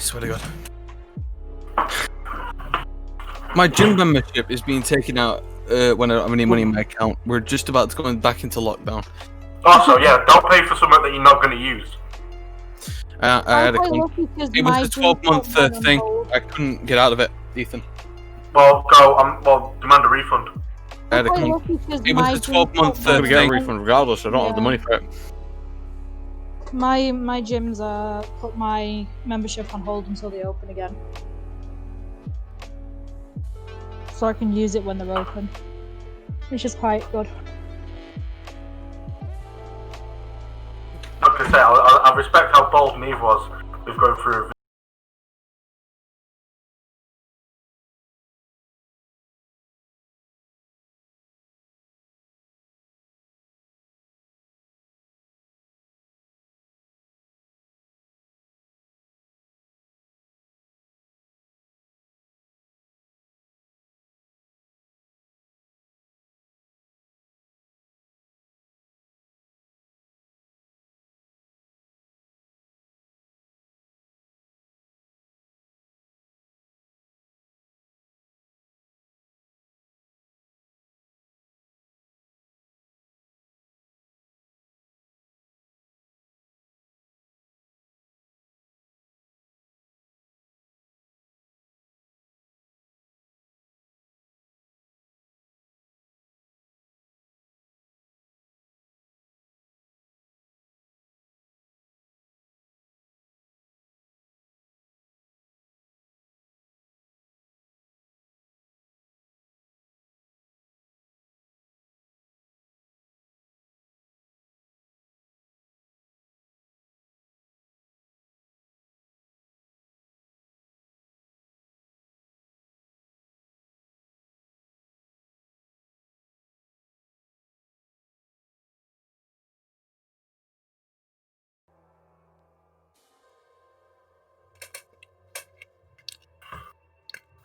swear to God. My gym membership is being taken out when I don't have any money in my account. We're just about to go back into lockdown. Also, yeah, don't pay for something that you're not going to use. I had a it was a 12-month thing. I couldn't get out of it, Ethan. Well, demand a refund. I had a it was a 12-month thing. We get a refund regardless. I don't have the money for it. My gym's put my membership on hold until they open again, so I can use it when they're open, which is quite good. Like I say, I respect how bold Neve was with going through a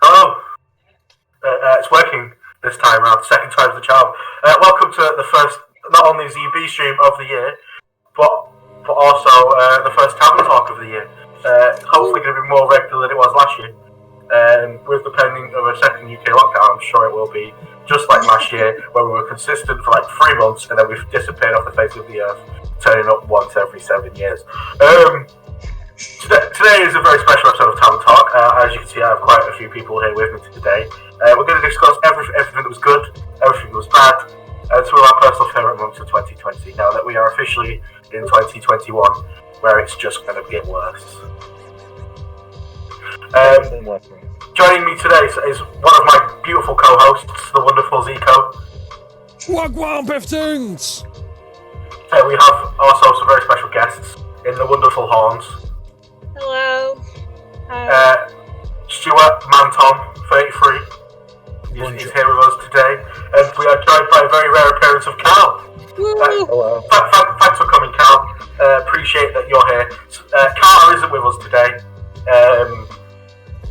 Hello. It's working this time around. Second time's the charm. Welcome to the first, not only ZB stream of the year, but also the first Tavern Talk of the year. Hopefully going to be more regular than it was last year. With the pending of a second UK lockdown, I'm sure it will be just like last year, where we were consistent for like 3 months and then we've disappeared off the face of the earth, turning up once every 7 years. Today is a very special episode of Tavern Talk. As you can see, I have quite a few people here with me today. We're going to discuss everything that was good, everything that was bad, and some of our personal favourite moments of 2020, now that we are officially in 2021, where it's just going to get worse. Joining me today is one of my beautiful co-hosts, the wonderful Zico. Wagwan Peftoons! We have also some very special guests in the wonderful Horns. Hello. Stuart Manton, 33. He's here with us today, and we are joined by a very rare appearance of Cal. Hello. Thanks for coming, Cal. Appreciate that you're here. Carter isn't with us today,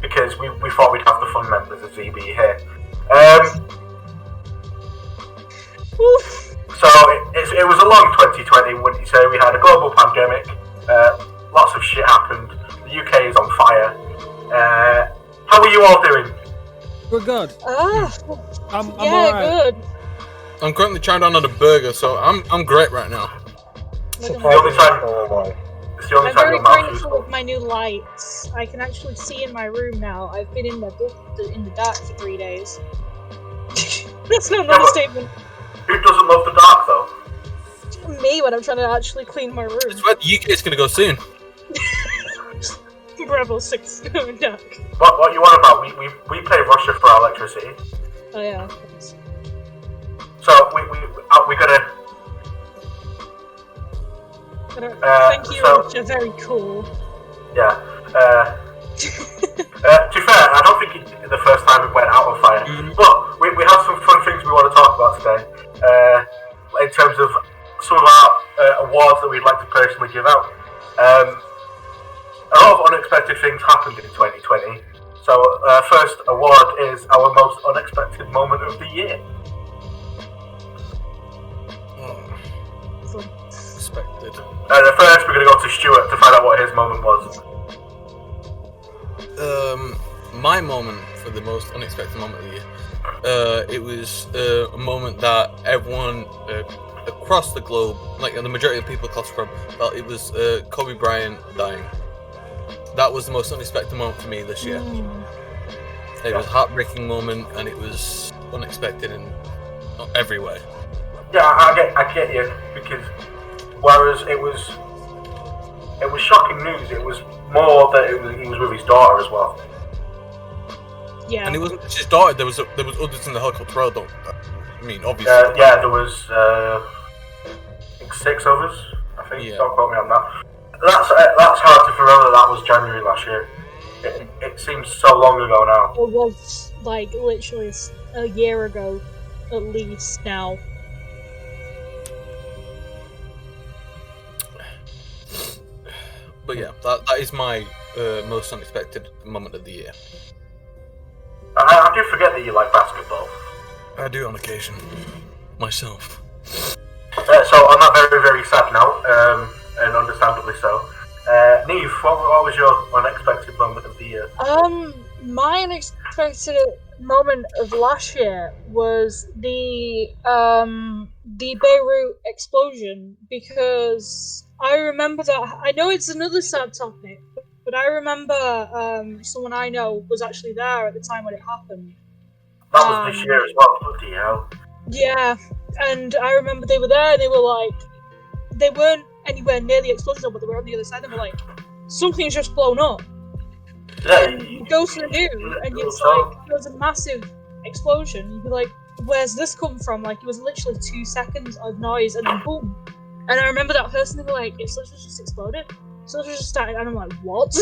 because we thought we'd have the fun members of ZB here. So it was a long 2020, wouldn't you say? We had a global pandemic, lots of shit happened, the UK is on fire. How are you all doing? We're good. I'm good. I'm currently trying down on a burger, so I'm great right now. It's the only time I'm very your mouth is grateful of my new lights. I can actually see in my room now. I've been in the dark for 3 days. That's not another statement. Who doesn't love the dark, though? Me, when I'm trying to actually clean my room. It's where the UK is going to go soon. Rebel 6 going dark. What you on about? We pay Russia for our electricity. Oh yeah. So we're gonna. Thank you, so, Russia. Very cool. Yeah. To be fair, I don't think it's the first time it went out on fire. But we have some fun things we want to talk about today. In terms of some of our awards that we'd like to personally give out. A lot of unexpected things happened in 2020. So, first award is our most unexpected moment of the year. Expected. First, we're going to go to Stuart to find out what his moment was. My moment for the most unexpected moment of the year, it was a moment that everyone across the globe, like the majority of people across the globe, felt it was Kobe Bryant dying. That was the most unexpected moment for me this year. It was a heartbreaking moment, and it was unexpected in every way. Yeah, I get you, because whereas it was shocking news, it was more that he was with his daughter as well. Yeah. And it wasn't just his daughter. There was others in the helicopter. I mean, obviously. Yeah, there was I think 6 others. I think. Yeah. Don't quote me on that. That's hard to remember. That was January last year. It seems so long ago now. It was like literally a year ago, at least now. But yeah, that is my most unexpected moment of the year. I do forget that you like basketball. I do on occasion, myself. So on that very, very sad note, and understandably so, Neve, what was your unexpected moment of the year? My unexpected moment of last year was the Beirut explosion, because I remember that. I know it's another sad topic, but I remember someone I know was actually there at the time when it happened. That was this year as well. Bloody hell. Yeah, and I remember they were there. And they were like, they weren't anywhere near the explosion, but they were on the other side. They were like, something's just blown up. Yeah. And you go to the news, and it's like there was a massive explosion. You'd be like, where's this come from? Like, it was literally 2 seconds of noise, and then boom. And I remember that person, they were like, it's literally just exploded. So it just started, and I'm like, what?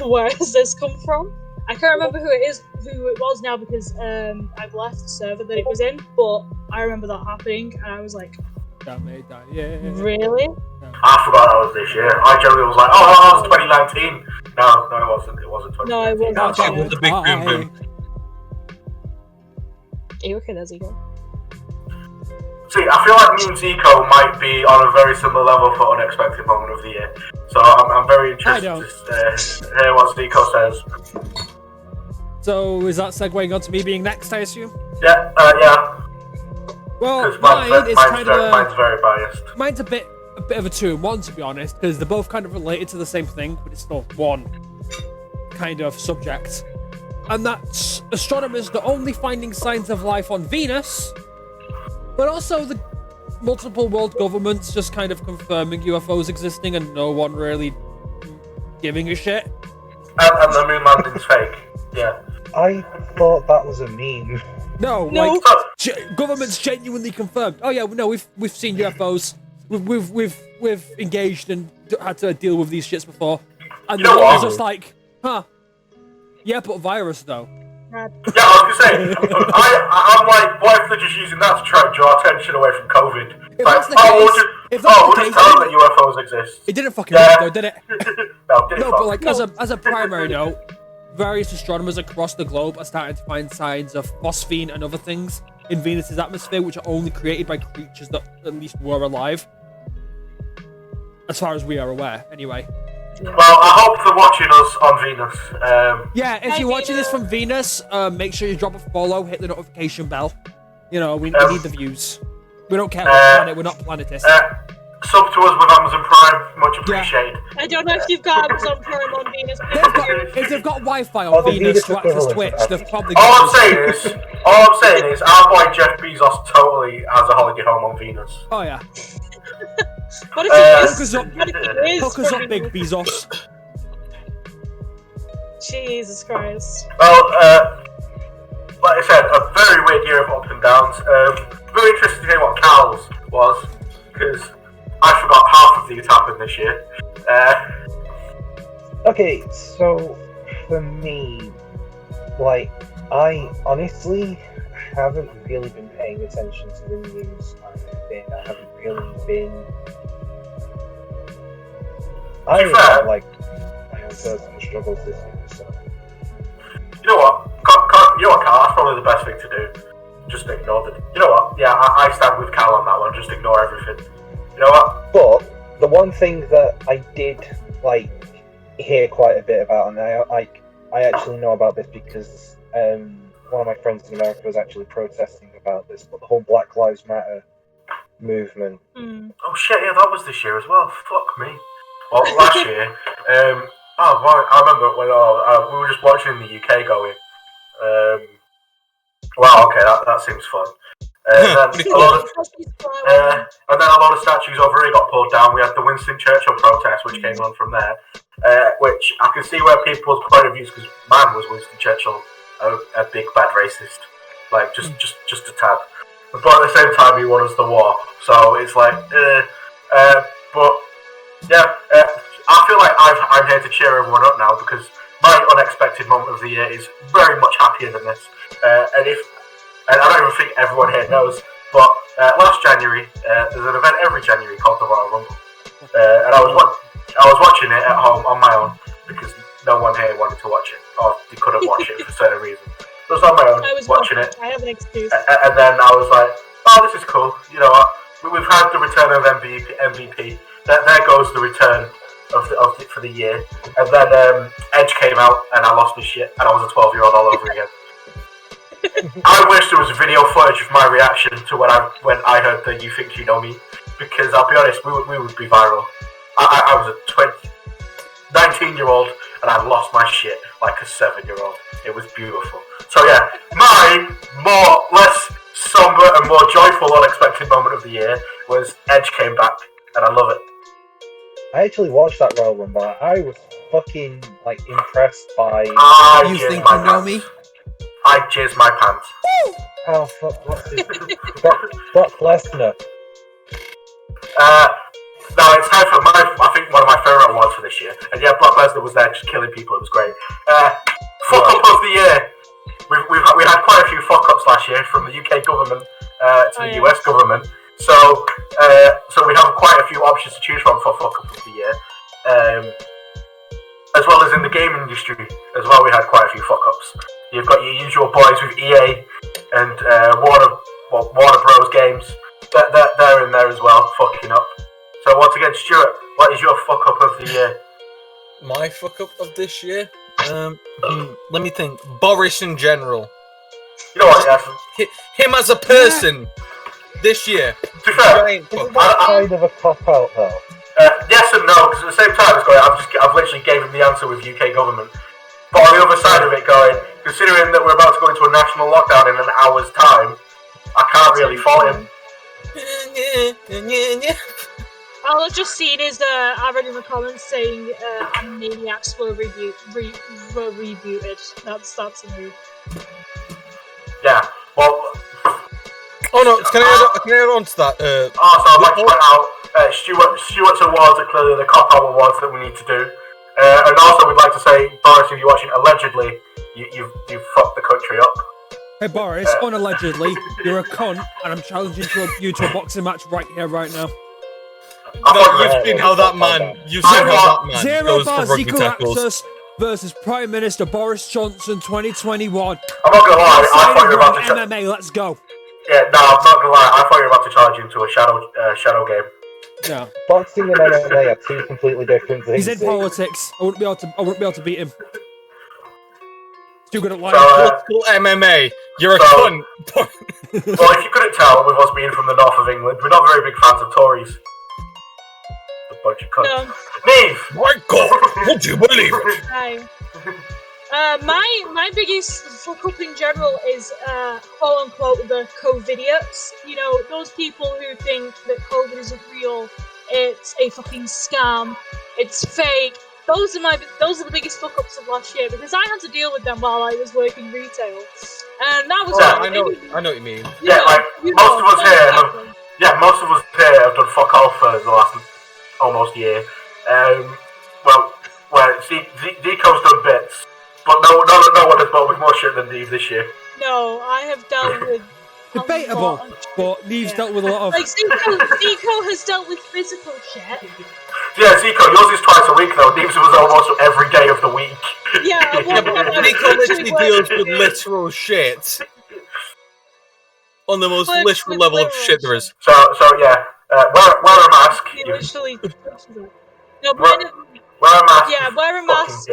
Where has this come from? I can't remember who it was now, because I've left the server that it was in, but I remember that happening, and I was like, really? I forgot that was this year. I generally was like, oh, that was 2019. No, it wasn't. It wasn't 2019. No, it wasn't. It was a big boom boom. Are you okay there, Zico? See, I feel like me and Zico might be on a very similar level for unexpected moment of the year. So I'm very interested to hear what Zico says. So is that segueing on to me being next, I assume? Yeah. Well, mine's very biased. Mine's a bit of a 2-in-1, to be honest, because they're both kind of related to the same thing, but it's still one kind of subject. And that's astronomers not only finding signs of life on Venus, but also the multiple world governments just kind of confirming UFOs existing and no one really giving a shit. And the moon landing's fake. Yeah. I thought that was a meme. No. Like governments genuinely confirmed. Oh yeah, no, we've seen UFOs. We've engaged and had to deal with these shits before. And the world was just like, huh? Yeah, but virus though. Yeah, I was gonna say, I'm like, what if they're just using that to try and draw attention away from COVID? If like, that's the case, we'll just tell them that UFOs exist. It didn't fucking work though, did it? No, but like as a primary note, various astronomers across the globe are starting to find signs of phosphine and other things in Venus's atmosphere, which are only created by creatures that at least were alive. As far as we are aware, anyway. Well, I hope they're watching us on Venus. Yeah, if you're watching this from Venus, make sure you drop a follow, hit the notification bell. You know, we need the views. We don't care what planet, we're not planetists. Sub to us with Amazon Prime, much appreciated. Yeah. I don't know if you've got Amazon Prime on Venus. If they've got Wi-Fi on Venus to access Twitch, they've probably got all I'm saying is, our boy Jeff Bezos totally has a holiday home on Venus. Oh yeah. What if it is? Hook us up, big Bezos. Jesus Christ. Well, like I said, a very weird year of ups and downs. Very interested to hear what Cal's was, because I forgot half of these happened this year. Okay, so for me, like, I honestly haven't really been paying attention to the news. I haven't really been. I have like my own personal struggles this year, so. You know what? Cal, that's probably the best thing to do. Just ignore the. You know what? Yeah, I stand with Cal on that one. Just ignore everything. You know what? But the one thing that I did like hear quite a bit about, and I I actually know about this because one of my friends in America was actually protesting about this, but the whole Black Lives Matter movement. Oh shit, yeah, that was this year as well. Fuck me. Well, last year, I remember when we were just watching in the UK going, wow, okay, that seems fun. And then a lot of statues over here got pulled down. We had the Winston Churchill protest, which came on from there, which I can see where people's point of views, because man, was Winston Churchill a big bad racist, like just a tad. But at the same time, he won us the war, so it's like, but yeah, I feel like I'm here to cheer everyone up now because my unexpected moment of the year is very much happier than this, and I don't even think everyone here knows, but last January, there's an event every January called the Royal Rumble. And I was watching it at home on my own because no one here wanted to watch it, or they couldn't watch it for certain reasons. So I was on my own watching it. I have an excuse. And then I was like, oh, this is cool. You know what? We've had the return of MVP. There goes the return for the year. And then Edge came out and I lost my shit and I was a 12-year-old all over again. I wish there was video footage of my reaction to when I heard the "You Think You Know Me," because I'll be honest, we would be viral. I was a 19-year-old and I lost my shit like a 7-year-old. It was beautiful. So yeah, my less somber and more joyful unexpected moment of the year was Edge came back, and I love it. I actually watched that Royal Rumble. I was fucking impressed by. You think you know me? I jizz my pants. Oh fuck! What's this? Brock Lesnar. No, it's time for I think one of my favourite awards for this year. And yeah, Brock Lesnar was there just killing people. It was great. Fuck up of the year. We had quite a few fuck ups last year, from the UK government to the US government. So we have quite a few options to choose from for fuck up of the year. As well as in the game industry as well, we had quite a few fuck ups. You've got your usual boys with EA and Warner Bros. Games. They're in there as well, fucking up. So once again, Stuart, what is your fuck up of the year? My fuck up of this year? Let me think. Boris in general. You know what, yes. Him as a person this year. To be fair, Isn't that kind of a cop out though? yes and no, because at the same time, it's going, I've literally gave him the answer with UK government. But on the other side of it, going, considering that we're about to go into a national lockdown in an hour's time, I can't really fault him. All I've just seen is I read in the comments saying Animaniacs were rebooted. That's a move. Yeah, well. Oh no, can I add on to that? Also, I'd like to point out Stuart's awards are clearly the cop out awards that we need to do. And also, we'd like to say, Boris, if you're watching, allegedly, you've fucked the country up. Hey Boris, unallegedly, you're a cunt, and I'm challenging you to a boxing match right here, right now. No, you've seen how that man Zero goes for bars rugby equal tackles. access versus Prime Minister Boris Johnson 2021. I'm not gonna lie, I thought you were about to MMA, let's go. Yeah, no, I'm not gonna lie, I thought you were about to challenge him to a shadow game. Yeah. Boxing and MMA are two completely different things. He's in politics. I wouldn't be able to beat him. He's too good at lying. Political MMA. You're a cunt. Well, if you couldn't tell, with us being from the north of England, we're not very big fans of Tories. A bunch of cunts. No. Neve! My God, would you believe it? Hi. My biggest fuck up in general is quote unquote the COVIDiots. You know, those people who think that COVID isn't real, it's a fucking scam, it's fake. Those are the biggest fuck ups of last year because I had to deal with them while I was working retail, and that was. I know what you mean. Yeah, most of us here have done fuck all for the last almost year. Zico's done bits. But no one has dealt with more shit than Neve this year. No, I have dealt with debatable, but Neve's dealt with a lot of. Like Zico has dealt with physical shit. Yeah, Zico, yours is twice a week though. Neve's was almost every day of the week. Yeah, but Zico literally deals with literal shit on the most literal level of shit there is. So yeah, wear a mask. He literally. No, wear a mask. Yeah, wear a mask.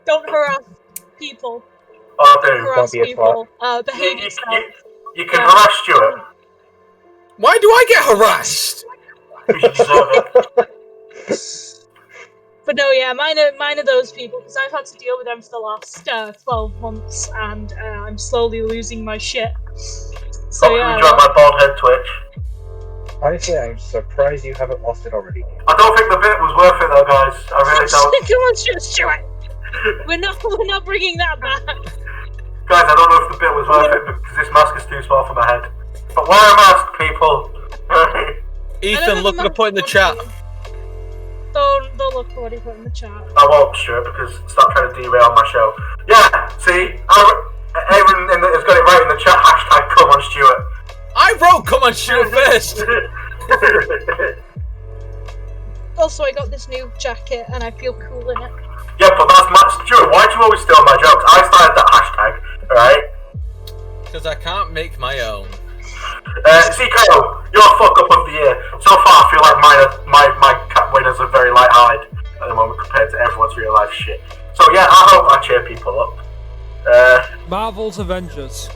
Don't harass people, Oh, dude. harass be a people, You, behave you, yourself. you can Yeah. harass Stuart. Why do I get harassed? Because you deserve it. But no, yeah, mine are those people because I've had to deal with them for the last 12 months, and I'm slowly losing my shit. So Hope you yeah, enjoyed my bald head twitch. Honestly, I'm surprised you haven't lost it already. I don't think the bit was worth it though, guys. I really don't. come on, Stuart. We're not bringing that back. Guys, I don't know if the bit was worth it because this mask is too small for my head. But wear a mask, people. Ethan, look at the point in the chat. Don't look for what he put in the chat. I won't, Stuart, because stop trying to derail my show. Yeah, see? Aaron has got it right in the chat. Hashtag come on, Stuart. I wrote come on, Stuart first. Also, I got this new jacket and I feel cool in it. Yeah, but that's my... Stuart, why do you always steal my jokes? I started that hashtag, alright? Because I can't make my own. Zico, you're a fuck up of the year. So far, I feel like my cat winners are very light-hearted at the moment compared to everyone's real life shit. So yeah, I hope I cheer people up. Marvel's Avengers.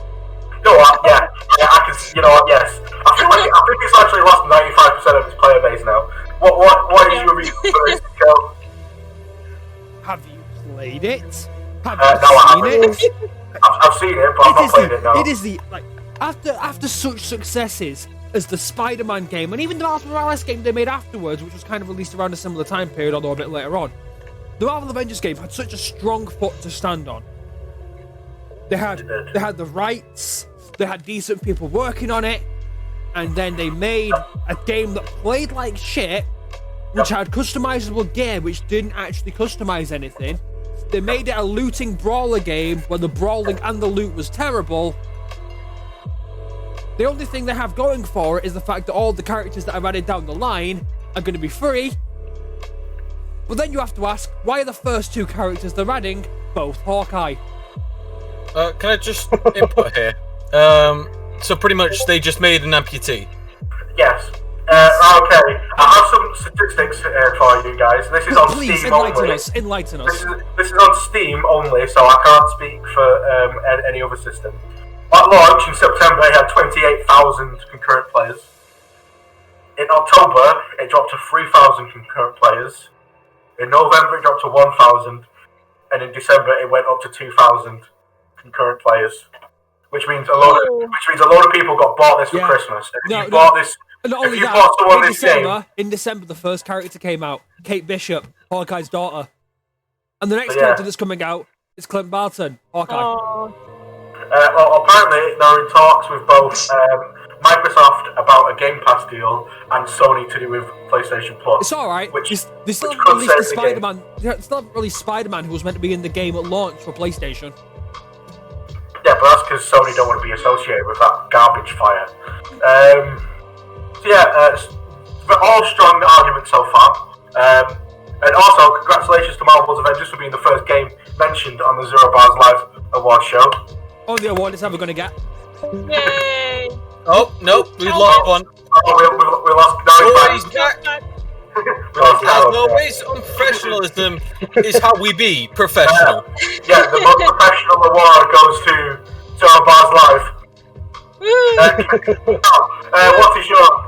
You know what? Yeah, I can. You know what? Yes, I think it's actually lost 95% of its player base now. What is your reason for this, Zico? Have you played it? Have No, I you haven't. seen it? I've seen it, but I've not played it. No. It is the like after such successes as the Spider-Man game and even the Miles Morales game they made afterwards, which was kind of released around a similar time period, although a bit later on. The Marvel Avengers game had such a strong foot to stand on. They had the rights, they had decent people working on it, and then they made a game that played like shit, which had customizable gear, which didn't actually customize anything. They made it a looting brawler game where the brawling and the loot was terrible. The only thing they have going for it is the fact that all the characters that I've added down the line are going to be free. But then you have to ask, why are the first two characters they're adding both Hawkeye? Can I just input here? So pretty much they just made an amputee. Yes. Okay. I have some statistics for you guys. This is on Please, Steam enlighten only. us, enlighten us. This is on Steam only, so I can't speak for any other system. At launch in September, it had 28,000 concurrent players. In October, it dropped to 3,000 concurrent players. In November, it dropped to 1,000, and in December, it went up to 2,000 concurrent players. Which means a lot of people got bought this for Christmas. And if you bought this, Not only if you that, bought someone this game, in December, the first character came out, Kate Bishop, Hawkeye's daughter, and the next character that's coming out is Clint Barton, Hawkeye. Oh. Well, apparently they're in talks with both Microsoft about a Game Pass deal and Sony to do with PlayStation Plus. It's all right. They still haven't could released the save the Spider-Man. They still haven't released Spider-Man, who was meant to be in the game at launch for PlayStation. Yeah, but that's because Sony don't want to be associated with that garbage fire. But all strong arguments so far. And also, congratulations to Marvel's Avengers for being the first game mentioned on the Zero Bars Live Awards show. Only award it's ever going to get. Yay! Oh, nope, we lost one. Oh, we lost. No, Oh, it's he's fine. back. We lost As Harold. always, unprofessionalism is how we be professional. Yeah, the most professional award goes to Zero Bars Live.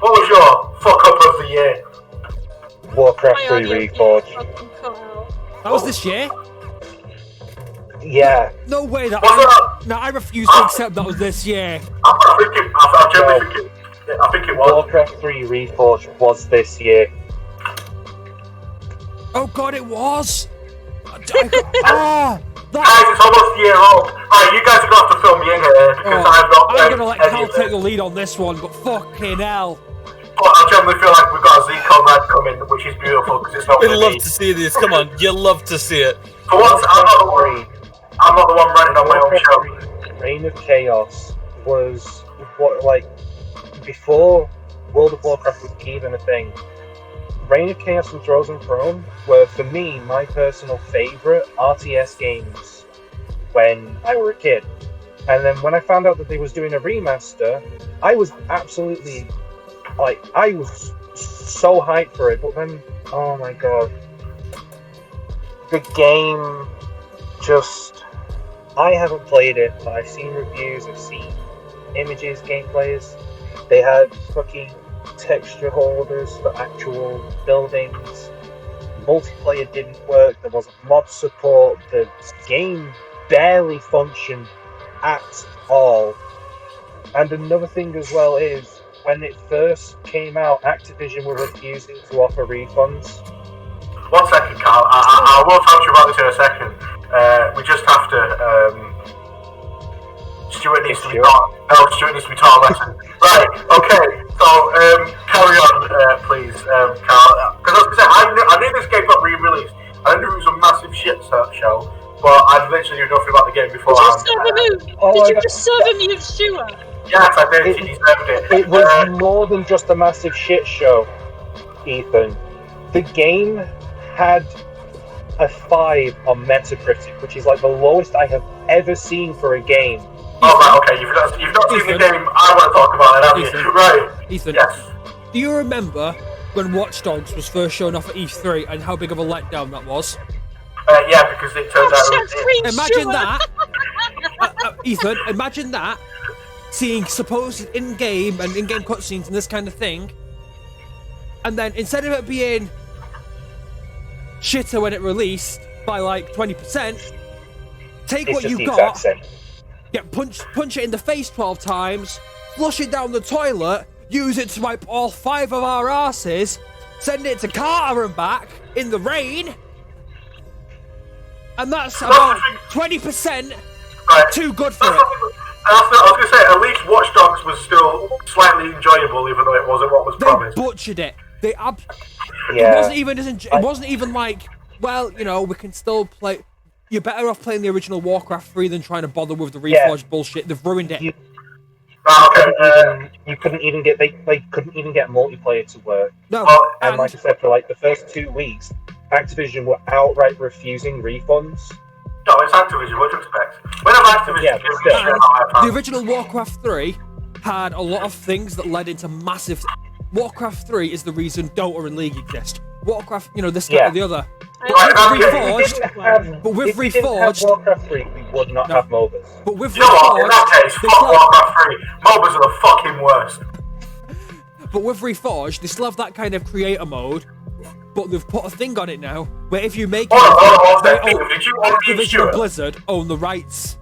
What was your fuck up of the year? Warcraft My 3 audio Reforged. fucking cut out. That was this year? Yeah. No way. I refuse to accept that was this year. I think it was. Warcraft 3 Reforged was this year. Oh god, it was. Guys, it's almost a year old. Alright, you guys are going to have to fill me in here because I've not I'm played gonna let any Cal of take it. the lead on this one, but fucking hell. But I generally feel like we've got a Zico ride coming, which is beautiful because it's not We'd going love to to see this. Come on, you love to see it. For once, I'm not the one running on my own show. Warcraft 3 Reign of Chaos was what, like, before World of Warcraft was even a thing. Reign of Chaos and Frozen Throne were, for me, my personal favourite RTS games when I were a kid. And then when I found out that they was doing a remaster, I was absolutely, I was so hyped for it. But then, oh my god, the game just I haven't played it, but I've seen reviews, I've seen images, gameplays. They had fucking texture holders for actual buildings. Multiplayer didn't work, there wasn't mod support, the game barely functioned at all. And another thing as well is, when it first came out, Activision were refusing to offer refunds. 1 second, Carl. I will talk to you about this in a second. We just have to. Stuart needs to be taught. No, Stuart needs to be taught a lesson. Right. Okay. So carry on, please, Carl. Because I was gonna say, I knew this game got re-released. I knew it was a massive shit show, but I literally knew nothing about the game before. Did you just serve a mute, Stuart? Yes, I did. He deserved it. It was more than just a massive shit show, Ethan. The game had a 5 on Metacritic, which is like the lowest I have ever seen for a game. Oh, right, okay. You've not seen the game I want to talk about it, have you? Right. Ethan, yes. Do you remember when Watch Dogs was first shown off at E3 and how big of a letdown that was? Yeah, because it turns out... Imagine that. Ethan, imagine that. Seeing supposed in-game and in-game cutscenes and this kind of thing. And then instead of it being shitter when it released by like 20%, take what you got, punch it in the face 12 times, flush it down the toilet, use it to wipe all 5 of our asses, send it to Carter and back in the rain, and that's about 20% too good for it. I was going to say, at least Watch Dogs was still slightly enjoyable, even though it wasn't what was promised. They butchered it. It wasn't even like, well, you know, we can still play. You're better off playing the original Warcraft 3 than trying to bother with the Reforged bullshit. They've ruined it. You couldn't even get they couldn't even get multiplayer to work. No, and like I said, for like the first 2 weeks, Activision were outright refusing refunds. No, it's Activision. What do you expect? When have Activision? The original Warcraft 3 had a lot of things that led into massive. Warcraft 3 is the reason Dota and League exist. Warcraft, you know, this guy or the other. But with Reforged, Warcraft 3, we would not have MOBAs. But with in that case, fuck Warcraft 3. MOBAs are the fucking worst. But with Reforged, they still have that kind of creator mode, but they've put a thing on it now where if you make Activision and Blizzard own the rights.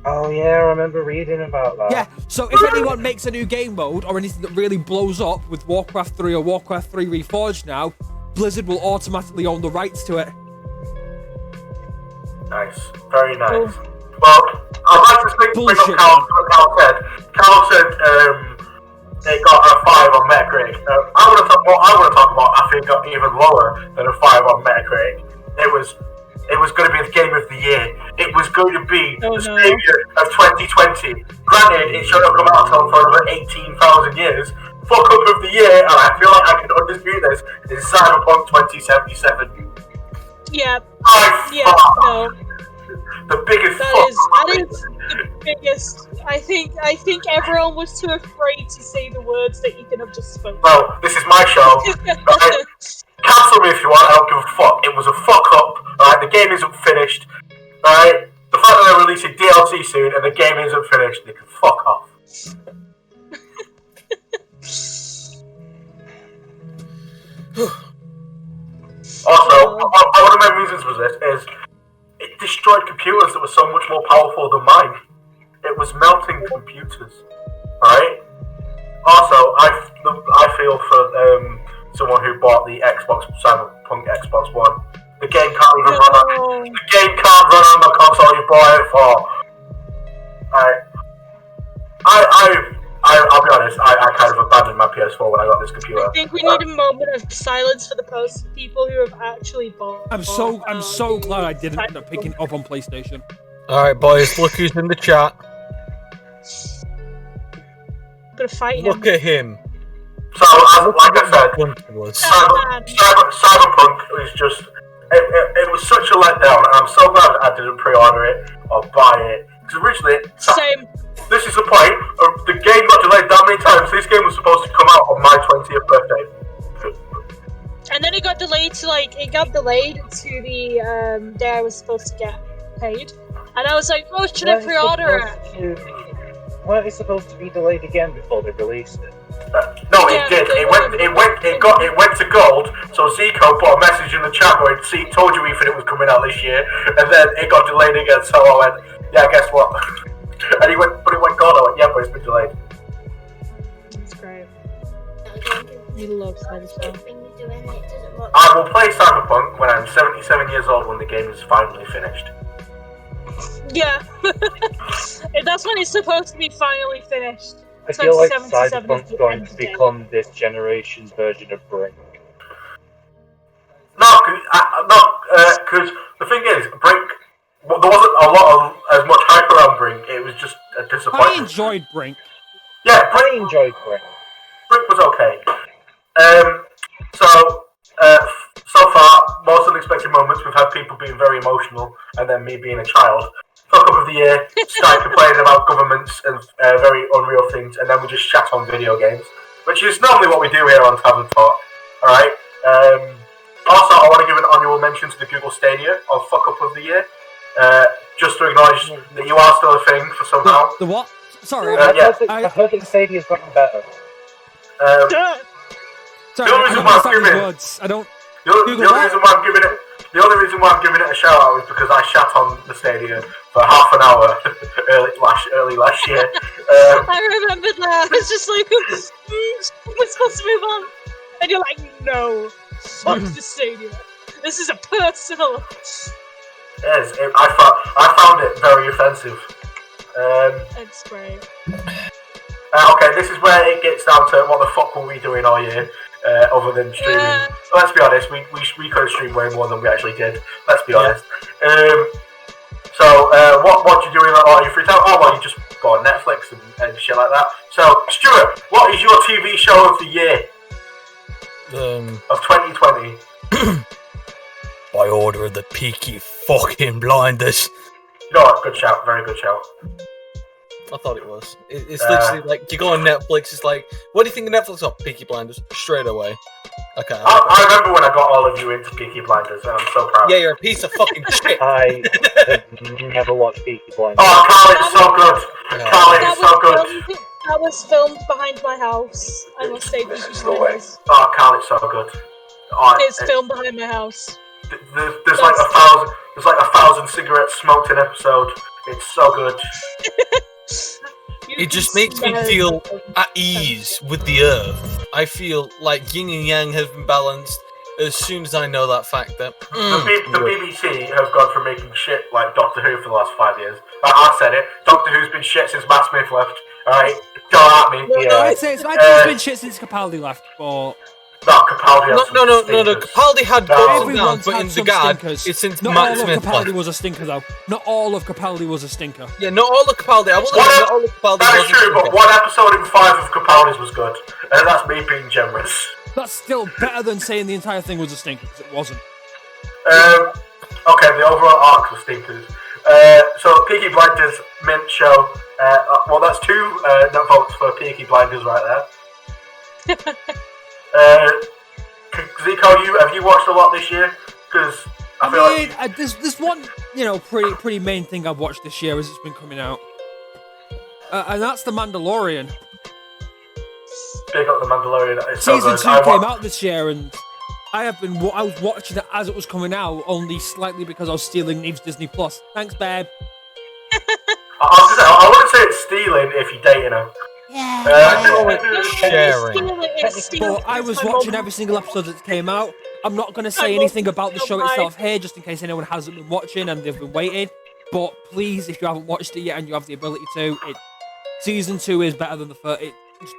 Oh yeah, I remember reading about that. Yeah, so if anyone makes a new game mode or anything that really blows up with Warcraft 3 or Warcraft 3 Reforged now, Blizzard will automatically own the rights to it. Nice. Very nice. Well, I'd like to bring up Carl said. Carl said they got a 5 on Metacritic. I want to talk about, I think, got even lower than a 5 on Metacritic. It was going to be the game of the year. It was going to be the savior of 2020. Granted, it should have come out for over 18,000 years. Fuck up of the year, and I feel like I can undispute this, is Cyberpunk 2077. Yeah. No. The biggest That is the biggest. I think everyone was too afraid to say the words that Ethan have just spoken. Well, this is my show. Right? Cancel me if you want, I don't give a fuck. It was a fuck up. Alright, the game isn't finished. Alright? The fact that they're releasing DLC soon and the game isn't finished, they can fuck off. Also, one of my reasons was this is it destroyed computers that were so much more powerful than mine. It was melting computers. Alright? Also, I feel for someone who bought the Cyberpunk Xbox One. The game can't even run on. The game can't run on the console you bought it for. I'll be honest. I kind of abandoned my PS4 when I got this computer. I think we need a moment of silence for the people who have actually bought. I'm so glad I didn't end up picking it up on PlayStation. All right, boys. Look who's in the chat. I'm gonna fight him. Look at him. So, like I said, Cyberpunk is just. It was such a letdown, and I'm so glad I didn't pre-order it or buy it. Because originally, same. This is the point. The game got delayed that many times. This game was supposed to come out on my 20th birthday. And then it got delayed to the day I was supposed to get paid. And I was like, oh, should I pre-order it? Weren't it supposed to be delayed again before they released it? No, it did. It went to gold. So Zico put a message in the chat going, "See, told you, Ethan, it was coming out this year." And then it got delayed again. So I went, "Yeah, guess what?" And he went, "But it went gold." I went, "Yeah, but it's been delayed." That's great. You love Cyberpunk. I will play Cyberpunk when I'm 77 years old when the game is finally finished. Yeah. That's when it's supposed to be finally finished. I feel like 2077 Cyberpunk's going to become this generation's version of Brink. No, because the thing is, Brink, there wasn't a lot of as much hype around Brink. It was just a disappointment. I enjoyed Brink. Yeah, I enjoyed Brink. Brink was okay. So far, most unexpected moments, we've had people being very emotional, and then me being a child. Fuck up of the year, start complaining about governments and very unreal things, and then we just chat on video games, which is normally what we do here on Tavern Talk. Alright? Also, I want to give an honourable mention to the Google Stadia on Fuck Up of the Year, just to acknowledge that you are still a thing for somehow. The what? Sorry. I heard that Stadia's gotten better. Sorry, the only reason why I'm giving it, words. I don't. the only reason why I'm giving it a shout out is because I sat on the Stadia for half an hour early last year. I remember that. It's just like, we're supposed to move on. And you're like, no, fuck the Stadia. This is a personal. Yes, I found it very offensive. It's great. Okay, this is where it gets down to what the fuck were we doing all year, other than streaming. Yeah. Let's be honest, we could have streamed way more than we actually did. Let's be honest. What do you do in all your free time? Oh, well, you just go on Netflix and shit like that. So, Stuart, what is your TV show of the year? Of 2020? By order of the Peaky fucking Blinders. You know what? Good shout. Very good shout. I thought it was. It's literally like, you go on Netflix, it's like, what do you think of Netflix? Oh, Peaky Blinders. Straight away. Okay. I remember when I got all of you into Peaky Blinders, and I'm so proud. Yeah, you're a piece of fucking shit. I have never watched Peaky Blinders. Oh, Carl, it's so good. Carl, it's so good. That was filmed behind my house. I must say, Peaky Blinders. Oh, Carl, it's so good. It's filmed behind my house. There's like a thousand cigarettes smoked an episode. It's so good. It just makes me feel at ease with the earth. I feel like yin and yang have been balanced as soon as I know that fact that the BBC have gone from making shit like Doctor Who for the last 5 years. I said it. Doctor Who's been shit since Matt Smith left. Alright, go at me. Yeah. I'd say it's been shit since Capaldi left, but... No, Capaldi has No. Capaldi had ups and downs, but in the guard, stinkers. it's since not Matt all Smith of Capaldi left. was a stinker, though. Not all of Capaldi was a stinker. Yeah, not all of Capaldi. I will admit, not all of Capaldi That was is true, but one episode in 5 of Capaldi's was good. And that's me being generous. That's still better than saying the entire thing was a stinker, because it wasn't. Okay, the overall arc was stinkers. So, Peaky Blinders, mint show. Well, that's 2 votes for Peaky Blinders right there. Zico, have you watched a lot this year? Because I feel like there's one, pretty main thing I've watched this year as it's been coming out, and that's The Mandalorian. Big up The Mandalorian. It's so Season good. 2 came out this year, and I was watching it as it was coming out, only slightly because I was stealing Neve's Disney Plus. Thanks, babe. I wouldn't say it's stealing if you're dating her. Sharing. But I was watching every single episode that came out. I'm not going to say anything about the show itself here, just in case anyone hasn't been watching and they've been waiting. But please, if you haven't watched it yet and you have the ability to, season 2 is better than the first.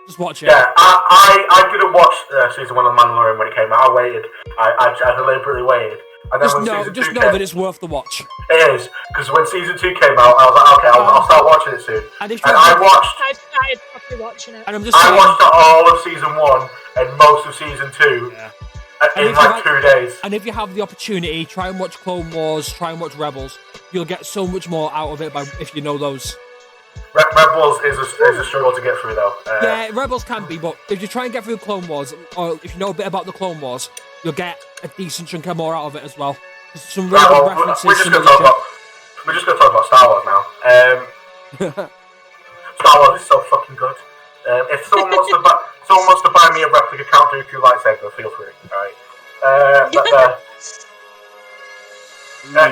Just watch it. Yeah, I didn't watch season 1 of Mandalorian when it came out. I waited. I deliberately waited. And then just know that it's worth the watch. It is, because when season 2 came out, I was like, okay, I'll start watching it soon. I started properly watching it. And I watched all of season 1 and most of season 2 in like 2 days. And if you have the opportunity, try and watch Clone Wars, try and watch Rebels. You'll get so much more out of it if you know those. Rebels is a struggle to get through, though. Yeah, Rebels can be, but if you try and get through Clone Wars, or if you know a bit about the Clone Wars, you'll get a decent chunk more out of it as well. There's some really good references. We're just going to talk about we're just going to talk about Star Wars now. Star Wars is so fucking good. If someone wants to buy me a replica Count Dooku lightsaber, feel free. Alright.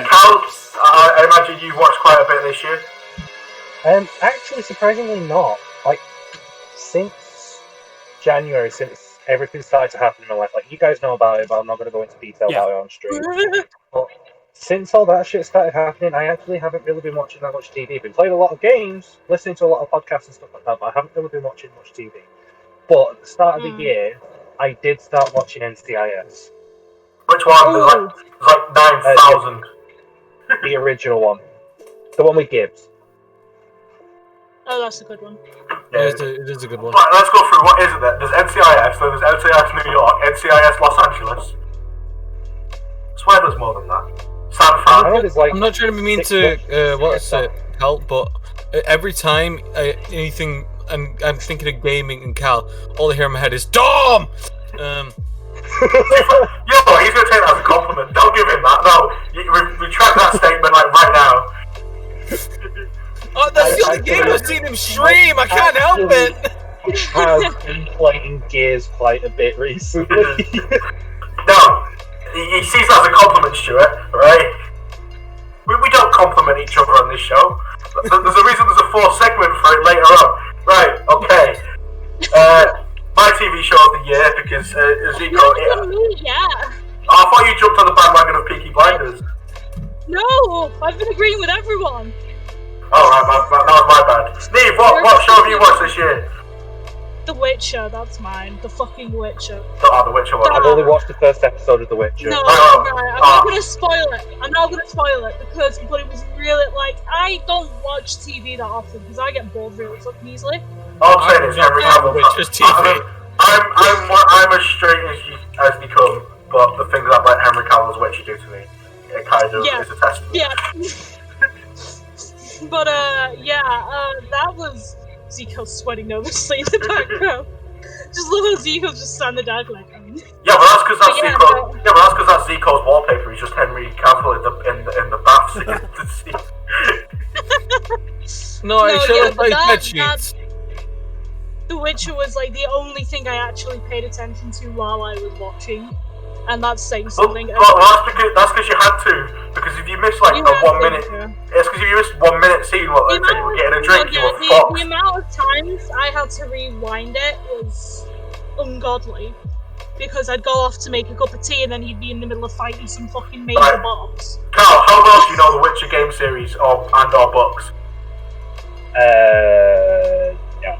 Cal, I imagine you've watched quite a bit this year. Actually, surprisingly not. Like, since January, since everything started to happen in my life, like, you guys know about it, but I'm not going to go into detail about it on stream. But since all that shit started happening, I actually haven't really been watching that much TV. Been playing a lot of games, listening to a lot of podcasts and stuff like that, but I haven't really been watching much TV. But at the start of the year, I did start watching NCIS. Which one? There's like 9,000. The original one. The one with Gibbs. Oh, that's a good one. Yeah, it is a good one. Right, let's go through what is it then. There's NCIS, then there's NCIS New York, NCIS Los Angeles. I swear there's more than that. San Fran. I'm not trying to be mean to Cal, but every time anything, I'm thinking of gaming and Cal, all I hear in my head is Dom! Yo, he's gonna take that as a compliment. Don't give him that. No, retract that statement like right now. Oh, that's the only game I've seen him stream. I can't help it. I've been playing Gears quite a bit recently. No, he sees that as a compliment, Stuart. Right? We don't compliment each other on this show. There's a reason there's a 4th segment for it later on. Right? Okay. My TV show of the year because Zico. Yeah. I thought you jumped on the bandwagon of Peaky Blinders. No, I've been agreeing with everyone. Oh, right, that was my bad. Steve, what show have you watched this year? The Witcher, that's mine. The fucking Witcher. Oh, The Witcher one. I've only watched the first episode of The Witcher. No, right, I'm not gonna spoil it. Because but it was really like I don't watch TV that often because I get bored really fucking easily. All I'm saying is Henry Cavill. Witcher's TV. I'm as straight as you come, but the things that like Henry Cavill's Witcher do to me, it kind of is a testament. Yeah. But that was Zico sweating nervously in the background. Just look at Zico just stand there like. Yeah, but that's because that's Zico. Yeah, but that's because that's Zico's wallpaper. He's just Henry Cavill in the bath scene. No, I should have played bed sheets. The Witcher was like the only thing I actually paid attention to while I was watching, and that's saying something. Well, that's because you had to. Because if you miss like a 1 minute, it's because if you missed 1 minute scene, you were getting a drink. The amount of times I had to rewind it was ungodly. Because I'd go off to make a cup of tea, and then he'd be in the middle of fighting some fucking major boss. Carl, how well do you know the Witcher game series or books? Yeah.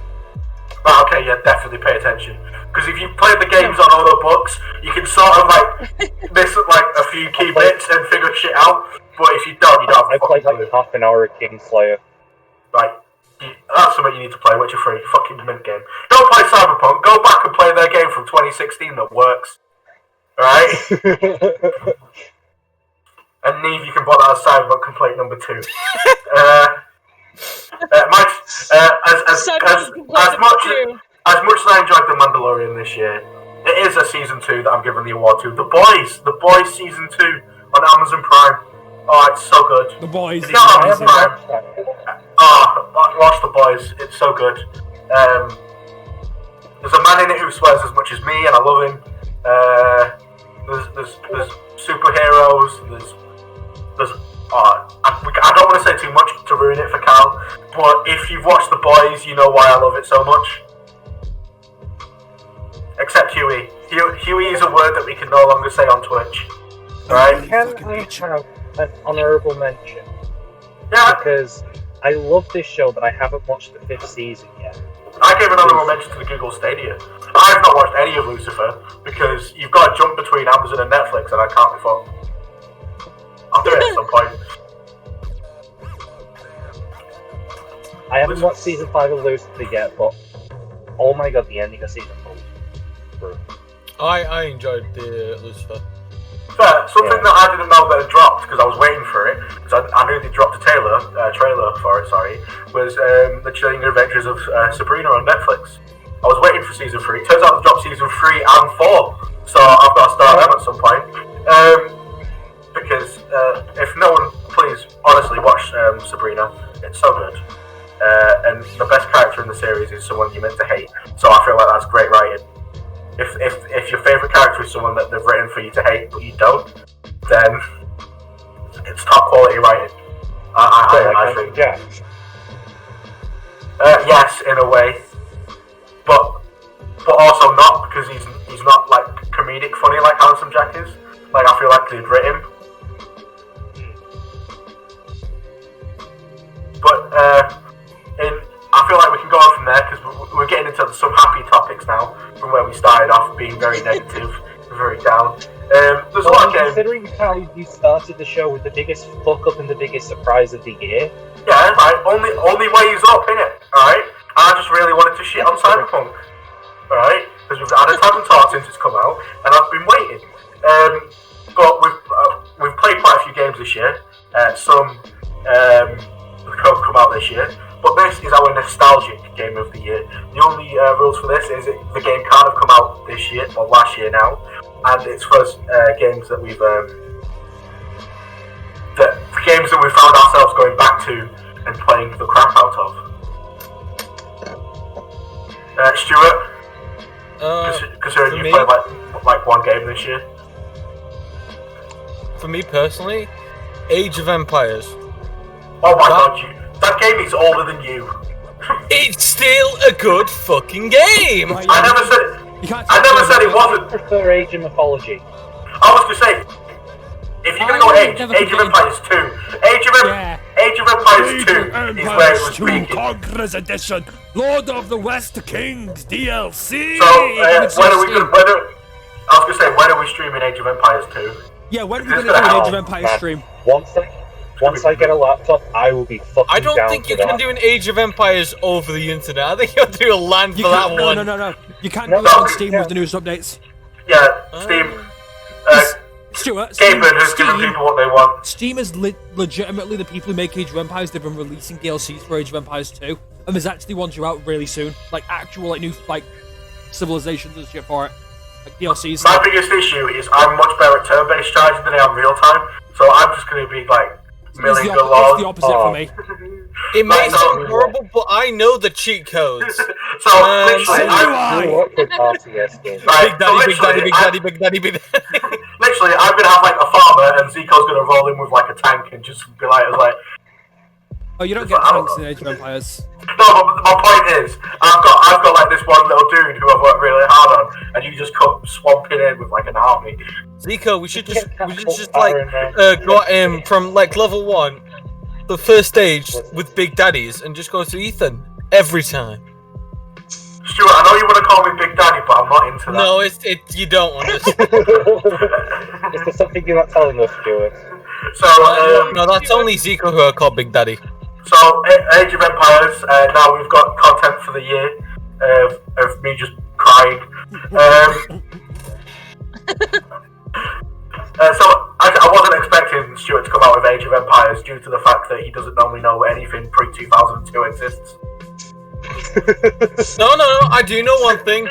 Right, okay, yeah, definitely pay attention. Because if you play the games on other books, you can sort of like miss like a few key bits and figure shit out. But if you don't, you don't. I played like half an hour of Kingslayer. Right, that's something you need to play. Witcher 3, fucking mint game. Don't play Cyberpunk. Go back and play their game from 2016 that works. Alright? And Neve, you can bought that as Cyberpunk complaint number 2. As much as I enjoyed The Mandalorian this year, it is a season 2 that I'm giving the award to. The Boys season 2 on Amazon Prime. Oh, it's so good. The Boys. It's not Amazon Prime. Watch The Boys. It's so good. There's a man in it who swears as much as me, and I love him. There's superheroes. I don't want to say too much to ruin it for Cal, but if you've watched The Boys, you know why I love it so much. Except Huey. Huey is a word that we can no longer say on Twitch. Right? Can I have an honourable mention? Yeah. Because I love this show, but I haven't watched the 5th season yet. I gave an honourable mention to the Google Stadia. I have not watched any of Lucifer because you've got to jump between Amazon and Netflix, and I can't be fucked. I'll do it at some point. I haven't watched season 5 of Lucifer yet, but oh my god, the ending of season 4. I enjoyed the Lucifer. But something that I didn't know that had dropped because I was waiting for it, because I knew they dropped a trailer for it. Was the Chilling Adventures of Sabrina on Netflix. I was waiting for season 3. Turns out they dropped season 3 and 4, so I've got to start them at some point. Because if no one, please, honestly, watch Sabrina. It's so good. And the best character in the series is someone you're meant to hate. So I feel like that's great writing. If your favourite character is someone that they've written for you to hate but you don't, then it's top quality writing. I think. Yeah. Yes, in a way, but also not, because he's not like comedic funny like Handsome Jack is. Like, I feel like they'd written him. But I feel like we can go on from there, because we're getting into some happy topics now from where we started off being very negative, very down. There's a lot of games. Considering how you started the show with the biggest fuck up and the biggest surprise of the year. Yeah, right. Only way is up, innit? Alright? I just really wanted to shit on Cyberpunk. Alright? Because we've had a tavern talk since it's come out, and I've been waiting. But we've played quite a few games this year. Some have come out this year. But this is our nostalgic game of the year. The only rules for this is the game can't have come out this year, or last year now. And it's for us games that we've... games that we found ourselves going back to and playing the crap out of. Stuart, considering you played like one game this year. For me personally, Age of Empires. Oh my god, that game is older than you. It's still a good fucking game. Right, I never said it wasn't. I prefer Age of Mythology. I was gonna say, if you're gonna go Age of Empires 2. Age of Empires 2 is where it was peaking. Conqueror's Edition, Lord of the West Kings DLC. So, when are we streaming Age of Empires 2? Yeah, when are we going to do an Age of Empires stream? Once I get a laptop, I will be fucking I don't down think for you that. can do an Age of Empires over the internet. I think you have to do a LAN for that one. No. You can't do it on Steam with the newest updates. Yeah, Steam. Stuart, Gaben has given people what they want. Steam is legitimately the people who make Age of Empires. They've been releasing DLCs for Age of Empires 2, and there's actually ones due out really soon, like actual new civilizations and shit for it, like DLCs. My biggest issue is I'm much better at turn-based strategy than I am real time, so I'm just going to be like milling galore. It's the opposite for me. It may sound horrible, but I know the cheat codes. So literally, Big Daddy. literally, I'm gonna have like a farmer, and Zico's gonna roll in with like a tank and just be like, Oh, you don't get tanks in Age of Empires. No, but my point is, I've got like this one little dude who I've worked really hard on, and you just come swamping in with like an army. Zico, we should just like go at him from like level 1, the first stage with Big Daddies, and just go to Ethan every time. Stuart, I know you want to call me Big Daddy, but I'm not into that. No, you don't want us. Is there something you're not telling us, Stuart? So no, that's only Zico who are called Big Daddy. So Age of Empires. Now we've got content for the year of me just crying. So I wasn't expecting Stuart to come out with Age of Empires due to the fact that he doesn't normally know anything pre-2002 exists. No, I do know one thing.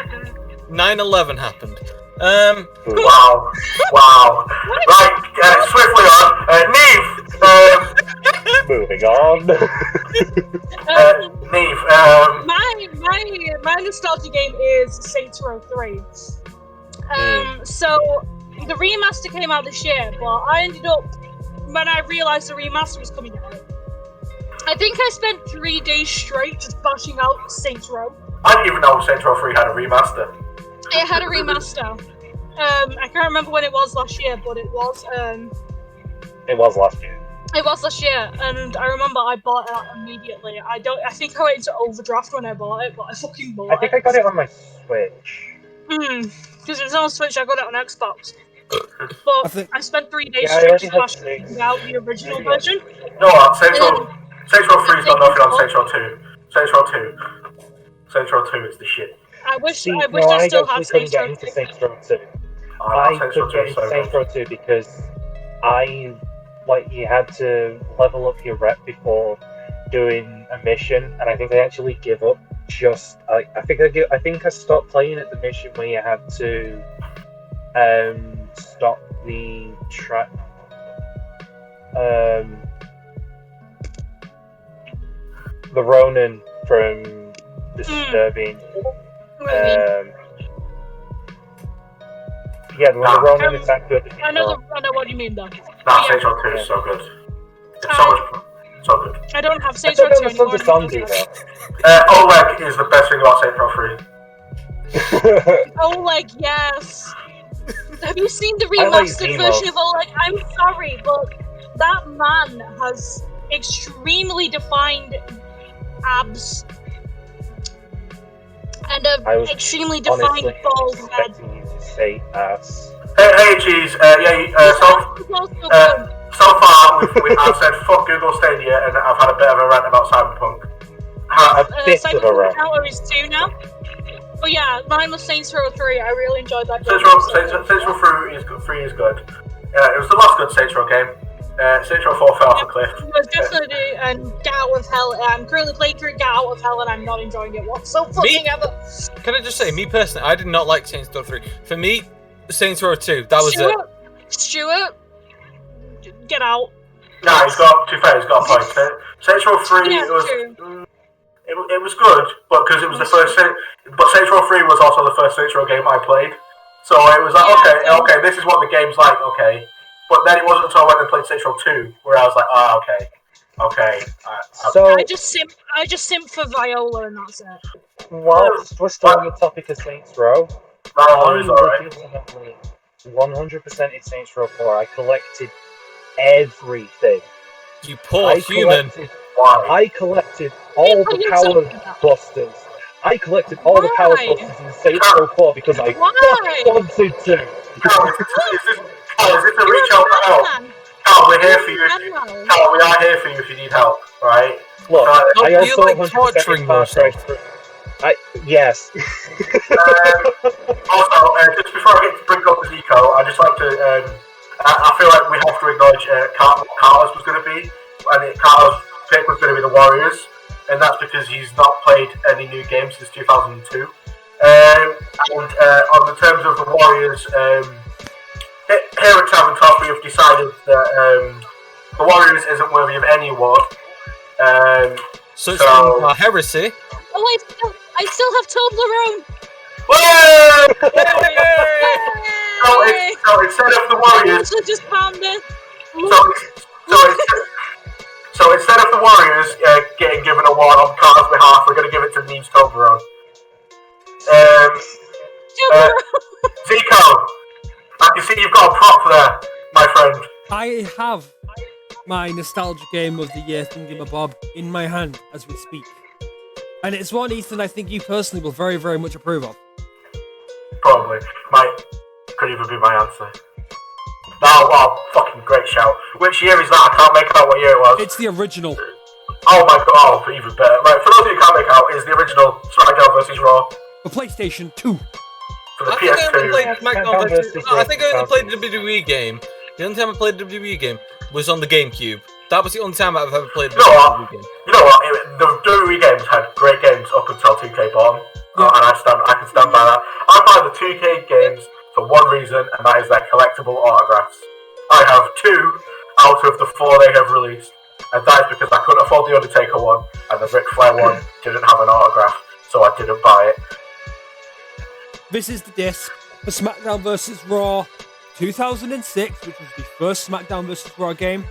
9/11 happened. Wow. Right, swiftly on. Neve. Moving on. Neve. My nostalgia game is Saints Row 3. So the remaster came out this year, but I ended up, when I realised the remaster was coming out, I think I spent 3 days straight just bashing out Saints Row. I didn't even know Saints Row 3 had a remaster. It had a remaster. I can't remember when it was last year, but it was. It was last year. It was last year, and I remember I bought it immediately. I think I went into overdraft when I bought it, but I fucking bought it. I think I got it on my Switch. Because it was on Switch, I got it on Xbox. But I spent 3 days Yeah, straight just bashing out the original version. No, Saints Row 3's got nothing on Saints Row 2. Saints Row 2 is the shit. I wish I still had Saints Row 2. Saints Row 2. I could get into Saints Row 2 because you had to level up your rep before doing a mission, and I think I actually give up. I think I stopped playing at the mission where you had to stop the track. the Ronin from Disturbing. What do you mean? Yeah, when the Ronin is that good. I know what you mean though. That Saints Row 2 is so good. It's so good. I don't have I Saints Row don't 2 understand anymore. the song though. Oleg is the best thing about Saints Row 3. Oleg, yes. Have you seen the I like remastered Zemo. version of Oleg? I'm sorry, but that man has extremely defined abs and I was extremely defined honestly bald head. expecting you to say ass. Hey, Cheese. So far, I've said fuck Google Stadia, and I've had a bit of a rant about Cyberpunk. A bit of a rant. Cyberpunk is 2 now. But yeah, mine was Saints Row 3. I really enjoyed that game. Saints Row 3 is good. It was the last good Saints Row game. Saints Row 4 fell off a cliff. It was definitely Get Out of Hell. I'm currently playing through Get Out of Hell, and I'm not enjoying it whatsoever. Can I just say, me personally, I did not like Saints Row 3. For me, Saints Row 2, that was it. Stuart, get out. Nah, he's got a point. Saints Row 3, it was good, but because it was the first. But Saints Row 3 was also the first Saints Row game I played, so it was like, okay, this is what the game's like, okay. But then it wasn't until I went and played Saints Row 2 where I was like, okay. So I just simp for Viola, and that's it. whilst we're still on the topic of Saints Row, Viola is alright. 100% in Saints Row 4. I collected everything. You poor human. I collected all the power busters. I collected all the power busters in Saints Row 4 because I wanted to. Is this a reach out for help? Carl, we're here for you. Carl, we are here for you if you need help, right? Look, I also like 100% torturing yourself. Yes. Also, just before I get to bring up Zico, I just like to. I feel like we have to acknowledge what Carter's was going to be, and Carter's pick was going to be the Warriors, and that's because he's not played any new games since 2002. And on the terms of the Warriors, here at Tavern Talk, we have decided that the Warriors isn't worthy of any award. So it's heresy. Oh, I still have Toblerone. So instead of the Warriors, just found it. So instead of the Warriors getting given an award on Carl's behalf, we're going to give it to Neves Toblerone. Zico, I can see you've got a prop there, my friend. I have my nostalgia game of the year thingamabob in my hand as we speak. And it's one, Ethan, I think you personally will very, very much approve of. Probably. Could even be my answer. Wow, fucking great shout. Which year is that? I can't make out what year it was. It's the original. Oh my god, even better. Right, for those of you who can't make out, it's the original SmackDown vs. Raw. For PlayStation 2. For the I think I only PS2. played SmackDown versus. I think I only played the WWE game. The only time I played the WWE game was on the GameCube. That was the only time I've ever played the WWE game. You know what? The WWE games had great games up until 2K bought them. And I can stand by that. I buy the 2K games for one reason, and that is their collectible autographs. I have 2 out of the 4 they have released, and that is because I couldn't afford the Undertaker one, and the Ric Flair one didn't have an autograph, so I didn't buy it. This is the disc for SmackDown vs. Raw 2006, which was the first SmackDown vs. Raw game.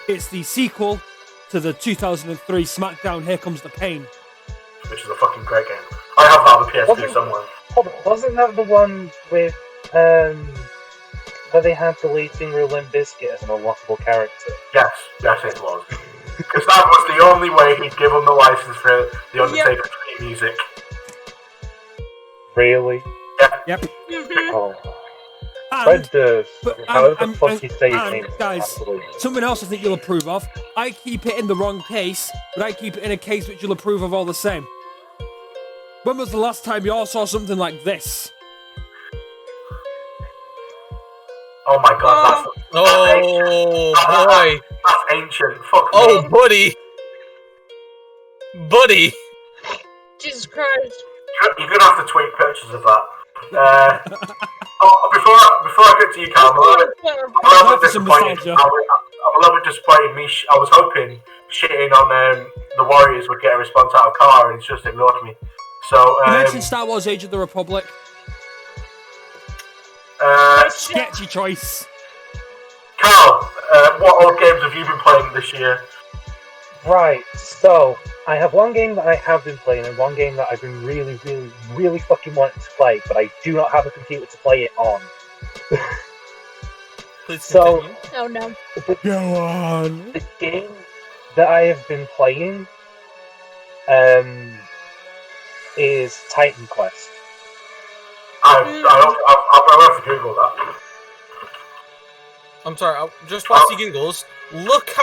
It's the sequel to the 2003 SmackDown Here Comes the Pain. Which is a fucking great game. I have that on the PS2 somewhere. Wasn't that the one with, where they had deleting Limp Bizkit as an unlockable character? Yes, it was. Because that was the only way he'd give them the license for the Undertaker music. Really? Yep. Oh. Fred Durst, however the fuck you say his name. Guys, something else I think you'll approve of. I keep it in the wrong case, but I keep it in a case which you'll approve of all the same. When was the last time you all saw something like this? Oh my god, boy. That's ancient. Fuck oh, me. buddy. Jesus Christ. You're gonna have to tweet pictures of that. Before I get to you, Callum, I'm a little bit disappointed. I was hoping shitting on the Warriors would get a response out of Carl, and he's just ignored me. So, You mentioned Star Wars Age of the Republic. Sketchy choice. Carl, what old games have you been playing this year? Right, so I have one game that I have been playing and one game that I've been really, really, really fucking wanting to play, but I do not have a computer to play it on. Please So- continue. Oh no. Go on. The game that I have been playing is Titan Quest. I'll have to Google that. I'm sorry, just whilst he Googles, look how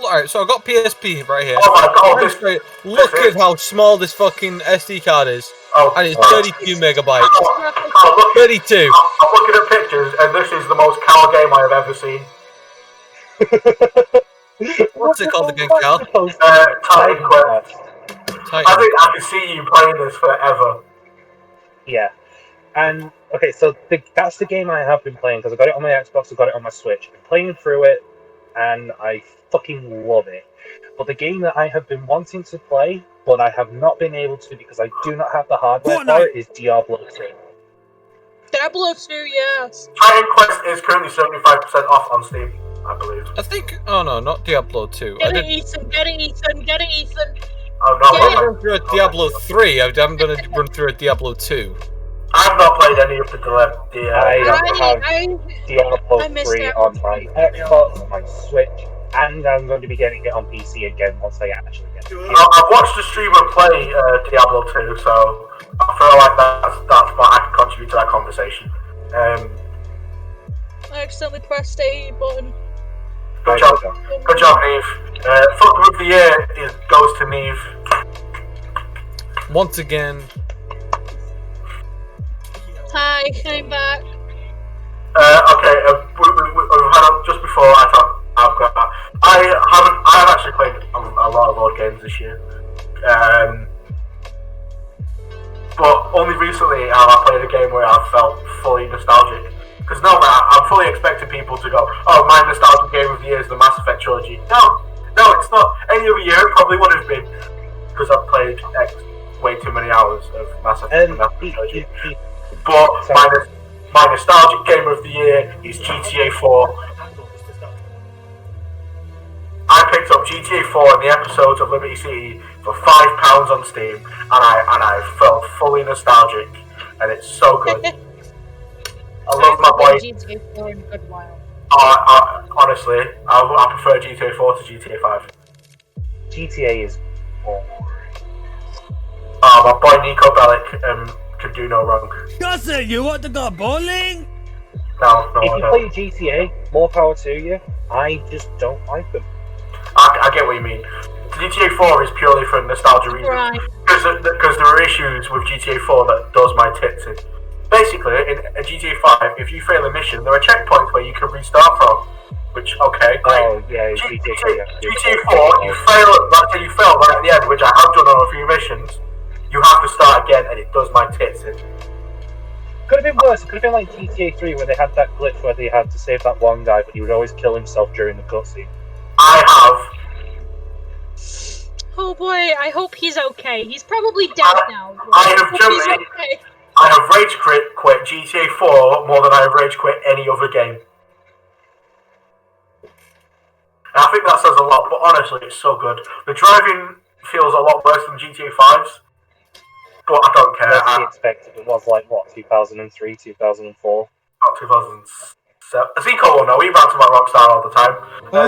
Alright, so I've got PSP right here. Oh my god, Look at how small this fucking SD card is. And it's 32 megabytes. Carl, look, 32. I'm looking at pictures, and this is the most Cal game I have ever seen. What's it called again, Cal? Titan Quest. I Titan. think I can see you playing this forever. Yeah. And, okay, so that's the game I have been playing, because I got it on my Xbox, I got it on my Switch. I've been playing through it, and I fucking love it. But the game that I have been wanting to play, but I have not been able to because I do not have the hardware for it, is Diablo 2. Diablo 2, yes. Titan Quest is currently 75% off on Steam, I believe. I think. Oh no, not Diablo 2. Get it, Ethan, get it, Ethan, get it, Ethan. Oh no, Yeah. I've run through a Diablo 3. I haven't done a run through a Diablo 2. I've not played any of the I have Diablo I missed 3 out. on my Xbox, my Switch, and I'm going to be getting it on PC again once I actually get it. I've watched a streamer play Diablo 2, so I feel like that's what I can contribute to that conversation. I accidentally pressed a button. Good job, Neve. Fucker of the year goes to Neve. Once again, Hi, I'm back. Okay, we've had just before I thought I have actually played a lot of board games this year, but only recently have I played a game where I felt fully nostalgic. Because normally I'm fully expecting people to go, "Oh, my nostalgic game of the year is the Mass Effect trilogy." No, it's not. Any other year it probably would have been, because I've played way too many hours of Mass Effect trilogy. But my nostalgic game of the year is GTA 4. I picked up GTA 4 and the episodes of Liberty City for £5 on Steam, and I felt fully nostalgic, and it's so good. I love my boy. GTA 4 in a good while. Honestly, I prefer GTA 4 to GTA 5. GTA is boring. My boy Nico Bellic can do no wrong. Cousin, you want to go bowling? No, If I you don't. play GTA, more power to you. I just don't like them. I get what you mean. GTA 4 is purely for nostalgia reasons. Right. Because there are issues with GTA 4 that does my tits in. Basically, in a GTA 5, if you fail a mission, there are checkpoints where you can restart from. Which, okay, great. Oh, yeah, GTA. GTA 4, you fail right at the end, which I have done on a few missions. You have to start again, and it does my tits in. Could have been worse. It could have been like GTA 3 where they had that glitch where they had to save that one guy, but he would always kill himself during the cutscene. I have. Oh boy, I hope he's okay. He's probably dead now. I have He's generally- okay. I have rage quit GTA 4 more than I have rage quit any other game. And I think that says a lot, but honestly, it's so good. The driving feels a lot worse than GTA 5's, but I don't care. As we expected, it was like, what, 2003, 2004? Not 2007. Zico will know, he rants about Rockstar all the time.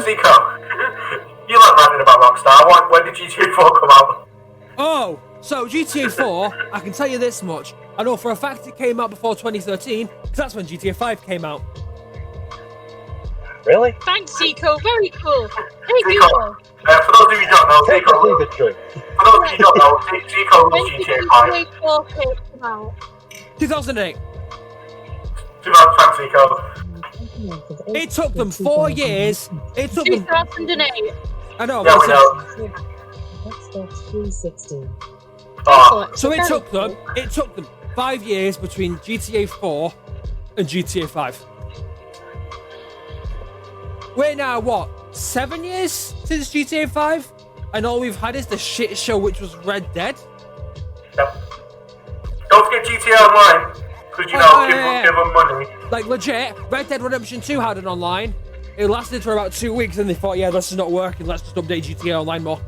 Zico, you like ranting about Rockstar. When did GTA 4 come out? Oh, so GTA 4, I can tell you this much. I know for a fact it came out before 2013, because that's when GTA 5 came out. Really? Thanks, Zico. Very cool. Thank you. Zico, for those of you who don't know, Technically Zico, the truth. for those of you who don't know, Zico When loves did GTA 5. GTA 4 come out? 2008. Thanks, Zico. It took them 4 years. It took them. 2008. I know. Yeah, but we know. Xbox 360. Oh, So it took them 5 years between GTA 4 and GTA 5. We're now what, 7 years since GTA 5? and all we've had is the shit show, which was Red Dead. Yep. Don't forget GTA Online, because give them money. Like legit, Red Dead Redemption 2 had an online. It lasted for about 2 weeks, and they thought, yeah, this is not working. Let's just update GTA Online more.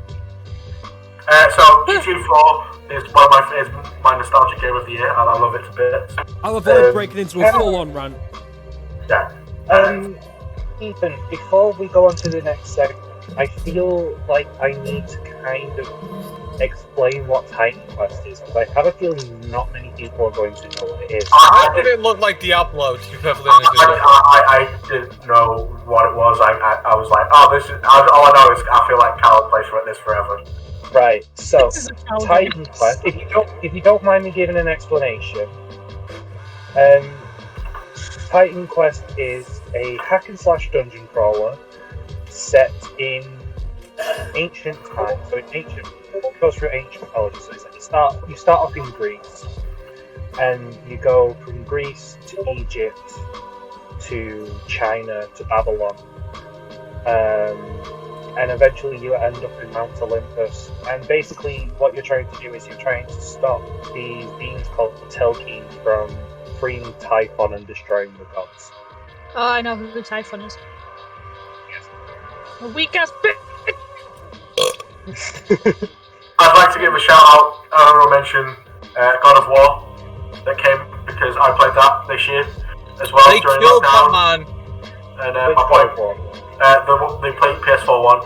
So GTA 4 is one of my nostalgic game of the year, and I love it to bits. I'll avoid breaking into a full-on rant. Yeah. Ethan, before we go on to the next segment, I feel like I need to kind of explain what Titan Quest is, because I have a feeling not many people are going to know what it is. How did it look like Diablo, to be perfectly honest with you? I didn't know what it was. I was like, oh, this is... all I know is I feel like Cal plays for this forever. Right, so Titan Quest, if you don't mind me giving an explanation, Titan Quest is a hack and slash dungeon crawler set in ancient times. So in ancient, it goes through ancient mythology. So it's like you start off in Greece, and you go from Greece to Egypt to China to Babylon, and eventually you end up in Mount Olympus. And basically, what you're trying to do is you're trying to stop these beings called Telki from freeing Typhon and destroying the gods. Oh, I know who Typhon is. Yes. A weak ass bitch. I'd like to give a shout out, honorable mention, God of War, that came because I played that this year as well. They during killed lockdown. that man. And my boy, they played PS4 one.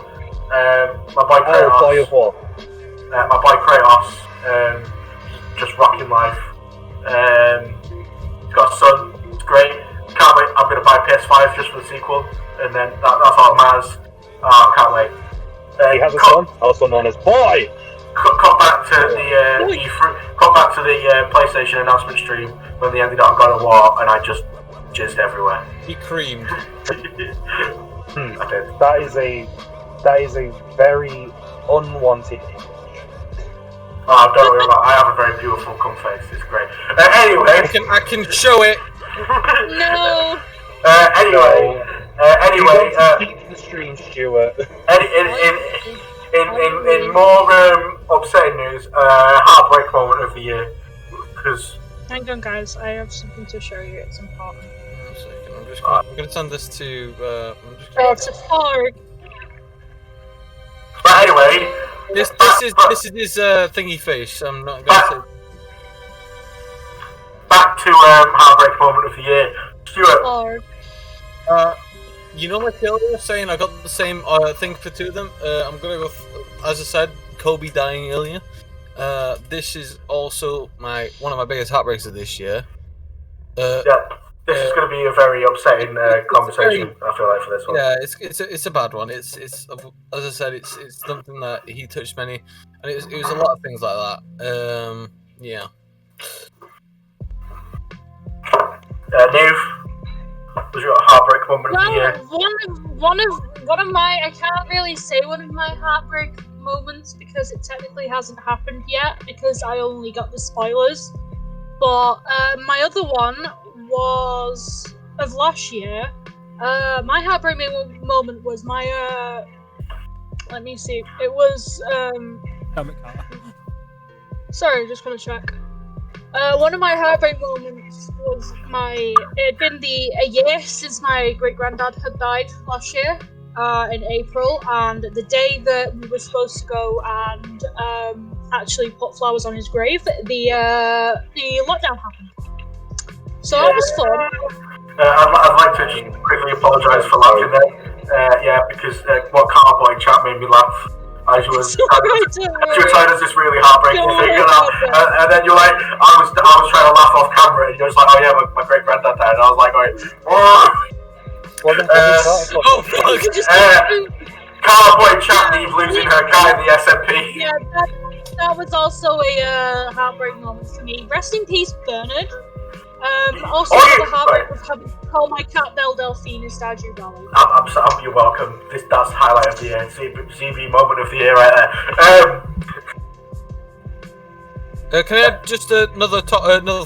My boy Kratos. Oh, Boy of War. My boy Kratos, just rocking life. He's got a son. It's great. Can't wait. I'm gonna buy PS5 just for the sequel, and then that's all it matters. Can't wait. He has a son, also known as Boy. Cut back to the cut back to the PlayStation announcement stream when they ended up God of War, and I just jizzed everywhere. He creamed. I did. That is a very unwanted image. Oh, don't worry about it. I have a very beautiful cum face. It's great. Anyway, I can show it. No. Anyway. Keep the stream, Stuart. In more upsetting news, heartbreak moment of the year. Because Hang on, guys. I have something to show you. It's important. One second, I'm gonna send this to. It's a fog. But anyway, This is his thingy face. I'm not gonna say. Back to heartbreak moment of the year, Stuart. Fog. You know, like Taylor was saying, I got the same thing for two of them. I'm gonna go, as I said, Kobe dying earlier. This is also one of my biggest heartbreaks of this year. This is going to be a very upsetting conversation. I feel like for this one. Yeah, it's a bad one. It's as I said, it's something that he touched many, and it was a lot of things like that. Yeah. Neve, was your heartbreak moment of the year? One of my, I can't really say one of my heartbreak moments because it technically hasn't happened yet because I only got the spoilers. But my other one was of last year. My heartbreak moment was my let me see. It was sorry, just gonna check. One of my heartbreak moments was it had been a year since my great granddad had died last year, in April, and the day that we were supposed to go and actually put flowers on his grave, the lockdown happened. So that was fun. I'd like to just quickly apologise for laughing there. Because what Cowboy chat made me laugh. As you were telling us this really heartbreaking thing, and then you're like, I was trying to laugh off camera, and you're just like, oh yeah, my great granddad died, and I was like, Cowboy chat, Eve losing her guy in the SMP. Yeah, that was also a heartbreak moment for me. Rest in peace, Bernard. Also, the heartbreak was having to call my cat Belle Delphine in Stardew Valley. You're welcome. That's highlight of the year. CB moment of the year right there. Can I add just another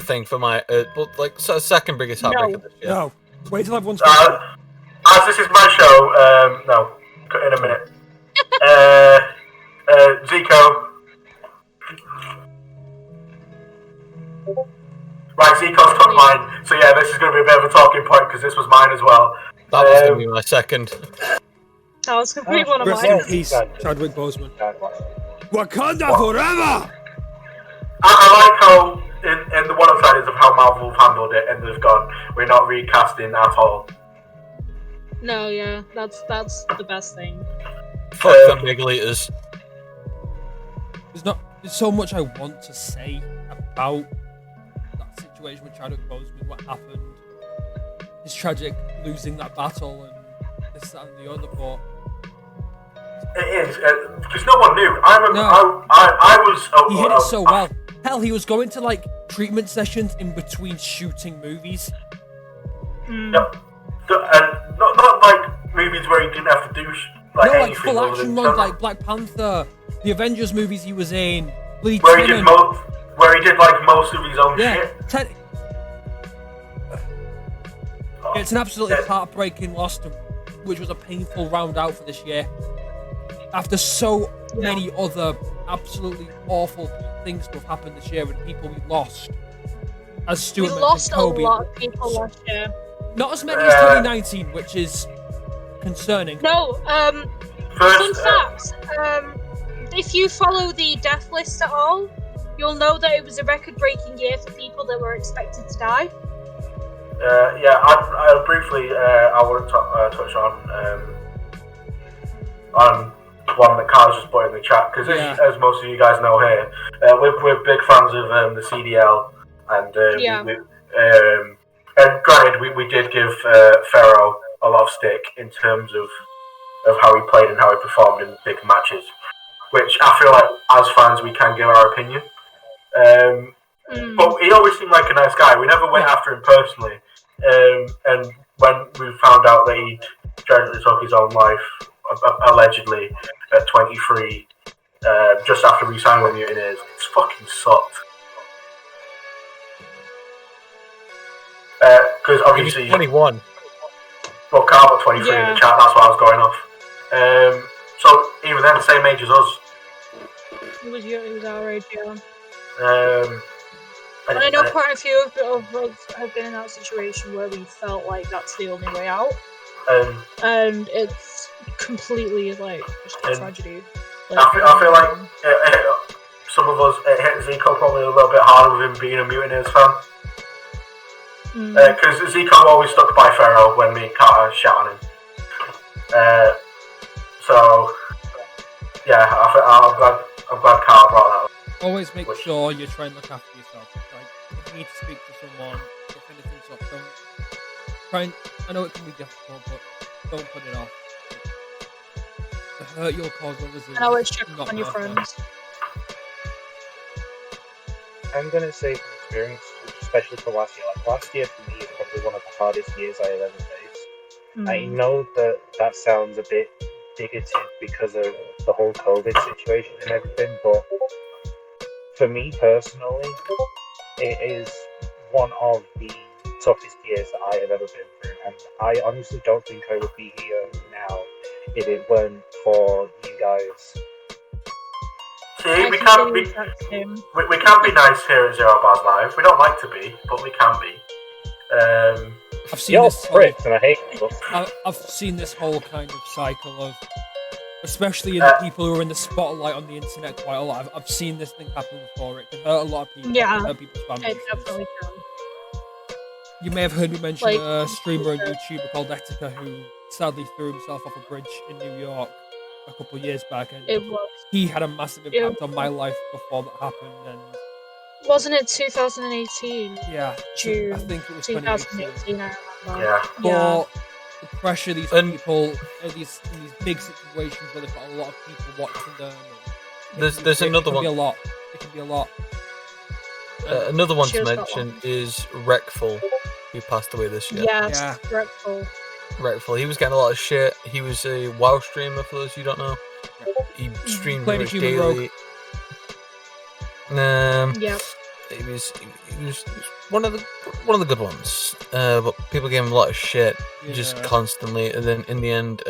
thing for my second biggest heartbreak of this year? No. Wait till everyone's as this is my show, no. In a minute. Zico. Right, Zico's took mine. So yeah, this is going to be a bit of a talking point because this was mine as well. That was going to be my second. That was going to be one of Rest mine. in peace, Chadwick Boseman. Wakanda What? forever! I like how in the one upside of how Marvel have handled it, and they've gone, we're not recasting at all. No, yeah, that's the best thing. Fuck them big leaders. There's so much I want to say about that situation with Chadwick Boseman, what happened, his tragic losing that battle, and this, that, and the other, but It is, because no one knew. I remember No. I was... he hit it so well. Hell, he was going to like treatment sessions in between shooting movies. Yep. And not like movies where he didn't have to do like No, like anything. full other action than ones, stuff. like Black Panther, the Avengers movies he was in, Bleed where he did like most of his own Yeah, shit. it's an absolutely heartbreaking loss, which was a painful round out for this year. After so many other absolutely awful things to have happened this year, and people we lost, as We Stuart mentioned, lost Kobe. a lot of people last year. Not as many as 2019, which is concerning. No, fun First, fact, if you follow the death list at all, you'll know that it was a record-breaking year for people that were expected to die. yeah, I briefly I want to touch on one that Carl's just put in the chat because as most of you guys know here, we're big fans of the CDL and and granted we did give Pharaoh a lot of stick in terms of how he played and how he performed in big matches, which I feel like as fans we can give our opinion. But he always seemed like a nice guy. We never went after him personally. And when we found out that he tragically took his own life, allegedly, at 23, just after re-signing with Mutineers, it's fucking sucked. Because obviously... 21. Well, Carl got 23 in the chat, that's why I was going off. So, even then, same age as us. He was our age, yeah. And I know quite a few of us have been in that situation where we felt like that's the only way out. And it's completely, like, just a tragedy. Like, I feel like some of us, it hit Zico probably a little bit harder with him being a Mutineers fan. Because Zico always stuck by Pharaoh when me and Carter shot on him. So, yeah, I'm glad Carter brought that up. Always make sure you try and look after yourself. Like, if you need to speak to someone, if anything's up, don't try and... I know it can be difficult, but don't put it off. The hurt you'll cause others is and always check not on your worth it. friends. I'm gonna say from experience, especially for last year. Like last year for me is probably one of the hardest years I have ever faced. I know that sounds a bit bigoted because of the whole COVID situation and everything, but for me personally, it is one of the toughest years that I have ever been through, and I honestly don't think I would be here now if it weren't for you guys. See, we can't be nice here at Zero Bars Live. We don't like to be, but we can be. I've seen You're this pricks, and I hate you. I've seen this whole kind of cycle of, especially in the people who are in the spotlight on the internet quite a lot. I've seen this thing happen before. It can hurt a lot of people. Yeah, it can hurt people's families. It definitely can. You may have heard me mention Like, a streamer and YouTuber called Etika who sadly threw himself off a bridge in New York a couple of years back, and It was. he had a massive impact on my life before that happened. And Wasn't it 2018? yeah, June I think it was 2018. 2018, I remember. Yeah. But the pressure these people in these big situations where they've got a lot of people watching them. There's another It one. can be a lot. It can be a lot. Another one to Cheers, that mention one. is Wreckful, who passed away this year. Yes, Yeah. dreadful. Wreckful. He was getting a lot of shit. He was a WoW streamer, for those who don't know. He streamed Played a pretty human much daily. Yep. He was one of the good ones. But people gave him a lot of shit just Yeah. constantly, and then in the end,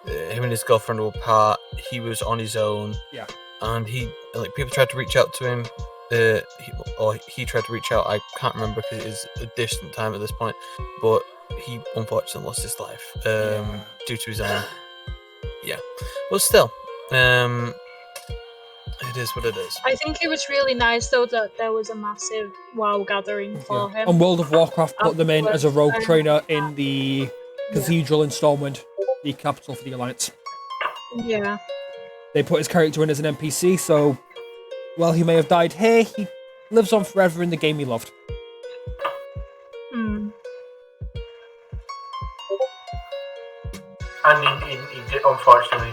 him and his girlfriend were apart. He was on his own. Yeah. And people tried to reach out to him. He tried to reach out. I can't remember because it is a distant time at this point. But he unfortunately lost his life due to his own. Yeah. But still, it is what it is. I think it was really nice though that there was a massive WoW gathering for him. And World of Warcraft put them in as a rogue trainer in the Cathedral in Stormwind, the capital for the Alliance. Yeah. They put his character in as an NPC, so while he may have died here, he lives on forever in the game he loved. Hmm. And he did, unfortunately,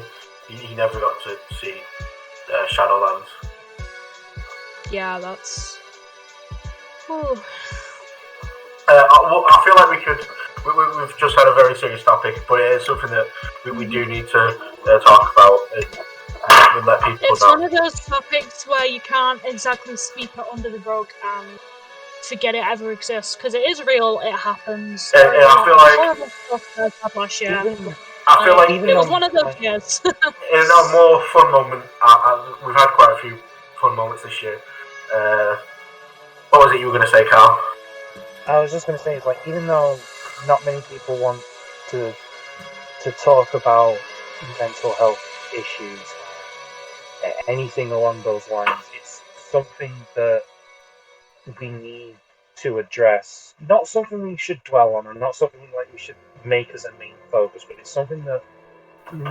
he never got to see Shadowlands. Yeah, that's. Ooh. I feel like we've just had a very serious topic, but it is something that we do need to talk about and let people It's know. one of those topics where you can't exactly sweep it under the rug and forget it ever exists, because it is real, it happens. I feel like horrible stuff that happened last year. I feel like it was one of those years. in a more fun moment, we've had quite a few fun moments this year. What was it you were going to say, Carl? I was just going to say, it's like, even though not many people want to talk about mental health issues, anything along those lines, it's something that we need to address. Not something we should dwell on, and not something like we should make as a main focus, but it's something that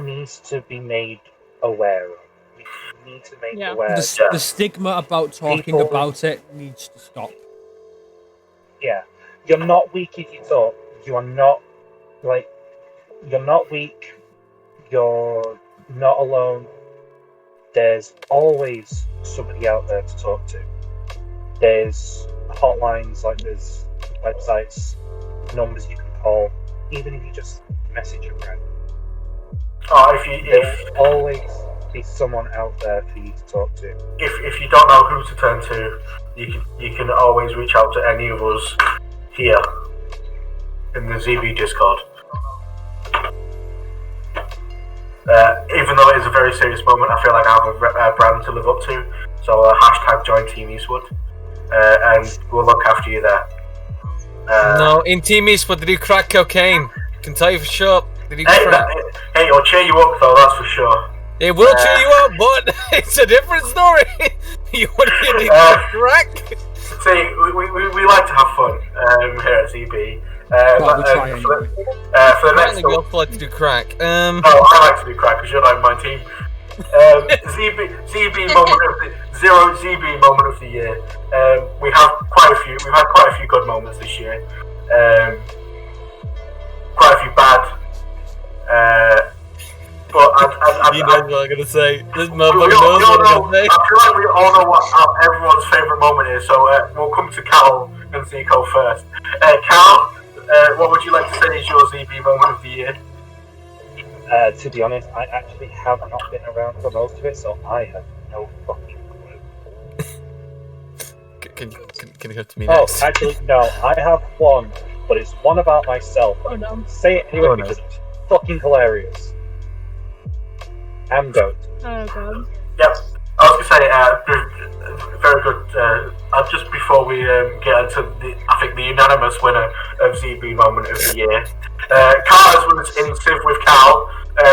needs to be made aware of. We need to make aware. The stigma about talking about it needs to stop. Yeah, you're not weak if you talk. You are not you're not weak. You're not alone. There's always somebody out there to talk to. There's hotlines, like there's websites, numbers you can call, even if you just message a friend. There'll always be someone out there for you to talk to. If you don't know who to turn to, you can always reach out to any of us here in the ZB Discord. Even though it is a very serious moment, I feel like I have a brand to live up to. So hashtag join Team Eastwood, and we'll look after you there. No, in Team Eastwood they do crack cocaine. Can tell you for sure. They do crack. Hey, it'll cheer you up though, that's for sure. It will cheer you up, but it's a different story. You want to do crack? See, we like to have fun here at ZB. For the next we also like to do crack. No, I like to do crack because you're like my team. ZB moment of the zero ZB moment of the year. We've had quite a few good moments this year. Quite a few bad. But you know what I'm gonna say. This motherfucker knows what I'm gonna say. I feel like we all know what everyone's favourite moment is, so we'll come to Cal and Zico first. Cal, what would you like to say is your ZB moment of the year? To be honest, I actually have not been around for most of it, so I have no fucking clue. Can you go to me next? Oh, actually, no, I have one, but it's one about myself. Oh no. Say it anyway because it's fucking hilarious. Amgoat. Oh god. Yep. I was going to say, very good. Just before we get into the unanimous winner of ZB Moment of the Year, Carlos was in Civ with Cal,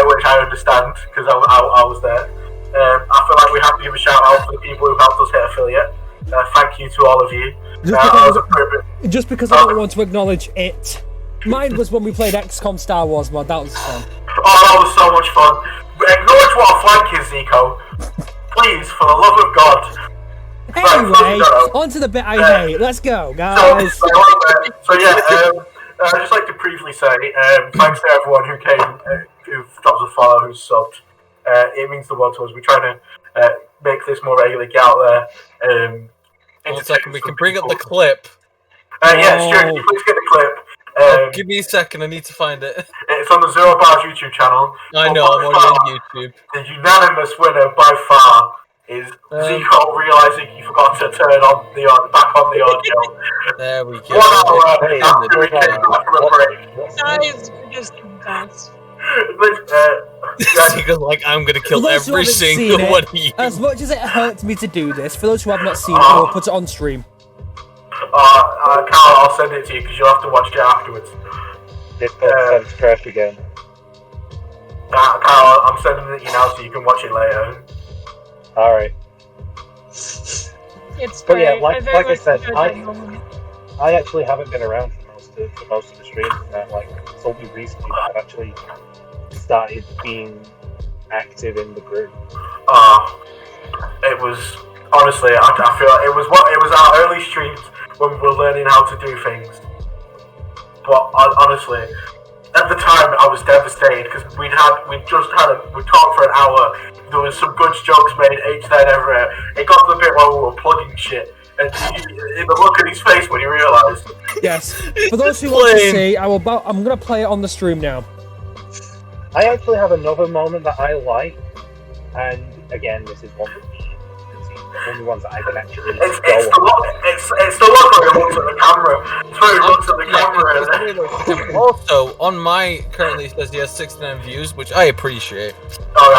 which I understand because I was there. I feel like we have to give a shout out to the people who helped us hit affiliate. Thank you to all of you. Just because I don't want to acknowledge it. Mine was when we played XCOM Star Wars mod. That was fun. Oh, that was so much fun. Acknowledge what a flank is, Zico. Please, for the love of God. Anyway, on to the bit I hate. Let's go, guys. I'd just like to briefly say thanks to everyone who came, who dropped a follow, who subbed. It means the world to us. We're trying to make this more regular, get out there. 1 second, we can bring up the clip. Yeah, Stuart, can you please get the clip? Give me a second, I need to find it. It's on the Zero Bars YouTube channel. I know, I'm already on YouTube. The unanimous winner by far is Zico realising he forgot to turn on back on the audio. There we go. 1 hour after he came back from a break. Guys, just confess. Because like I'm gonna kill For those who every haven't seen single it, one of you. As much as it hurts me to do this, for those who have not seen it, I will put it on stream. Carl, I'll send it to you because you'll have to watch it afterwards. Discord crash again. Carl, I'm sending it to you now so you can watch it later. Alright. It's But great. yeah, like I said, enjoyed that moment. I actually haven't been around for most of the streams, and like it's only recently that I've actually started being active in the group. It was honestly, I feel like it was our early streams when we were learning how to do things. But honestly, at the time I was devastated because we talked for an hour. There was some good jokes made each there and everywhere. It got to the bit where we were plugging shit, and in the look at his face when he realised. Yes. For those who want to see, I'm gonna play it on the stream now. I actually have another moment that I like, and again, this is one of the only ones that I can actually It's the look where he looks at the camera. It's where he looks at the camera. Also, on my currently it says he has 69 views, which I appreciate. Oh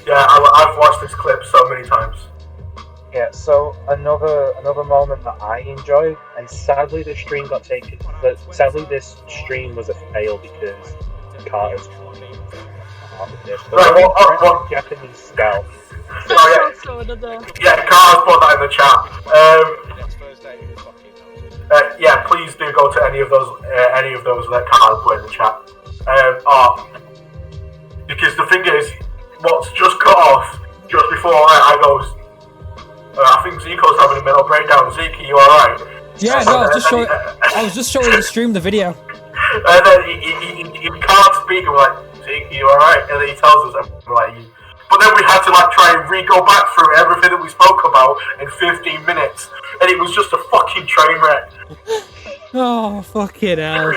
yeah. I've watched this clip so many times. Yeah, so another moment that I enjoyed, and sadly this stream got taken. But sadly this stream was a fail because Carter's Japanese scout. Yeah, Carl's put that in the chat. Yeah, please do go to any of those that Carl put in the chat. Because the thing is, what's just cut off just before I goes. I think Zico's having a mental breakdown. Zeke, are you alright? Yeah, no, I was just showing the stream the video. And then he can't speak, and we're like, Zeke, are you alright? And then he tells us, and we're like, but then we had to like try and go back through everything that we spoke about in 15 minutes, and it was just a fucking train wreck. Oh, fucking hell.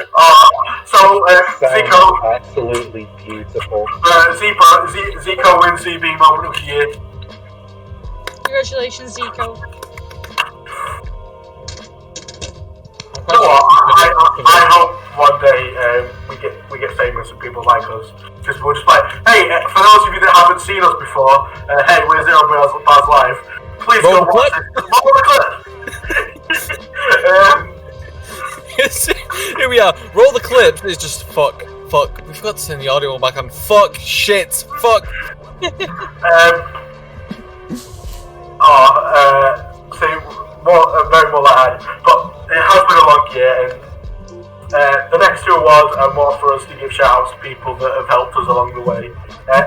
Zico, absolutely beautiful. Zico wins CB moment of the year. Congratulations, Zico. I hope one day we get famous and people like us, because we're just like, hey, for those of you that haven't seen us before, hey, we're Zero Bars Live. Please go watch it. Roll the clip. Here we are. Roll the clip. It's just fuck. We forgot to send the audio back on. Fuck. Shit. Fuck. Very more like but it has been a long year, and the next two awards are more for us to give shout outs to people that have helped us along the way.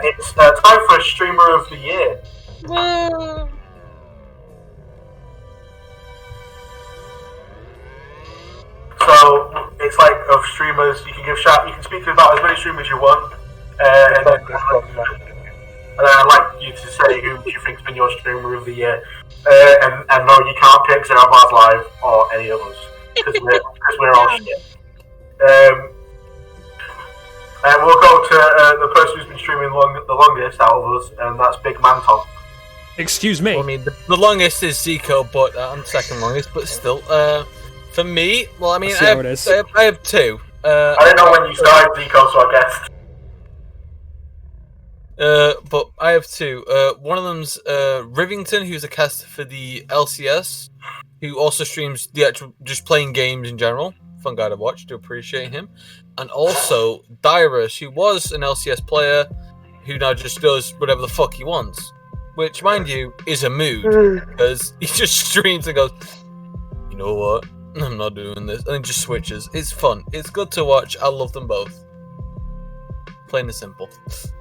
It's time for a Streamer of the Year. Woo! So it's like of streamers, you can speak about as many streamers you want, and I'd like you to say who you think's been your Streamer of the Year. And no, you can't pick Zero Bars Live or any of us because we're all shit. And we'll go to the person who's been streaming the longest out of us, and that's Big Man Tom. Excuse me. Well, I mean, the longest is Zico, but I'm second longest. But still, for me, well, I mean, I have two. I don't know when you started Zico, so I guessed. But I have two. One of them's Rivington, who's a caster for the LCS, who also streams the actual just playing games in general. Fun guy to watch. Do appreciate him. And also Dyrus, who was an LCS player, who now just does whatever the fuck he wants. Which, mind you, is a mood because he just streams and goes, you know what? I'm not doing this, and then just switches. It's fun. It's good to watch. I love them both. Plain and simple.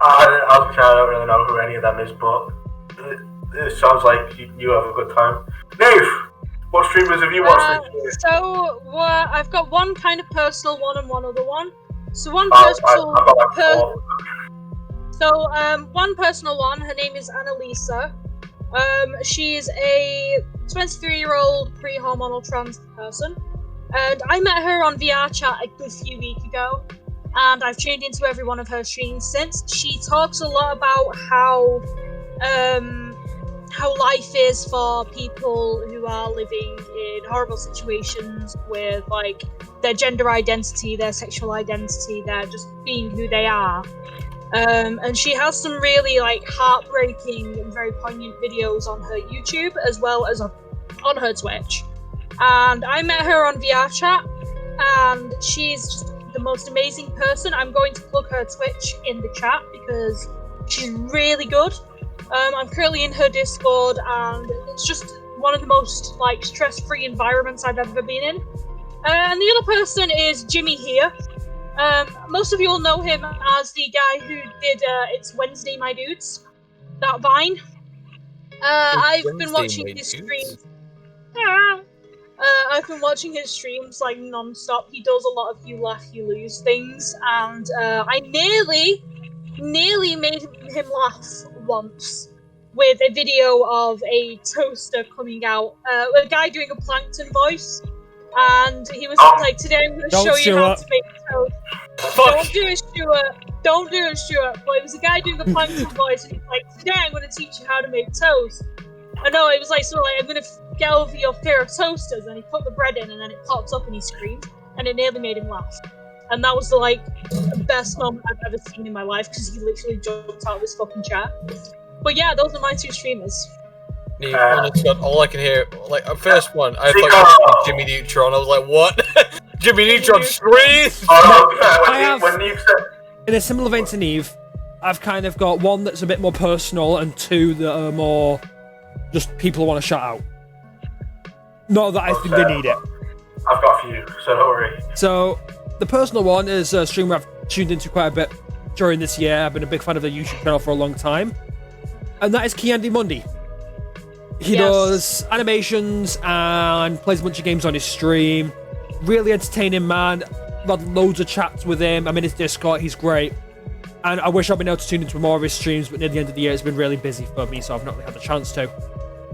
I don't really know who any of them is, but it sounds like you have a good time. Dave, what streamers have you watched this year? So I've got one kind of personal one and one other one. So one personal one. Her name is Annalisa. She's a 23-year-old pre-hormonal trans person, and I met her on VR chat a good few weeks ago. And I've tuned into every one of her streams since. She talks a lot about how life is for people who are living in horrible situations with like their gender identity, their sexual identity, their just being who they are. And she has some really like heartbreaking and very poignant videos on her YouTube as well as on her Twitch. And I met her on VR chat, and she's just the most amazing person. I'm going to plug her Twitch in the chat because she's really good. I'm currently in her Discord, and it's just one of the most like stress-free environments I've ever been in. And the other person is Jimmy here. Most of you will know him as the guy who did It's Wednesday, My Dudes, that Vine. I've been watching his streams. I've been watching his streams like non-stop. He does a lot of you laugh, you lose things, and I nearly made him laugh once with a video of a toaster coming out, a guy doing a plankton voice, and he was like, "Today I'm going to show you how to make toast." Don't do it, Stuart. Don't do it, Stuart. But it was a guy doing a plankton voice, and he's like, "Today I'm going to teach you how to make toast." I know, it was like sort of like, "I'm going to get over your fear of toasters," and he put the bread in, and then it popped up, and he screamed, and it nearly made him laugh. And that was like the best moment I've ever seen in my life, because he literally jumped out of his fucking chair. But yeah, those are my two streamers. Honestly, all I can hear, like, at first one, I thought you were Jimmy Neutron. I was like, what? Jimmy Neutron screams? In a similar vein to Neve, I've kind of got one that's a bit more personal and two that are more just people who want to shout out. Not that I think they need it. I've got a few, so don't worry. So, the personal one is a streamer I've tuned into quite a bit during this year. I've been a big fan of their YouTube channel for a long time. And that is Kiandy Mundy. He does animations and plays a bunch of games on his stream. Really entertaining man. I've had loads of chats with him. I'm in his Discord. He's great. And I wish I'd been able to tune into more of his streams, but near the end of the year, it's been really busy for me, so I've not really had the chance to.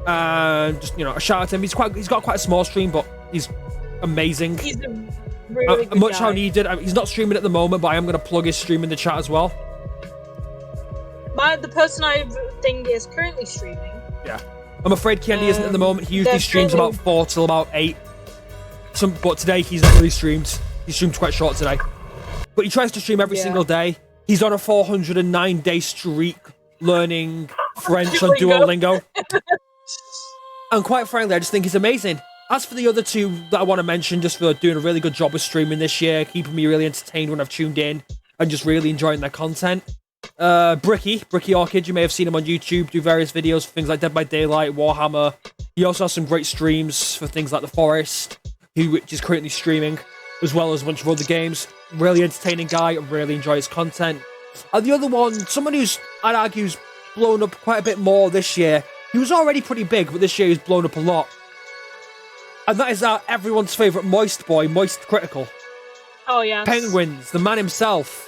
And just, a shout out to him. He's got quite a small stream, but he's amazing. He's a really good much guy. how needed. He's not streaming at the moment, but I am going to plug his stream in the chat as well. The person I think is currently streaming. Yeah. I'm afraid Candy isn't at the moment. He usually streams about 4 till about 8. But today he's not really streamed. He streamed quite short today. But he tries to stream every single day. He's on a 409-day streak learning French on Duolingo. And quite frankly, I just think he's amazing. As for the other two that I want to mention, just for doing a really good job of streaming this year, keeping me really entertained when I've tuned in, and just really enjoying their content. Bricky Orchid, you may have seen him on YouTube, do various videos for things like Dead by Daylight, Warhammer. He also has some great streams for things like The Forest, which is currently streaming, as well as a bunch of other games. Really entertaining guy, I really enjoy his content. And the other one, someone who's, I'd argue, has blown up quite a bit more this year. He was already pretty big, but this year he's blown up a lot. And that is everyone's favourite Moist Boy, Moist Critical. Oh, yeah. Penguins, the man himself,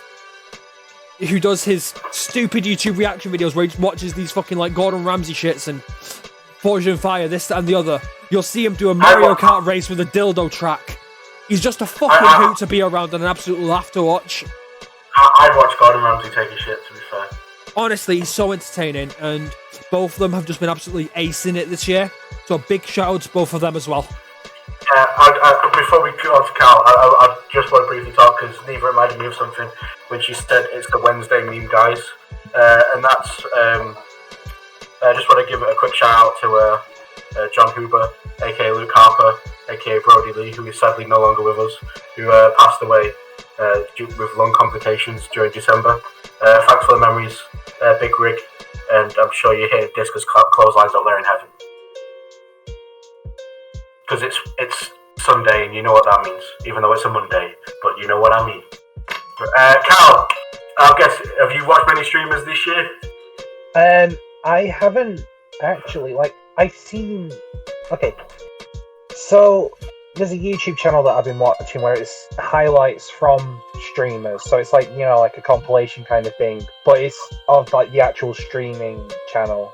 who does his stupid YouTube reaction videos where he watches these fucking like Gordon Ramsay shits and Forged in Fire, this, that, and the other. You'll see him do a Mario Kart race with a dildo track. He's just a fucking hoot to be around and an absolute laugh to watch. I'd watch Gordon Ramsay take a shit, to be fair. Honestly, he's so entertaining, and both of them have just been absolutely acing it this year. So a big shout out to both of them as well. Before we go on to Cal, I just want to briefly talk, because Neva reminded me of something when she said it's the Wednesday meme guys. And that's, I just want to give a quick shout out to John Huber, aka Luke Harper, aka Brody Lee, who is sadly no longer with us, who passed away with lung complications during December. Thanks for the memories, Big Rig, and I'm sure you hear Discus clotheslines out there in heaven. Because it's Sunday, and you know what that means, even though it's a Monday, but you know what I mean. Cal, I guess, have you watched many streamers this year? I haven't actually. I've seen. Okay, so there's a YouTube channel that I've been watching where it's highlights from streamers. So it's like a compilation kind of thing, but it's of like the actual streaming channel.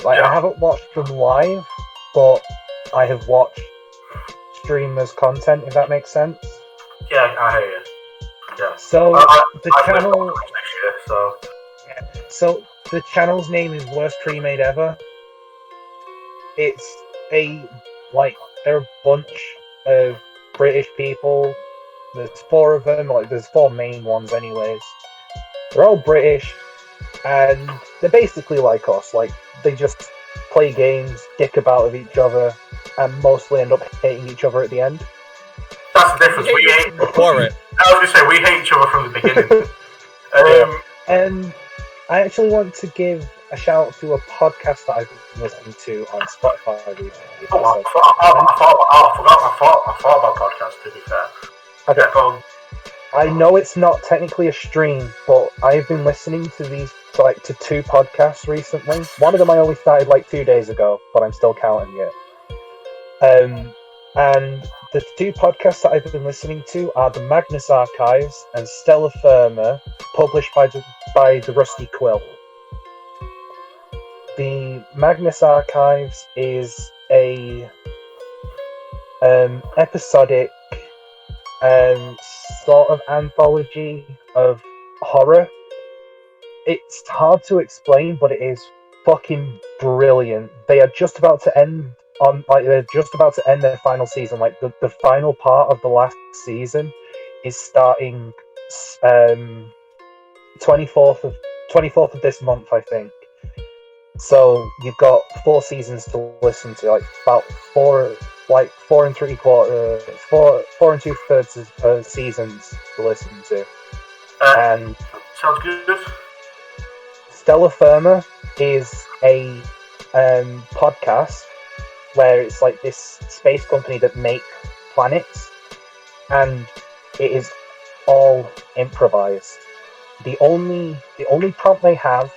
I haven't watched them live, but I have watched streamers' content, if that makes sense. Yeah, I hear you. Yeah. So the channel. Next year, so. Yeah. So the channel's name is Worst Pre-Made Ever. It's they're a bunch of British people. There's 4 of them, like there's 4 main ones anyways. They're all British, and they're basically like us. Like, they just play games, dick about with each other, and mostly end up hating each other at the end. That's the difference. We hate before it. I was gonna say we hate each other from the beginning. And I actually want to give a shout out to a podcast that I've been listening to on Spotify recently. I thought about podcasts, to be fair. Okay. Yeah, go on. I know it's not technically a stream, but I've been listening to these to 2 podcasts recently. One of them I only started like 2 days ago, but I'm still counting it. And the 2 podcasts that I've been listening to are the Magnus Archives and Stella Firma, published by the Rusty Quill. The Magnus Archives is a episodic sort of anthology of horror. It's hard to explain, but it is fucking brilliant. They are just about to end their final season. Like the final part of the last season is starting 24th of this month, I think. So you've got 4 seasons to listen to, like about 4 and 2/3 seasons to listen to. And sounds good. Stella Firma is a podcast where it's like this space company that make planets, and it is all improvised. The only prompt they have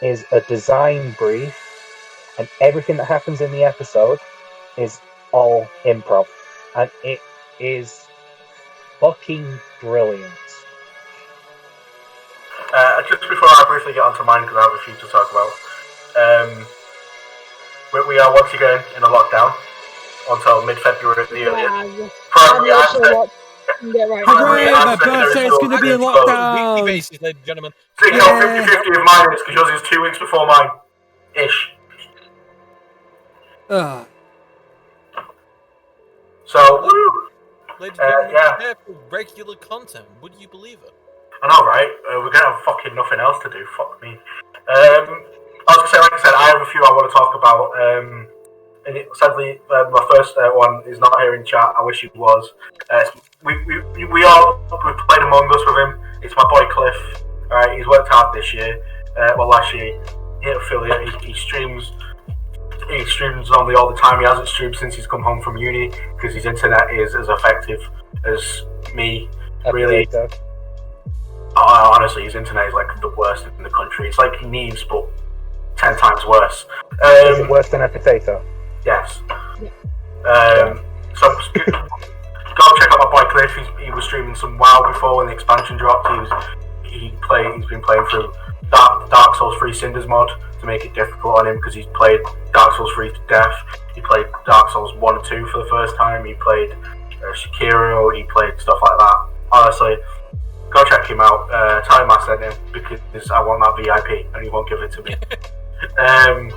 is a design brief, and everything that happens in the episode is all improv, and it is fucking brilliant. Just before I briefly get onto mine, because I have a few to talk about, we are once again in a lockdown until mid-February at the earliest. Hooray, my birthday's going to be in lockdown! Weekly basis, ladies and gentlemen. So you know, 50-50 of mine is because yours is 2 weeks before mine. Ish. So, woo! Ladies and gentlemen, prepare for regular content. Would you believe it? I know, right? We're going to have fucking nothing else to do. Fuck me. I was going to say, like I said, I have a few I want to talk about. And sadly, my first one is not here in chat. I wish he was. We played Among Us with him. It's my boy Cliff. Alright, he's worked hard this year. Last year he hit affiliate. He streams. He streams normally all the time. He hasn't streamed since he's come home from uni because his internet is as effective as me. Really. Honestly, his internet is like the worst in the country. It's like Neves, but 10 times worse. Is it worse than a potato? Yes. So go check out my boy Cliff. He was streaming some WoW before when the expansion dropped. He's been playing through Dark Souls 3 Cinders mod to make it difficult on him because he's played Dark Souls 3 to death. He played Dark Souls 1 and 2 for the first time. He played Sekiro. He played stuff like that. Honestly, go check him out. Tell him I sent him because I want that VIP and he won't give it to me. Then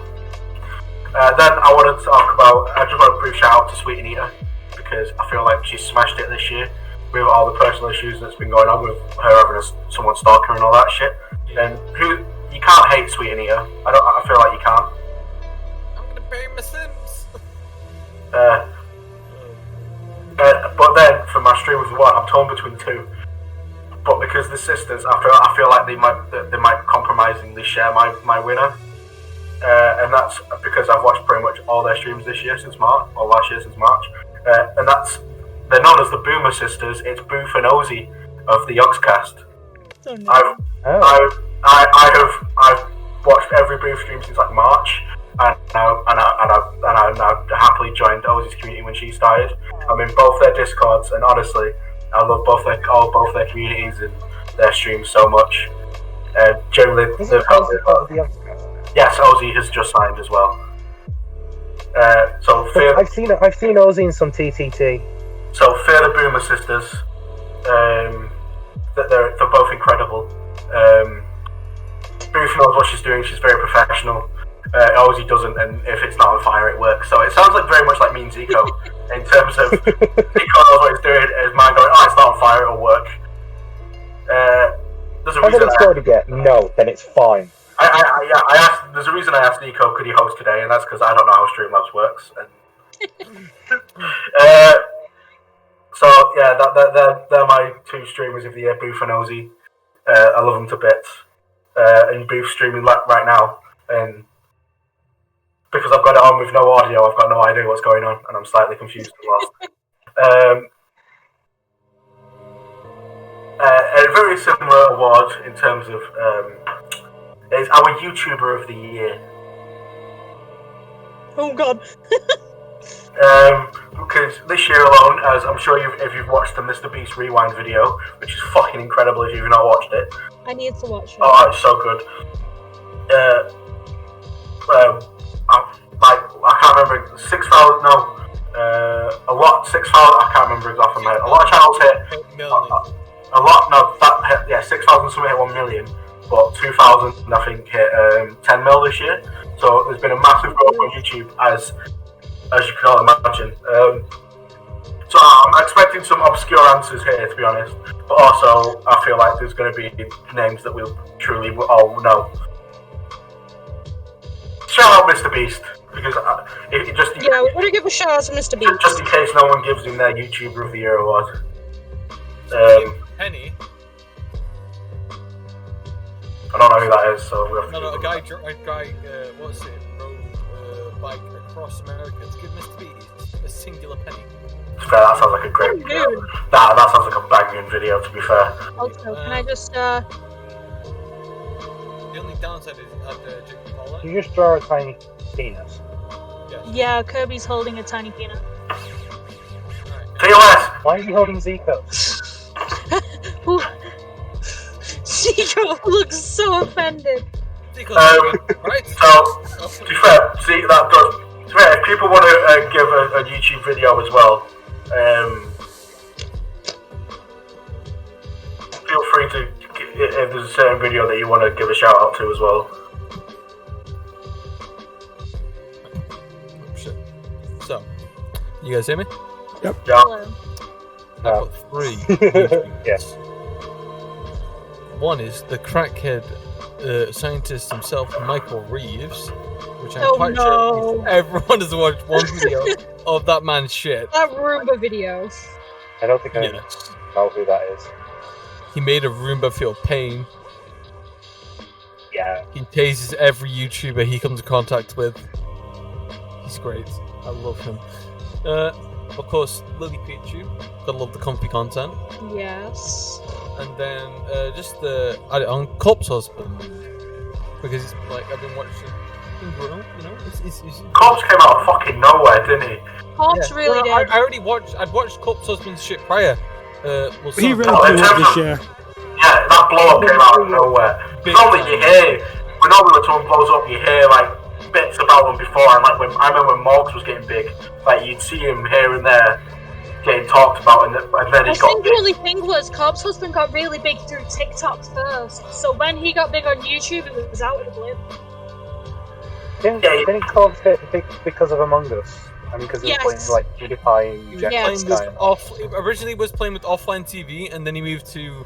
I wanted to talk about. I just want a brief shout out to Sweet Anita because I feel like she smashed it this year with all the personal issues that's been going on with her having someone stalk her and all that shit. And you can't hate Sweet Anita. I feel like you can't. I'm gonna bury my Sims. But then for my stream with one, I'm torn between 2. But because the sisters, I feel like they might compromisingly share my winner. And that's because I've watched pretty much all their streams this year since March, or last year since March. And they're known as the Boomer Sisters. It's Boof and Ozzy of the Yogscast. I've watched every Boof stream since like March, and I happily joined Ozzy's community when she started. I'm in both their Discords, and honestly, I love both their communities and their streams so much. Generally, yes, Ozzy has just signed as well. I've seen Ozzy in some TTT. So Fear the Boomer Sisters. They're both incredible. Booth knows what she's doing. She's very professional. Ozzy doesn't, and if it's not on fire, it works. So it sounds like very much like me and Zico. in terms of Nico knows what he's doing. His mind going, oh, it's not on fire, it'll work. There's a How reason many score to get? No, then it's fine. I asked. There's a reason I asked Nico could he host today, and that's because I don't know how Streamlabs works. And, so yeah, they're my two streamers of the year, Booth and Ozzy. I love them to bits. And Booth streaming right now, and because I've got it on with no audio, I've got no idea what's going on, and I'm slightly confused and lost. A very similar award in terms of is our YouTuber of the year. Oh god. Because this year alone, as I'm sure if you've watched the Mr. Beast Rewind video, which is fucking incredible if you've not watched it. I need to watch it. Oh, it's so good. I can't remember, 6,000, no. A lot, 6,000, I can't remember it off of my head. A lot of channels hit. A lot, no, that hit, yeah, 6,000 something hit 1 million, but 2,000 I think hit 10 mil this year. So there's been a massive growth on YouTube as you can all imagine. So I'm expecting some obscure answers here, to be honest, but also I feel like there's going to be names that we'll truly all know. Shout out Mr. Beast, because yeah, we're going to give a shout out to Mr. Beast. Just in case no one gives him their YouTuber of the Year award. Penny. I don't know who that is, so we have to. No, a guy what's it, rode bike across America to give Mr. Beast a singular penny. Fair, that sounds like a great video. That sounds like a banging video, to be fair. Also, can I just, The only downside is it had Jake Paul. You just draw a tiny penis. Yes. Yeah, Kirby's holding a tiny peanut. Right. TOS! Why are you holding Zico? Zico looks so offended. Right? So, to be fair, see, that does. To be fair, if people want to give a YouTube video as well, feel free to, if there's a certain video that you want to give a shout out to as well. Oh, shit. So, you guys hear me? Yeah. Hello. I've got 3. Yes. One is the crackhead scientist himself, Michael Reeves, which I'm Oh, quite no. sure everyone has watched one video of that man's shit. That Roomba video. I don't think I Yes. know who that is. He made a Roomba feel pain. Yeah. He tases every YouTuber he comes in contact with. He's great. I love him. Of course, Lily Pichu. Gotta love the comfy content. Yes. And then just on Corpse Husband, because he's like I've been watching him grow. You know, it's Cops came out of fucking nowhere, didn't he? Pops Yeah. really Well, did. I already watched. I'd watched Corpse Husband's shit prior. He really Oh, in blew up terms this of- year. Yeah, that blow up came out of nowhere. Normally you hear, when someone blows up, you hear like bits about them before, and like I remember when Morgs was getting big, like you'd see him here and there getting talked about, and then I he got think the big. only thing was Cobb's husband got really big through TikTok first, so when he got big on YouTube, it was out of the blue. Didn't Cobbs get big because of Among Us? I mean, because he was Yes. playing like PewDiePie and Jack Yes. Originally was playing with offline TV, and then he moved to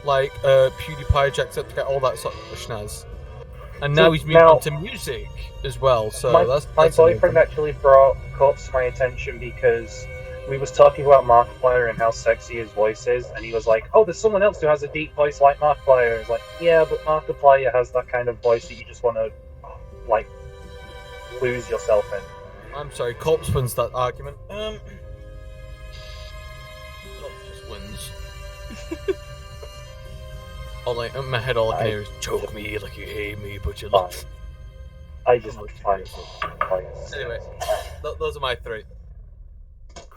like PewDiePie, Jacksepticeye, all that sort of schnaz. And now he's moved on to music as well. So my that's boyfriend actually brought Cobbs to my attention because we was talking about Markiplier and how sexy his voice is, and he was like, "Oh, there's someone else who has a deep voice like Markiplier." It's like, yeah, but Markiplier has that kind of voice that you just want to like lose yourself in. I'm sorry, Corpse wins that argument. Corpse just wins. All like in my head, all I can hear is choke me like you hate me, but you love. Fine. I just find it like Anyway, those are my 3.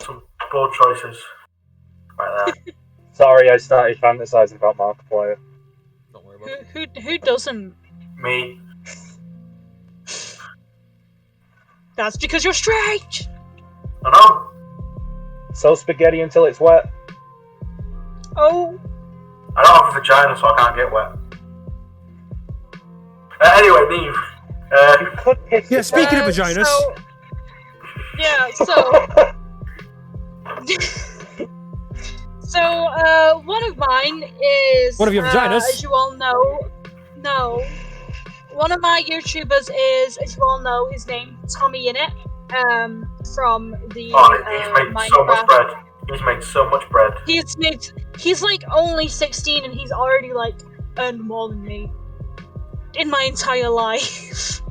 Some bold choices. Right there. Sorry, I started fantasizing about Markiplier. Don't worry about it. Who doesn't? Me. That's because you're straight! I know. So spaghetti until it's wet. Oh. I don't have a vagina, so I can't get wet. Anyway, Neve. You could piss Yeah, it speaking of down. vaginas. So So, one of mine is... One of your vaginas? As you all know... No. One of my YouTubers is, as you all know, his name, Tommy Innit, from the He's made Minecraft. so much bread. He's made so much bread. He's like only 16 and he's already like earned more than me in my entire life.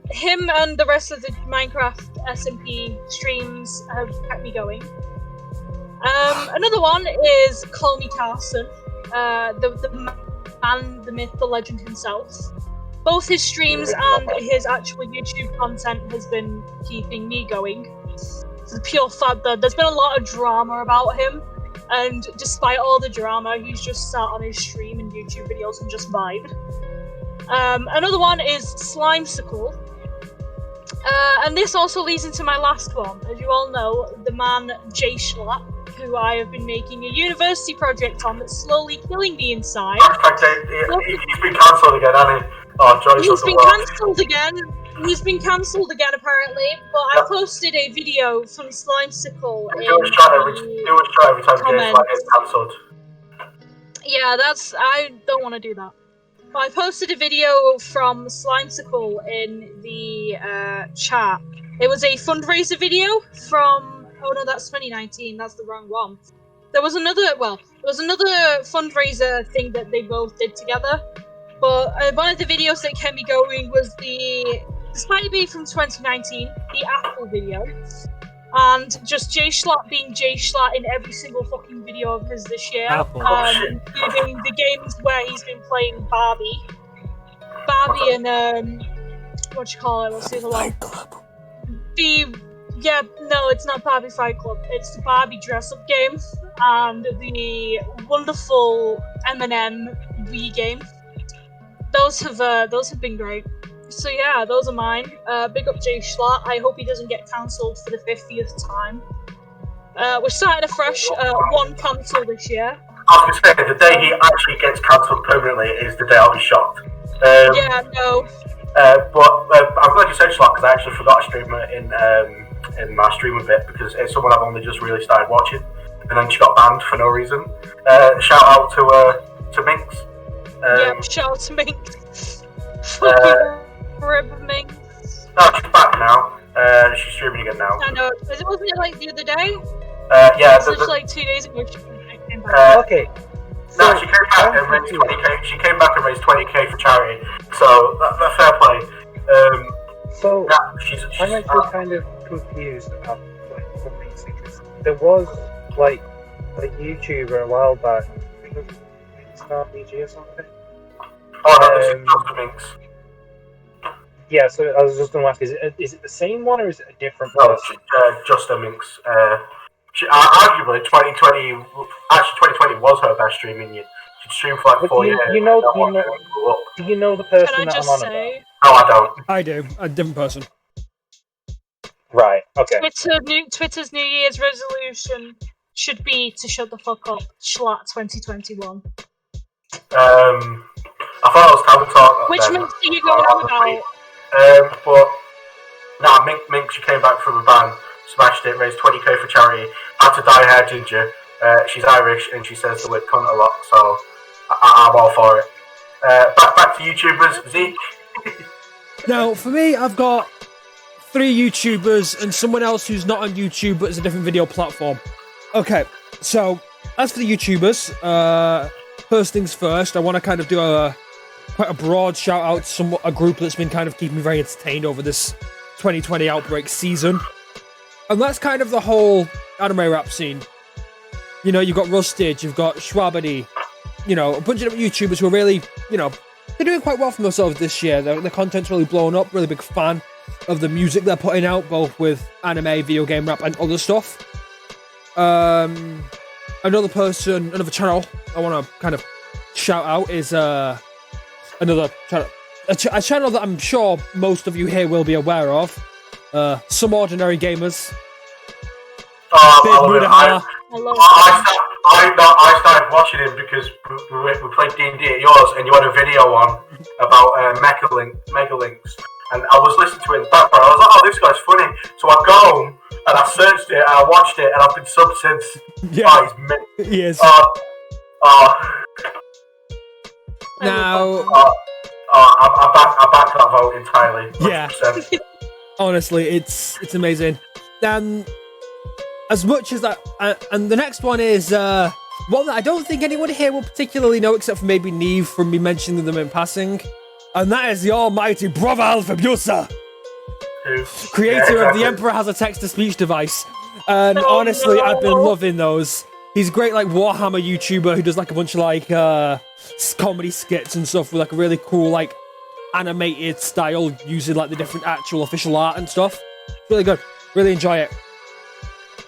Him and the rest of the Minecraft SMP streams have kept me going. Another one is Call Me Carson, the man, the myth, the legend himself. Both his streams and his actual YouTube content has been keeping me going. For the pure fact that there's been a lot of drama about him, and despite all the drama, he's just sat on his stream and YouTube videos and just vibed. Another one is Slimesicle. And this also leads into my last one. As you all know, the man Jay Schlatt, who I have been making a university project on that's slowly killing me inside. He's been cancelled again, hasn't he? Oh, He's been cancelled again. He's been cancelled again, apparently. But I posted a video from Slimesicle in It was try every time Jay Schlatt gets cancelled. Yeah, I don't want to do that. But I posted a video from Slimesicle in the chat. It was a fundraiser video from... Oh no, that's 2019. That's the wrong one. There was another fundraiser thing that they both did together. But one of the videos that kept me going was despite it being from 2019, the Apple video. And just Jay Schlatt being Jay Schlatt in every single fucking video of his this year. Including the games where he's been playing Barbie and what's the other one? No, it's not Barbie Fight Club. It's the Barbie dress-up game and the wonderful M&M Wii game. Those have been great. So yeah, those are mine. Big up Jay Schlatt. I hope he doesn't get cancelled for the 50th time. We're starting afresh. One cancel this year. I was going to say, the day he actually gets cancelled permanently is the day I'll be shocked. Yeah, no. But I'm glad you said Schlatt, because I actually forgot a streamer in my stream a bit, because it's someone I've only just really started watching, and then she got banned for no reason. Shout out to Minx. Yeah, shout out to Minx. Rib Minx. No, she's back now. She's streaming again now. I know. Wasn't it like the other day? Yeah. It was like 2 days ago. She came back. Okay. No, she came back and raised 20k. She came back and raised 20k for charity. So that's fair play. So yeah, she's I'm actually kind of confused about some of these things. There was like a YouTuber a while back. I think it was Star BG or something. Oh no, this is just Minx. Yeah, so I was just going to ask: is it the same one or is it a different No, person? just a Minx. Arguably, 2020 was her best streaming year. She streamed for like 4 years. Do you know the person Can I that just I'm on say? about? No, I don't. I do. A different person. Right. Okay. Twitter's New Year's resolution should be to shut the fuck up. Schlatt 2021. I thought it was Tavern Talk. Which Minx are you going on about? But nah, Mink, she came back from a ban, smashed it, raised 20k for charity, had to dye hair ginger. She's Irish and she says the word cunt a lot, so I'm all for it. Back to YouTubers, Zeke. Now, for me, I've got 3 YouTubers and someone else who's not on YouTube but is a different video platform. Okay, so as for the YouTubers, first things first, I want to kind of do quite a broad shout out to a group that's been kind of keeping me very entertained over this 2020 Outbreak season. And that's kind of the whole anime rap scene. You know, you've got Rustage, you've got Schwabady, you know, a bunch of different YouTubers who are really, you know, they're doing quite well for themselves this year. Their content's really blown up, really big fan of the music they're putting out, both with anime, video game rap, and other stuff. Another channel I want to kind of shout out is another channel, a channel that I'm sure most of you here will be aware of. Some Ordinary Gamers. Big Mudahara. I started watching him because we played D&D at yours, and you had a video on about Megalinks, and I was listening to it in the background. I was like, oh, this guy's funny. So I go home and I searched it and I watched it, and I've been subbed since. Yeah, Oh, he's mint. he is. Now, I back that vote entirely. 100%. Yeah. Honestly, it's amazing. And as much as that, and the next one is one that I don't think anyone here will particularly know, except for maybe Neve from me mentioning them in passing, and that is the almighty Broval Fabusa, creator of The Emperor Has a Text-to-Speech Device. And honestly, I've been loving those. He's a great, like, Warhammer YouTuber who does, like, a bunch of, like, comedy skits and stuff with, like, a really cool, like, animated style using, like, the different actual official art and stuff. It's really good. Really enjoy it.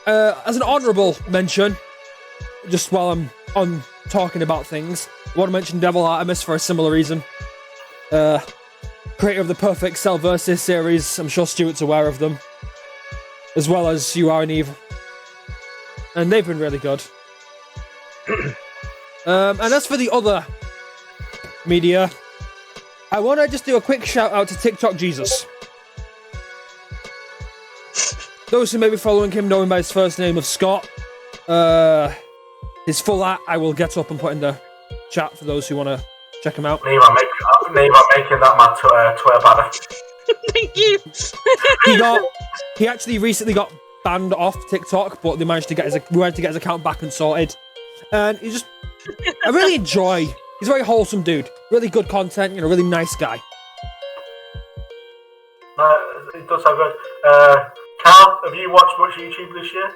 As an honourable mention, just while I'm on talking about things, I want to mention Devil Artemis for a similar reason. Creator of the Perfect Cell Versus series. I'm sure Stuart's aware of them. As well as you are, Neve. And they've been really good. And as for the other media, I want to just do a quick shout out to TikTok Jesus. Those who may be following him know him by his first name of Scott. His full art I will get up and put in the chat for those who want to check him out. Neve, I'm making that my Twitter banner. Thank you. He actually recently got banned off TikTok, but we managed to get his account back and sorted. And I really enjoy. He's a very wholesome dude. Really good content. Really nice guy. It does sound good. Carl, have you watched much YouTube this year?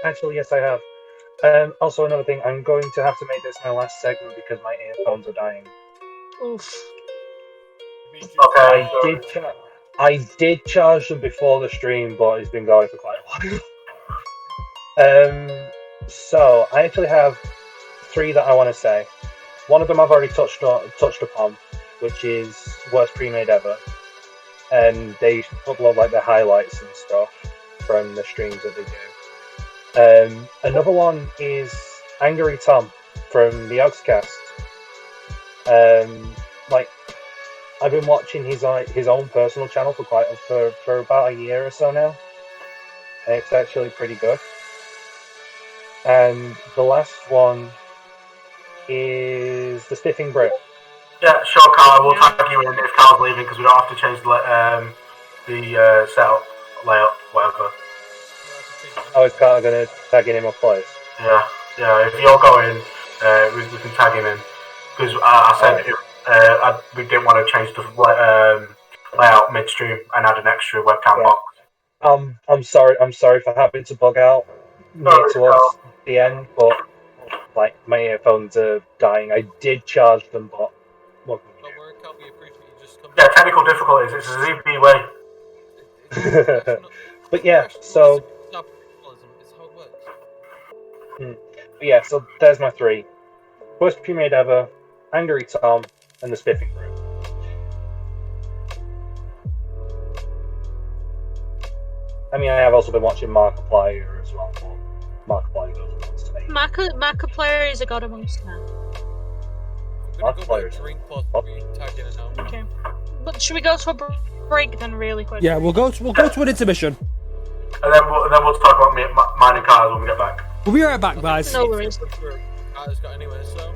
Actually, yes, I have. Also, another thing, I'm going to have to make this my last segment because my earphones are dying. Oof. Okay. I did charge them before the stream, but it's been going for quite a while. So I actually have 3 that I want to say. One of them I've already touched upon, which is worst pre-made ever, and they upload like the highlights and stuff from the streams that they do. Another one is Angry Tom from the Oxcast. Like, I've been watching his own personal channel for about a year or so now, and it's actually pretty good. And the last one is the Spiffing Brit. Yeah, sure, Carl. We'll tag you in if Carl's leaving because we don't have to change the setup, layout, whatever. Oh, is Carl going to tag in my place? Yeah. If you're going, we can tag him in because I said we didn't want to change the layout midstream and add an extra webcam box. I'm sorry for having to bug out near towards the end, but like my earphones are dying. I did charge them, but what can we do? Yeah, technical difficulties. It's a ZB way. But yeah, so so there's my 3: worst pre-made ever, Angry Tom, and the Spiffing Brit. I mean, I have also been watching Markiplier as well. Markiplier goes once today. Markiplier is a god amongst men. Markiplier. Okay. But should we go to a break then, really quick? Yeah, we'll go to an intermission. And then we'll talk about mine and cars when we get back. We'll be right back, guys. No worries. Anyway, so.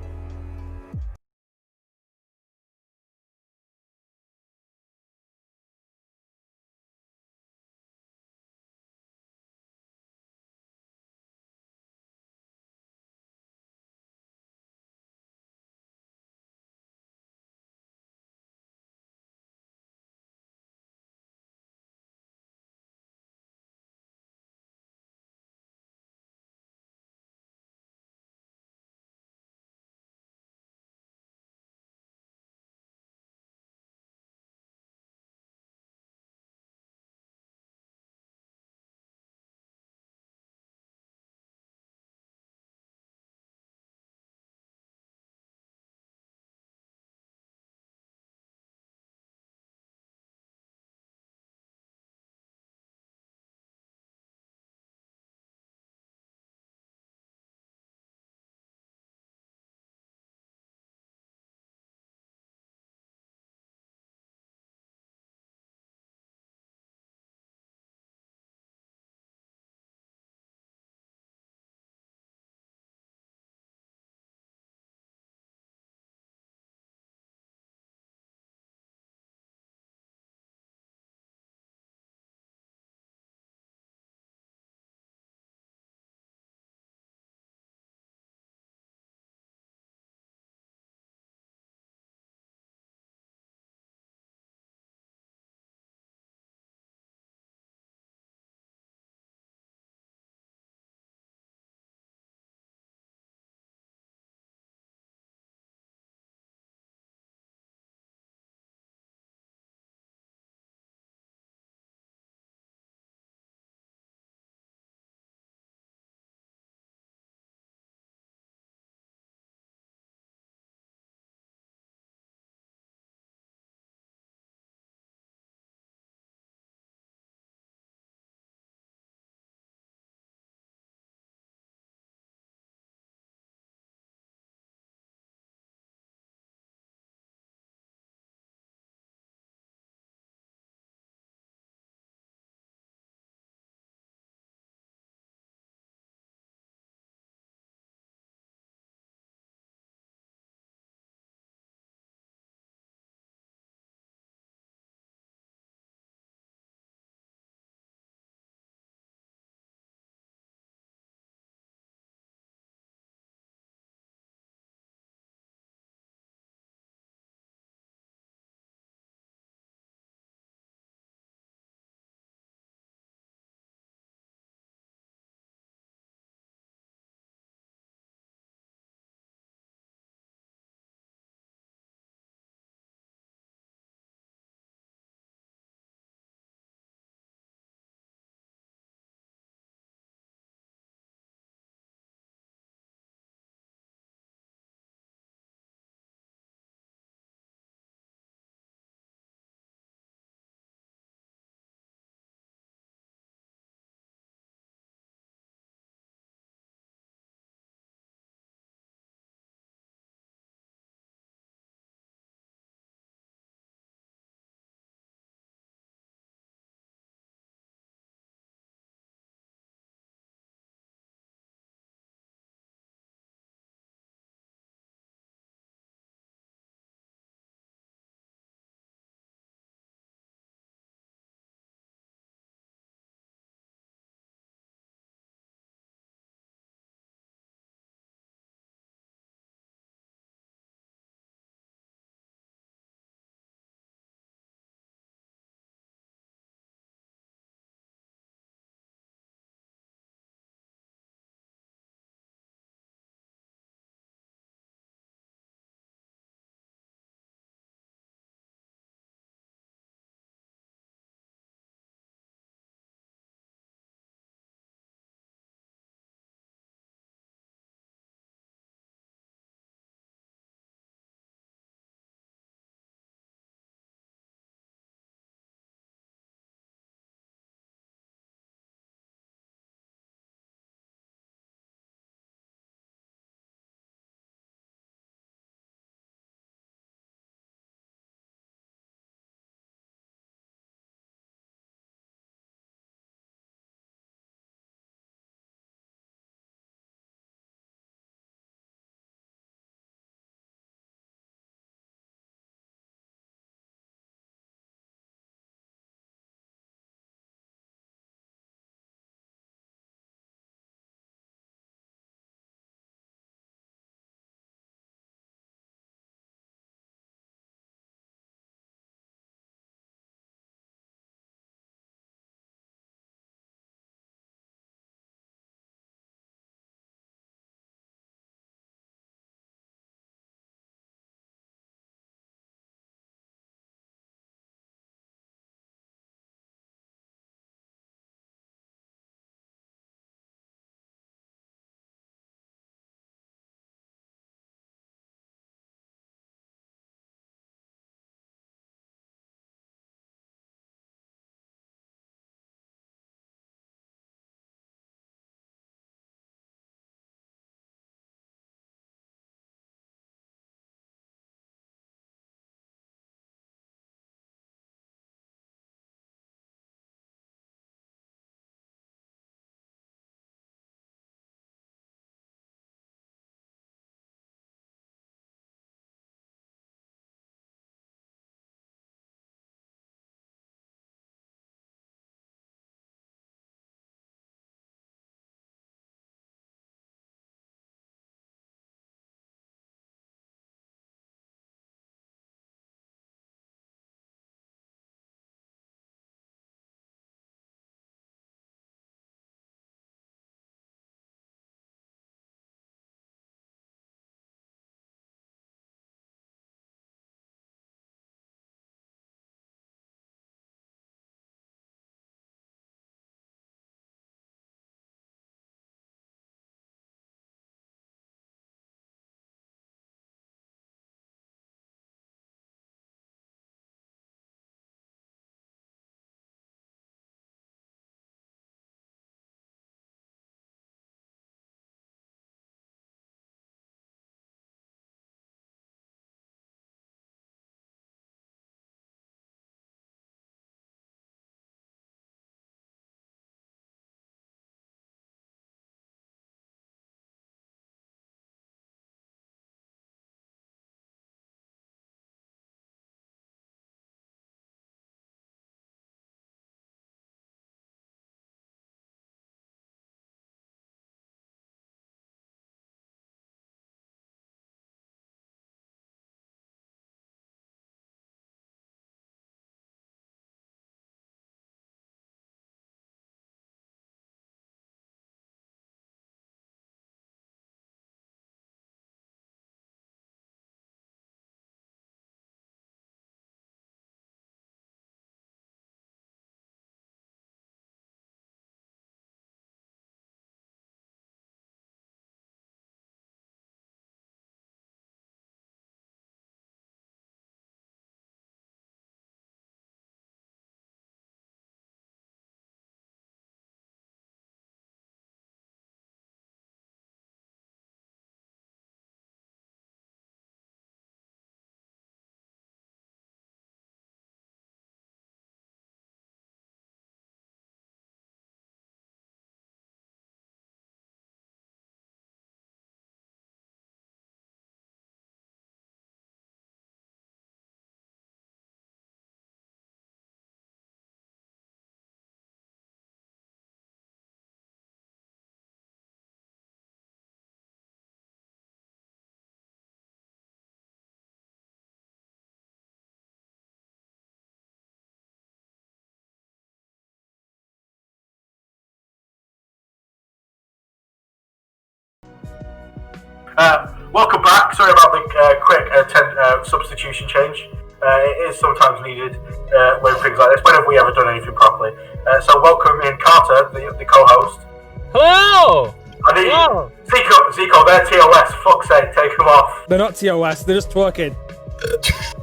Welcome back. Sorry about the quick substitution change. It is sometimes needed when things like this. When have we ever done anything properly? So welcome in Carter, the co-host. Hello! I need Hello! Zico, they're TOS. Fuck's sake, take them off. They're not TOS, they're just twerking.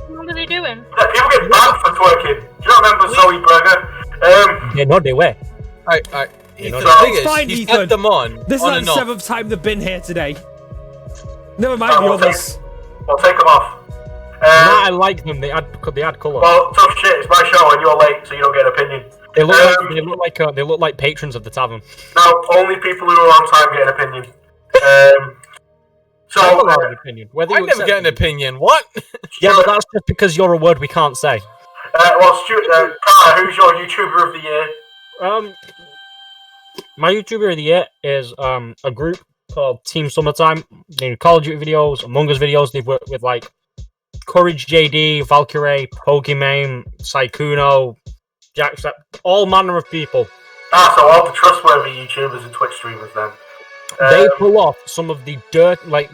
What are they doing? Yeah, people get banned for twerking. Do you not remember Zoe Berger? Yeah, no, they were. Alright. You know, The it's thing is, fine, he's Ethan. had them on. This is on like and the off. 7th time they've been here today. Never mind Oh, the we'll others. We'll take them off. No, I like them. They add colour. Well, tough shit. It's my show, and you're late, so you don't get an opinion. They look like patrons of the tavern. Now, only people who are on time get an opinion. I have an opinion. Whether I you never accept get an it. opinion. What? Yeah, but that's just because you're a word we can't say. Well, Stuart, Carter, who's your YouTuber of the year? My YouTuber of the year is a group called Team Summertime. They do Call of Duty videos, Among Us videos. They've worked with like Courage JD, Valkyrie, Pokemon, Saikuno, Jackstep, all manner of people. So all the trustworthy YouTubers and Twitch streamers then. They pull off some of the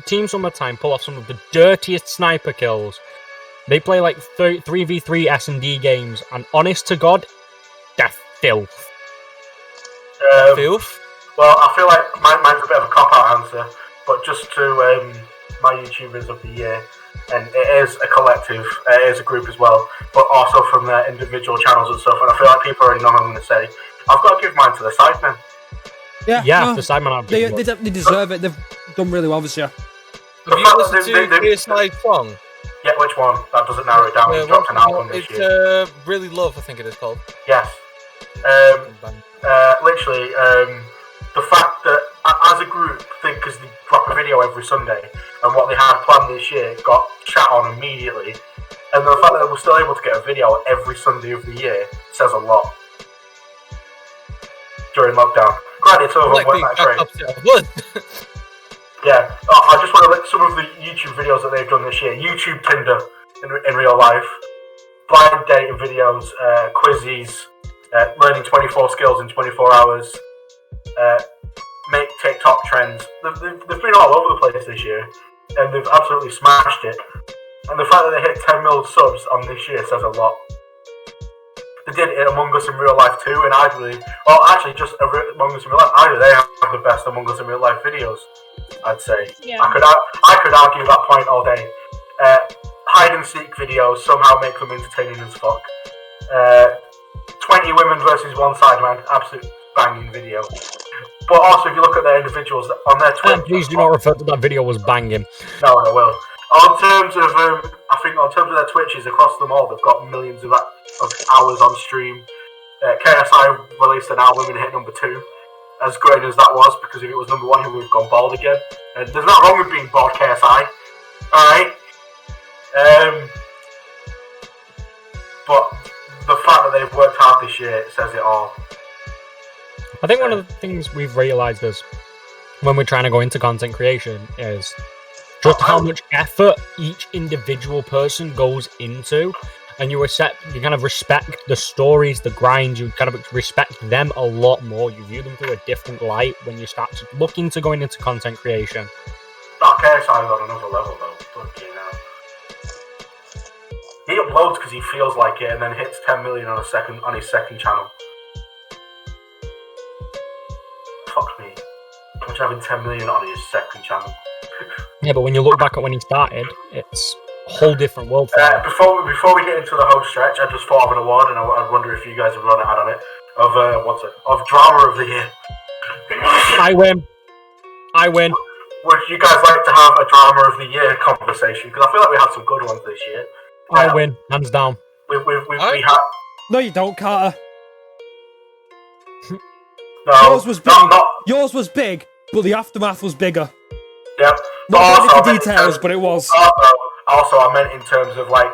Team Summertime pull off some of the dirtiest sniper kills. They play like 3v3 S&D games, and honest to God, they're filth. Filth? Well, I feel like mine's a bit of a cop-out answer, but just to my YouTubers of the year, and it is a collective, it is a group as well, but also from their individual channels and stuff, and I feel like people already know what I'm going to say. I've got to give mine to the Sidemen. Yeah, no, the Sidemen they deserve it. They've done really well this year. Have you listened to KSI's song? Yeah, which one? That doesn't narrow it down. He dropped an album this year. It's Really Love, I think it is called. Yes. Literally, the fact that as a group, because they drop a video every Sunday, and what they had planned this year got chat on immediately, and the fact that they were still able to get a video every Sunday of the year says a lot. During lockdown. Granted, some of them weren't that great. Yeah, I just want to let some of the YouTube videos that they've done this year. YouTube Tinder in real life, blind dating videos, quizzes, learning 24 skills in 24 hours, make TikTok trends. They've been all over the place this year, and they've absolutely smashed it. And the fact that they hit 10 million subs on this year says a lot. They did it Among Us in real life too, and just Among Us in real life. They have the best Among Us in real life videos. I'd say. Yeah. I could argue that point all day. Hide and seek videos somehow make them entertaining as fuck. 20 women versus one Sideman, absolute banging video. But also, if you look at their individuals on their Twitch, please do not refer to that video as banging. No, I will. On terms of, I think on terms of their Twitches across them all, they've got millions of hours on stream. KSI released an album and hit number 2. As great as that was, because if it was number 1, he would have gone bald again. And there's nothing wrong with being bald, KSI. Alright? But the fact that they've worked hard this year says it all. I think one of the things we've realised is when we're trying to go into content creation is just how much effort each individual person goes into, and you kind of respect the stories, the grind. You kind of respect them a lot more. You view them through a different light when you start looking to going into content creation. KSI's on another level though. Fucking hell. He uploads because he feels like it, and then hits 10 million on his second channel. Fuck me. Imagine having 10 million on his second channel. Yeah, but when you look back at when he started, it's a whole different world for him. Before we get into the home stretch, I just thought of an award, and I wonder if you guys have had on it. Of drama of the year. I win. Would you guys like to have a drama of the year conversation? Because I feel like we had some good ones this year. I win, hands down. We had. No, you don't, Carter. No, Yours was big. Yours was big, but the aftermath was bigger. Yep. Not the details, but it was. Also, I meant in terms of like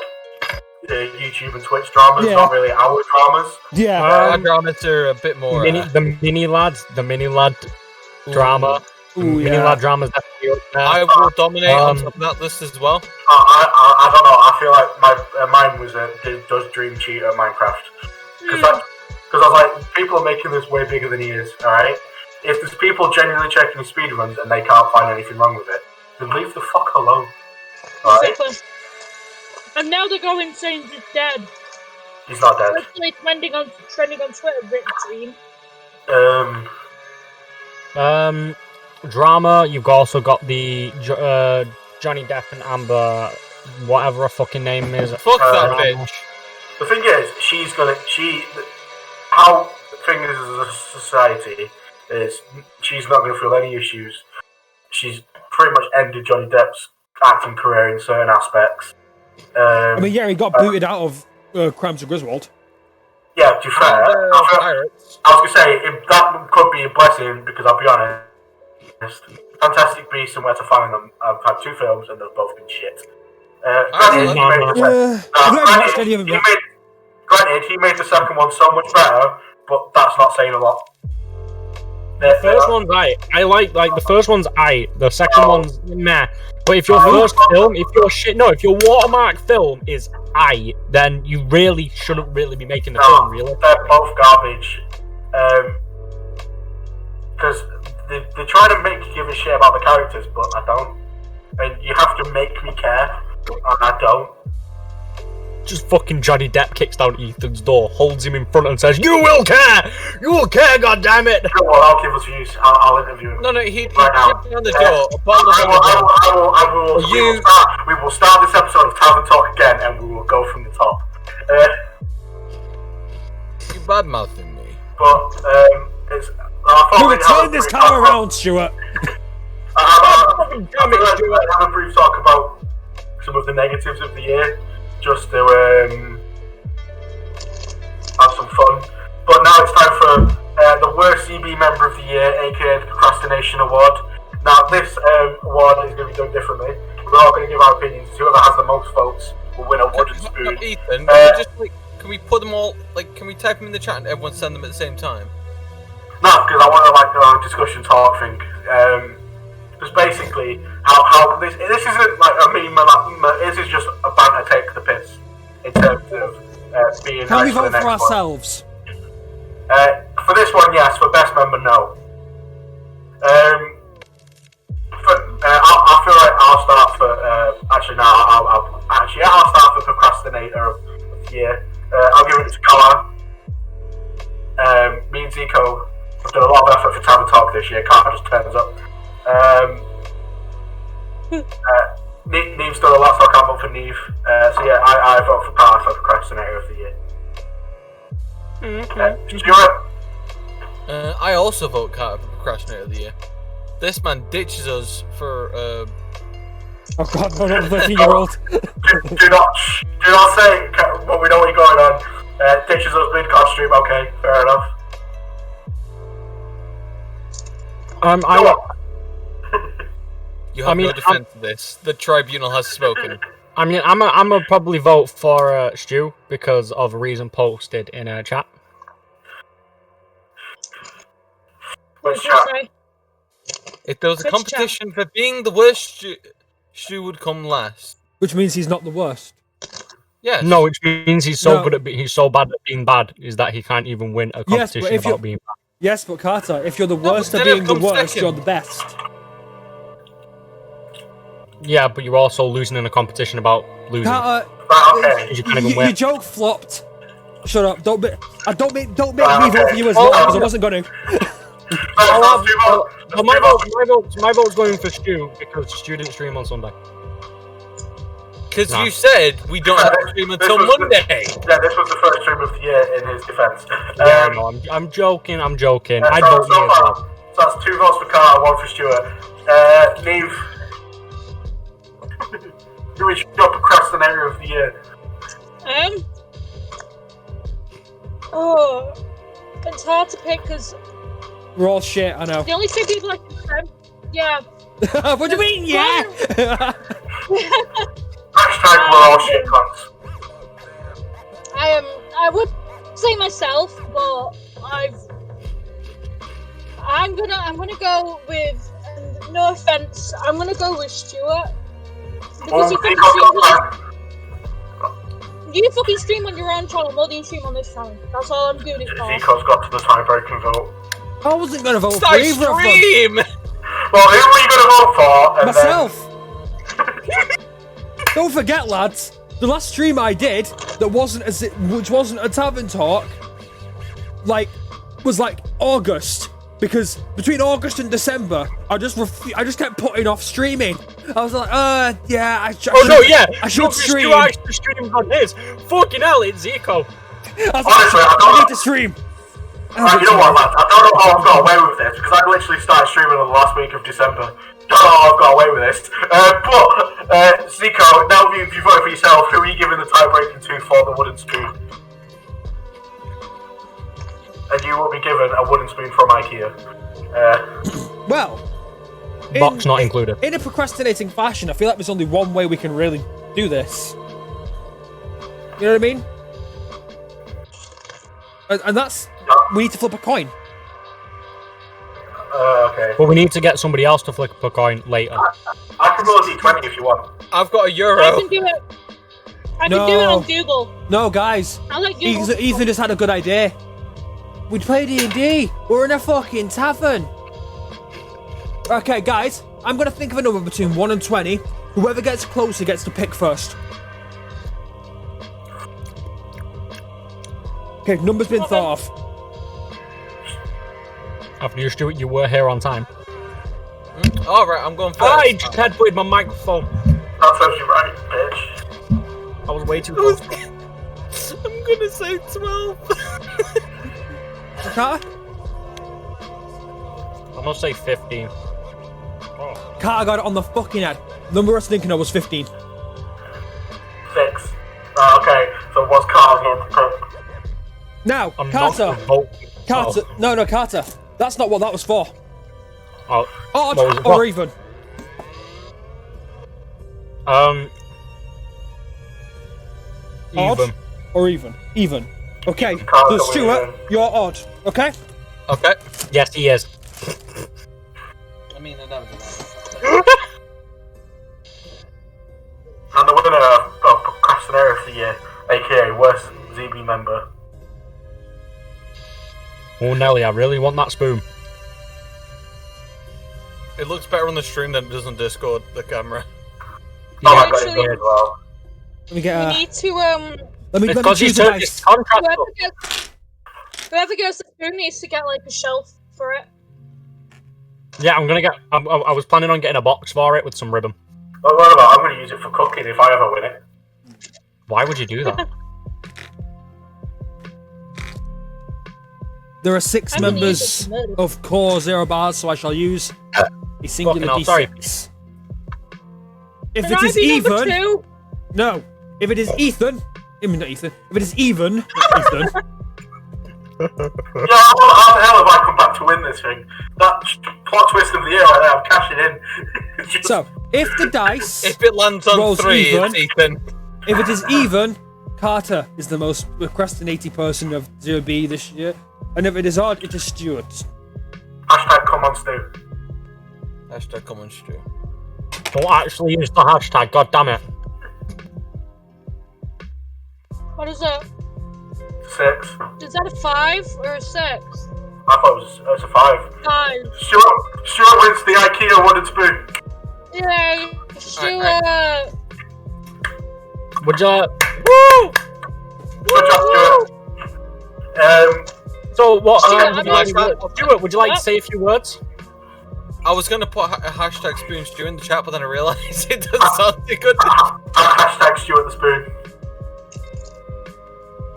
YouTube and Twitch dramas, not really our dramas. Yeah. Our dramas are a bit more. The mini lad drama. Ooh, mini lad drama's definitely up there. I will dominate on top of that list as well. I don't know. I feel like mine was does Dream cheat at Minecraft? Because I was like, people are making this way bigger than he is. All right. If there's people genuinely checking speedruns and they can't find anything wrong with it, then leave the fuck alone. Alright? Exactly. And now they're going saying he's dead. He's not dead. Especially trending on Twitter, Rick Team. Drama. You've also got the Johnny Depp and Amber, whatever her fucking name is. Fuck that bitch. The thing is, how things as a society is, she's not going to feel any issues. She's pretty much ended Johnny Depp's acting career in certain aspects. I mean, yeah, he got booted out of Crimes of Griswold. Yeah, to be fair, I was going to say, that could be a blessing, because I'll be honest, Fantastic Beasts and Where to Find Them, I've had 2 films and they've both been shit. Granted, he made the second one so much better, but that's not saying a lot. The first one's aight. I like the first one's aight. The second one's meh. But if your first film, if your watermark film is aight, then you really shouldn't really be making the film, really. They're both garbage. Because they try to make you give a shit about the characters, but I don't. And you have to make me care, and I don't. Just fucking Johnny Depp kicks down Ethan's door, holds him in front and says, "You will care! You will care, goddammit!" Well, I'll give us views. I'll interview him. No, he right kicked down the door. We will start this episode of Tavern Talk again, and we will go from the top. You bad-mouthing me. But, it's... You will turn this car around, Stuart! Have a brief talk about some of the negatives of the year, just to have some fun. But now it's time for the worst CB member of the year, aka the Procrastination Award. Now this award is going to be done differently. We're all going to give our opinions. Whoever has the most votes will win a wooden spoon. Ethan, can we put them all, can we type them in the chat and everyone send them at the same time? No, because I want to do a discussion talk thing. Because basically, how this isn't like a meme. This is just a banter take the piss in terms of being. Can nice we for vote the for next ourselves? For this one, yes. For best member, no. I feel like I'll start for. I'll start for procrastinator of the year. I'll give it to Collar. Me and Zico have done a lot of effort for Tavern Talk this year. Carter just turns up. Neve's done a lot, so I can't vote for Neve. So yeah, I vote for Carter for procrastinator of the year. Stuart? I also vote Carter for procrastinator of the year. This man ditches us for. Oh god, no, not the 13-year-old. do not say. But we know what you're going on. Ditches us mid costume. Okay, fair enough. You have no defense to this. The tribunal has spoken. I mean, I'm gonna probably vote for Stu because of a reason posted in a chat. Which chat? If there was a competition for being the worst, Stu would come last. Which means he's not the worst. Yes. No, which means he's so good at he's so bad at being bad is that he can't even win a competition about being bad. Yes, but Carter, if you're the worst at being the worst, you're the best. Yeah, but you're also losing in a competition about losing. Carter, your joke flopped. Shut up! Don't make me vote for you as well because I wasn't going to. My vote's going for Stu because Stu didn't stream on Sunday. Because you said we don't have to stream until Monday. This was the first stream of the year in his defense. No, I'm joking. I'd vote me as well. So that's 2 votes for Carter, 1 for Stuart. Neve, who is your procrastinator of the year? Oh, it's hard to pick because we're all shit. I know. the only 2 people I can say, yeah. What do you mean, yeah? Hashtag we're all shit cunts. I would say myself, but I'm gonna go with. No offense, I'm gonna go with Stuart because you fucking stream on your own channel more than you stream on this channel. That's all I'm doing. Zico's got to the tie-breaking vote. I wasn't gonna vote for either of them. Well, who were you gonna vote for? Myself. Don't forget, lads, the last stream I did that which wasn't a tavern talk, was August. Because between August and December, I just kept putting off streaming. I was like, yeah, I should stream. I should stream on his. Fucking hell, it's Zico. Honestly, I need to stream. You know what, lads? I don't know how I've got away with this, because I literally started streaming on the last week of December. Don't know how I've got away with this. But, Zico, now you've voted for yourself, who are you giving the tie-breaking to for the wooden spoon? And you will be given a wooden spoon from IKEA. Well, box not included. In a procrastinating fashion, I feel like there's only one way we can really do this. You know what I mean? And that's we need to flip a coin. Okay. But we need to get somebody else to flip a coin later. I can roll a d20 if you want. I've got a euro. I can do it. I can do it on Google. No, guys. I like Google. Ethan just had a good idea. We'd play D&D. We're in a fucking tavern. Okay, guys. I'm going to think of a number between 1 and 20. Whoever gets closer gets to pick first. Okay, number's been thought of. After you, Stuart, you were here on time. Alright, I'm going first. I just headbutted my microphone. That serves you right, bitch. I was way too close. I'm gonna say 12. Carter? I'm gonna say 15. Carter got it on the fucking head. Number I was thinking of was 15. 6. Okay, so what's Carter going to pick? Now, I'm Carter. not voting. Carter. No, Carter. That's not what that was for. Oh. Odd What was it or for? even? Odd Even. or even? Even. Okay, Carter so Stuart, wins. you're odd. Okay? Okay. Yes, he is. I mean, I never did that. And the winner of Procrastinator of the Year, aka worst ZB member. Oh, Nelly, I really want that spoon. It looks better on the stream than it does on Discord, the camera. Oh, I got it Actually- done as well. Let me get We a... need to Let me It's because choose he's the turned dice. his contract whoever up. gets the spoon needs to get like a shelf for it. Yeah, I'm gonna get. I was planning on getting a box for it with some ribbon. Well, what about I'm going to use it for cooking if I ever win it. Why would you do that? There are 6 I'm gonna use members it for murder. of core 0 bars, so I shall use a singular Fucking hell, sorry. D6. If Can it I is be number even... 2? No. If it is Ethan... I mean, not Ethan. If it is even... not Ethan. Yeah, how the hell have I come back to win this thing? That plot twist of the year right there, I'm cashing in. Just- So, if the dice... If it lands on Rolls 3, even. it's Ethan. If it is even, Carter is the most procrastinating person of 0B this year. And if it is odd, it is Stuart. Hashtag come on, Stu. Hashtag come on, Stu. Don't actually use the hashtag. God damn it. What is that? 6. Is that a 5 or a 6? I thought it was a 5. 5. Stuart wins the IKEA wooden spoon. Yay! Stuart! Would you? Woo! Good job, Stuart. So what? Stuart, Would you I'm like, Stuart, would you like to say a few words? I was gonna put a hashtag spoon Stu in the chat, but then I realised it doesn't sound too good. Hashtag Stuart the spoon.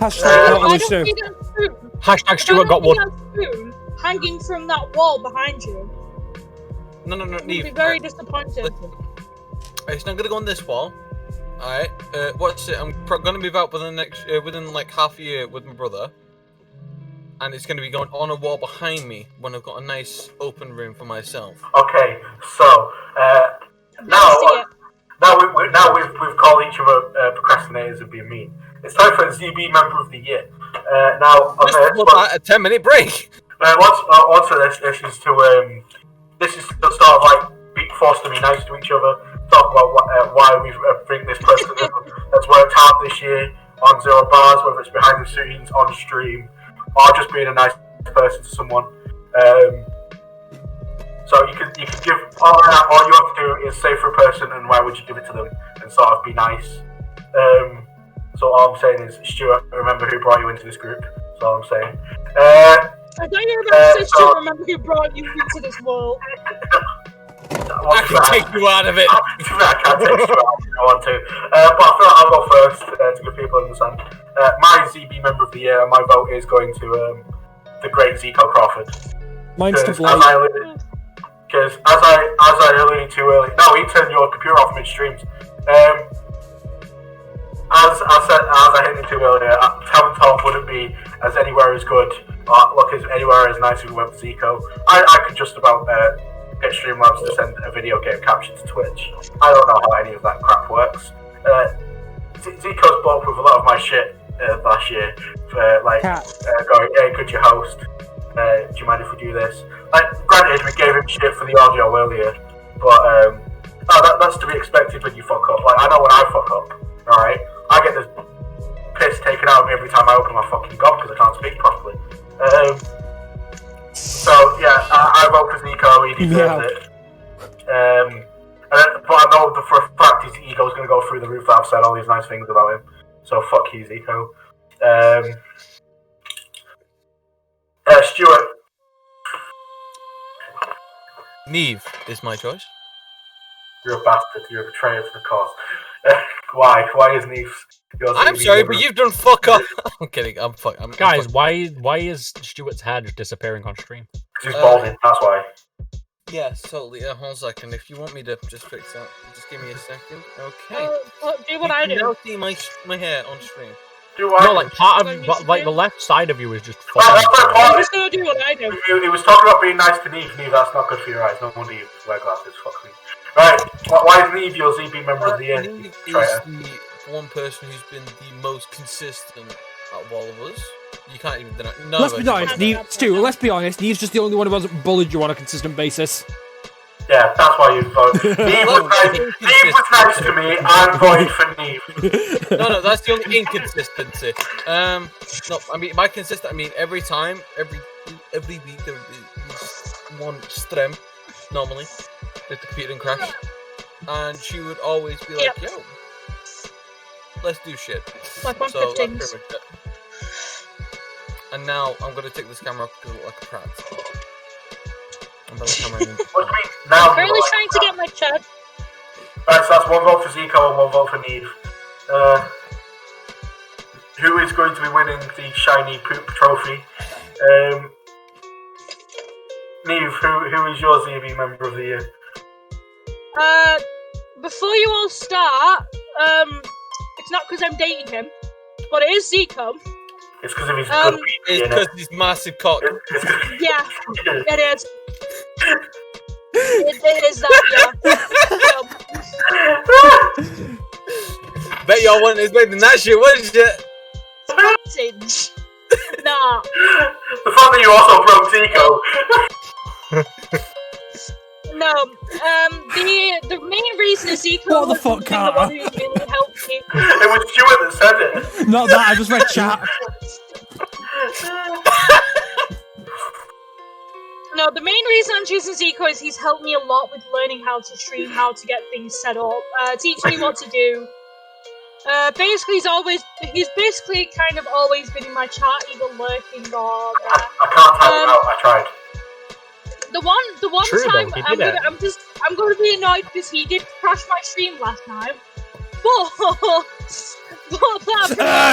Hashtag Why Carter don't Stu. we get a spoon? Hashtag Why Stuart got don't we wood. get a spoon hanging from that wall behind you? No, I'd be Neve. very disappointed. It's not gonna go on this wall. Alright, what's it? I'm gonna move out within the next, within like half a year with my brother. And it's gonna be going on a wall behind me when I've got a nice open room for myself. Okay, so now we've called each other procrastinators and being mean. It's time for a ZB member of the year. Now on Let's this, put that a 10-minute break. once this is to sort of like be forced to be nice to each other. Talk about why we think this person has worked hard this year on 0 bars, whether it's behind the scenes, on stream, or just being a nice person to someone. So you can give all you have to do is say for a person and why would you give it to them and sort of be nice. So all I'm saying is, Stuart, remember who brought you into this group. That's all I'm saying. I don't even remember to remember who brought you into this world. I can take you out of it. I can't take you out if I want to. But I feel like I'll go first to give people an understand. My ZB member of the year, my vote is going to the great Zico Crawford. Mine's to Blake. Because as I alluded to earlier, no, he turned your computer off mid-streams. As I hinted to earlier, Tavern Talk wouldn't be as anywhere as good, or look as anywhere as nice if we went to Zico. I could just about get Streamlabs to send a video game capture to Twitch. I don't know how any of that crap works. Zico's bought up with a lot of my shit last year for going, hey, could you host? Do you mind if we do this? Granted, we gave him shit for the audio earlier, but that's to be expected when you fuck up. I know when I fuck up, alright? I get this piss taken out of me every time I open my fucking gob because I can't speak properly. So yeah, I vote for Zico. He deserves it. But I know for a fact his ego's going to go through the roof that I've said all these nice things about him. So fuck you, Zico. Stuart. Neve is my choice. You're a bastard. You're a betrayer to the cause. Why? Why is Neve? I'm sorry, but you've done fuck up. I'm kidding. Guys, why is Stuart's head disappearing on stream? Because he's balding. That's why. Yeah, totally. Hold a second. If you want me to just fix that, just give me a second. Okay. Do what I do. You now see my hair on stream. No, like part of the left side of you is just I'm just gonna do what I do. He was talking about being nice to Neve. Neve, that's not good for your eyes. No wonder you wear glasses. Fuck me. Right. Why is Neve your ZB member of the year? Neve is the one person who's been the most consistent out of all of us. You can't even deny. Let's be honest, Stu. Let's be honest. Neve's just the only one who hasn't bullied you on a consistent basis. Yeah, that's why you vote. Neve was nice to me. I'm voting for Neve. No, that's the only inconsistency. No, I mean by consistent, I mean every week there would be one stream normally if the computer didn't crash, and she would always be like, "Yo, let's do shit." Like so that's pretty much it. And now I'm gonna take this camera up because I look like a prat. What do you mean? Now I'm currently trying to get my chat. Right, so that's one vote for Zico and one vote for Neve. Who is going to be winning the shiny poop trophy? Neve, who is your ZB member of the year? Before you all start, it's not because I'm dating him, but it is Zico. It's because of his good beat. It's because of his massive cock. Yeah, it is. It is that, yeah. Bet y'all wasn't expecting that shit, wasn't you? Sausage. Nah. The fact that you also broke Zico. No, the main reason is Zico What the was fuck, the Carter? one who really helped me. It was Stuart that said it. Not that, I just read chat. No, the main reason I'm choosing Zico is he's helped me a lot with learning how to stream, how to get things set up, teach me what to do. Basically, he's basically kind of always been in my chat, either lurking or there. I can't type it out. I tried. The one True, time though, I'm gonna be annoyed because he did crash my stream last time. But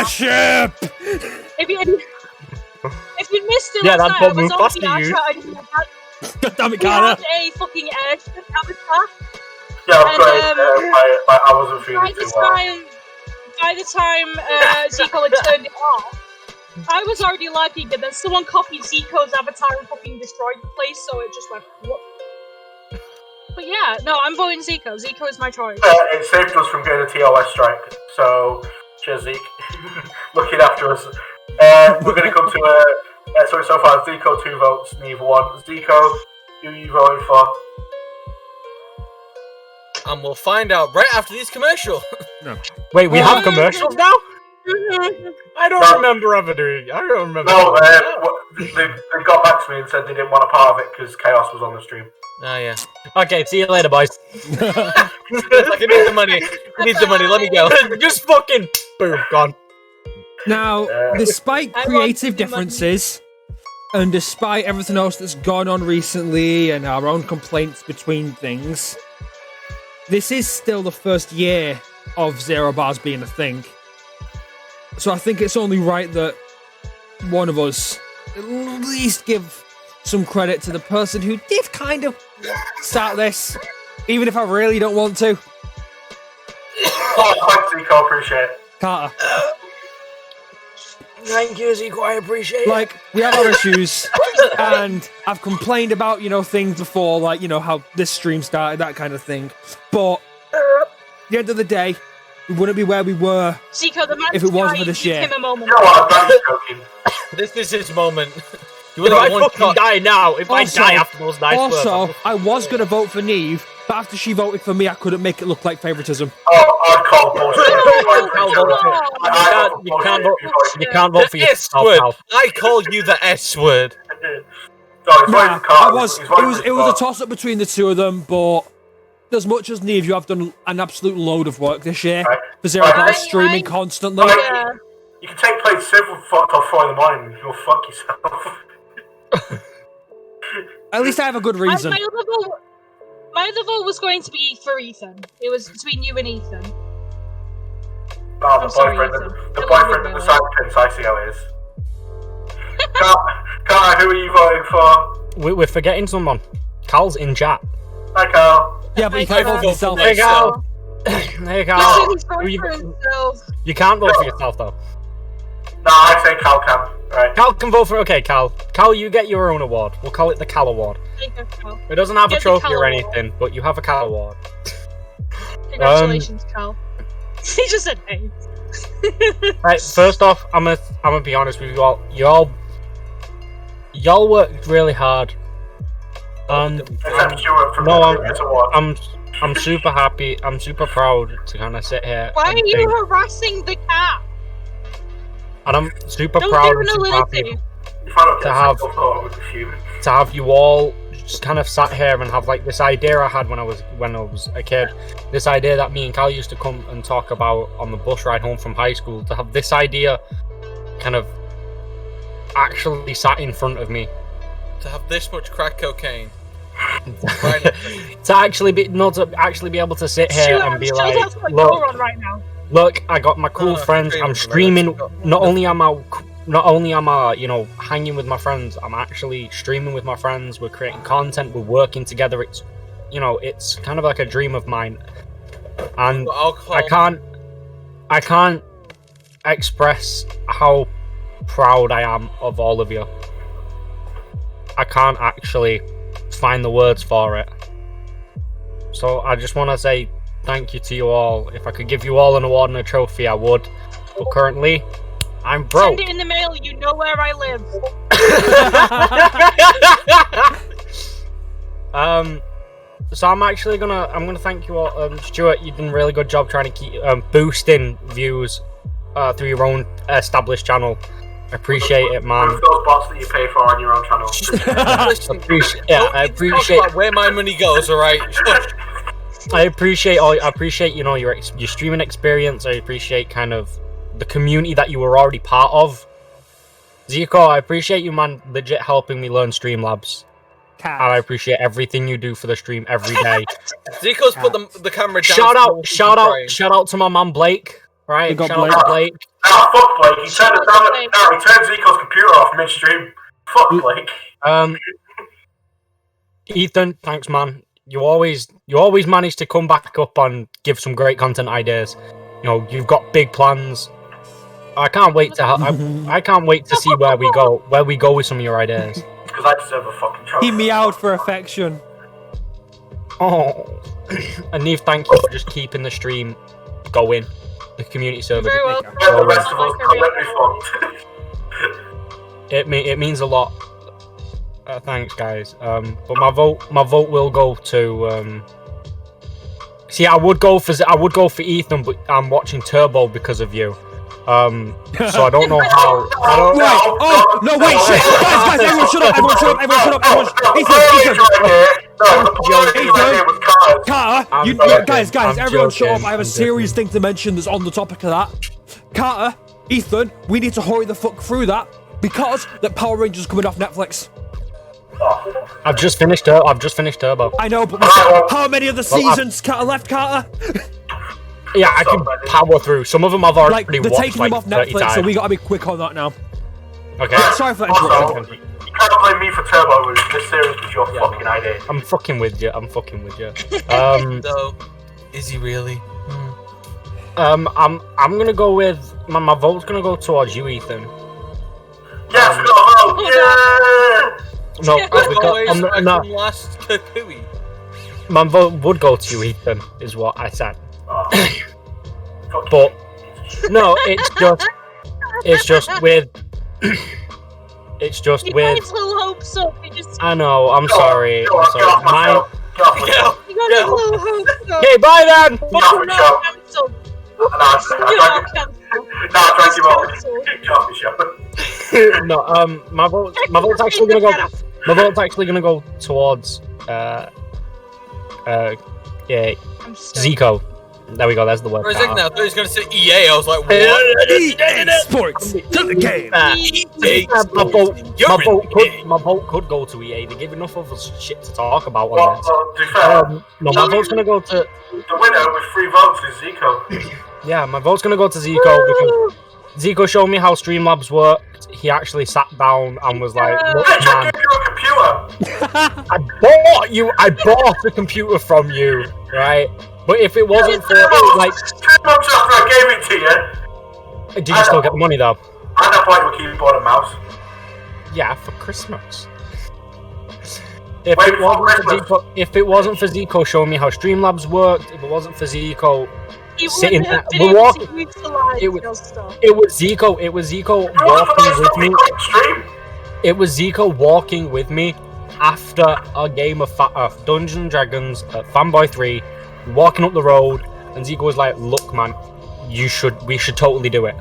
Ship! If you missed it Yeah, last that's night, what I was Mufasa on the used. Astra God damn it, he had Carter. a fucking airship avatar. Yeah, I'm great. I wasn't feeling too well. By the time Zico had turned it off, I was already lagging, and then someone copied Zico's avatar and fucking destroyed the place, so it just went, what? But yeah, no, I'm voting Zico. Zico is my choice. It saved us from getting a TOS strike, so cheers, Zeke. Looking after us. We're going to come to so far Zico 2 votes, Neve 1. Zico, who are you voting for? And we'll find out right after this commercial. Wait, we have commercials now? I don't remember ever doing. I don't remember. No, they got back to me and said they didn't want a part of it because Chaos was on the stream. Oh yeah. Okay, see you later, boys. Like, I need the money. I need the money. Let me go. Just fucking boom, gone. Now, despite I want creative the money. differences, and despite everything else that's gone on recently and our own complaints between things, this is still the first year of Zero Bars being a thing. So I think it's only right that one of us at least give some credit to the person who did kind of start this, even if I really don't want to. Oh, thanks, Zico, appreciate it. Carter. Thank you, Zico, I appreciate it. Like, we have our issues, and I've complained about, things before, like, how this stream started, that kind of thing. But at the end of the day, we wouldn't be where we were Zico, the man if it wasn't for this give year. him a moment. You know what? I'm not joking. This is his moment. You If would I have one fucking shot. die now, if Also- I die after those nice words, Also, I was going to vote for Neve, but after she voted for me, I couldn't make it look like favoritism. Oh, I'd call bullshit. You can't vote for The S yourself, word. pal. I call you the S word. Nah, it was a toss-up between the two of them, but as much as Neve, you have done an absolute load of work this year Right. for Zero Right. Bars streaming constantly. Yeah. You can take place civil till 4 in the morning. You'll fuck yourself. At least I have a good reason. My other vote was going to be for Ethan. It was between you and Ethan. Oh, I'm sorry, Ethan. the I love boyfriend you, and the Billy. side prince, I see how it is. Carl, who are you voting for? We're forgetting someone. Cal's in chat. Hi, Carl. Yeah, but you I can't vote vote for yourself. Hey, Cal. Hey, Cal. Listen, he's voting for himself. You can't vote for yourself, though. No, I say Cal can. Right. Cal can vote for... Okay, Cal. Cal, you get your own award. We'll call it the Cal Award. There you go, Cal. It doesn't have a Get the trophy Cal or Award. anything, but you have a Cal Award. Congratulations, Cal. He just said hey. Right, first off, I'm gonna be honest with you all. Y'all worked really hard. Except Stuart from No, the previous award. I'm super happy. I'm super proud to kind of sit here. Why and are you think- harassing the cat? And I'm super Don't proud give and him super a happy liberty. If I don't to get have- single thought, I would be fuming. to have you all just kind of sat here and have like this idea I had when I was a kid. This idea that me and Cal used to come and talk about on the bus ride home from high school. To have this idea kind of actually sat in front of me. To have this much crack cocaine. Right. to actually be able to sit here Stuart, and I'm be sure like, that's what look, you're on right now. look, I got my cool No, friends. I'm streaming. Not only am I, hanging with my friends. I'm actually streaming with my friends. We're creating content. We're working together. It's, it's kind of like a dream of mine, and I can't express how proud I am of all of you. I can't actually find the words for it. So I just want to say thank you to you all. If I could give you all an award and a trophy, I would. But currently, I'm broke. Send it in the mail. You know where I live. So I'm gonna thank you all. Stuart, you've done a really good job trying to keep boosting views through your own established channel. I appreciate it, man. With those bots that you pay for on your own channel. Listen, I appreciate. about where my money goes. All right. I appreciate your streaming experience. I appreciate kind of the community that you were already part of. Zico, I appreciate you, man, legit helping me learn Streamlabs. And I appreciate everything you do for the stream every day. Zico's put the camera down. Shout out to my man Blake. Right, Big up shout out to Blake. Ah, fuck Blake. He turned it Shout out to down. Blake. No, he turned Zico's computer off midstream. Fuck Blake. Ethan, thanks, man. You always manage to come back up and give some great content ideas. You've got big plans. I can't wait to see where we go with some of your ideas. Because I deserve a fucking trophy. He meowed for affection. Oh, and Neve, thank you for just keeping the stream going. The community server. Very welcome. Yeah, the rest of us can let me fucked. It means a lot. Thanks, guys. But my vote will go to. See, I would go for Ethan, but I'm watching Turbo because of you. So I don't know how. I don't Right. Oh no! Wait, shit, guys! Everyone, shut up! Everyone, shut up! Everyone, shut up! Everyone, Ethan, Carter, guys, I'm everyone, shut joking, up! I have a I'm serious joking. thing to mention that's on the topic of that. Carter, Ethan, we need to hurry the fuck through that because the Power Rangers coming off Netflix. I've just finished Turbo. I know, but how many of the seasons Carter left, Carter? Yeah, I can power through. Some of them I've already Like they're watched taking them off 30 Netflix, so times. we gotta be quick on that now. Okay. Sorry for that Also, interruption. you can't blame me for Turbo. This series was your fucking idea. I'm fucking with you. So, is he really? I'm gonna go with my vote's gonna go towards you, Ethan. Yes, go! Yeah! No, Yeah. because Always I'm from not. last Kakui. My vote would go to you, Ethan, is what I said. Oh. Fuck But no, it's just with. It's just You with. guys little hopes up. You just I know. I'm sorry. Get off my show. Get off my show. you got a little hopes up. Okay, bye then. Get off You're my show. not cancelled. You're not cancelled. I drank him Cancelled. Get off my show. No, my vote's actually gonna go. My vote's actually gonna go towards yeah, I'm stuck. Zico. There we go. That's the word. For a second, I thought he was going to say EA. I was like, what? Sports to the game. My vote could go to EA. They give enough of us shit to talk about on Well, this. to be fair, No, my vote's gonna go to. the winner with 3 votes is Zico. Yeah, my vote's gonna go to Zico because Zico showed me how Streamlabs worked. He actually sat down and was like, "Look, Bitch, I man, gave you a computer! I bought a computer from you, right? But if it wasn't for like, 2 months after I gave it to you, did you still get the money though? and I bought you a keyboard and mouse. Yeah, for Christmas. Wait, for If it wasn't for Zico showing me how Streamlabs worked, if it wasn't for Zico, You sitting wouldn't have there- been we're able walking- to utilize it was- your stuff. it was Zico You want walking to with me. stream? It was Zico walking with me after a game of Dungeons and Dragons at Fanboy 3, walking up the road, and Zico was like, "Look, man, we should totally do it."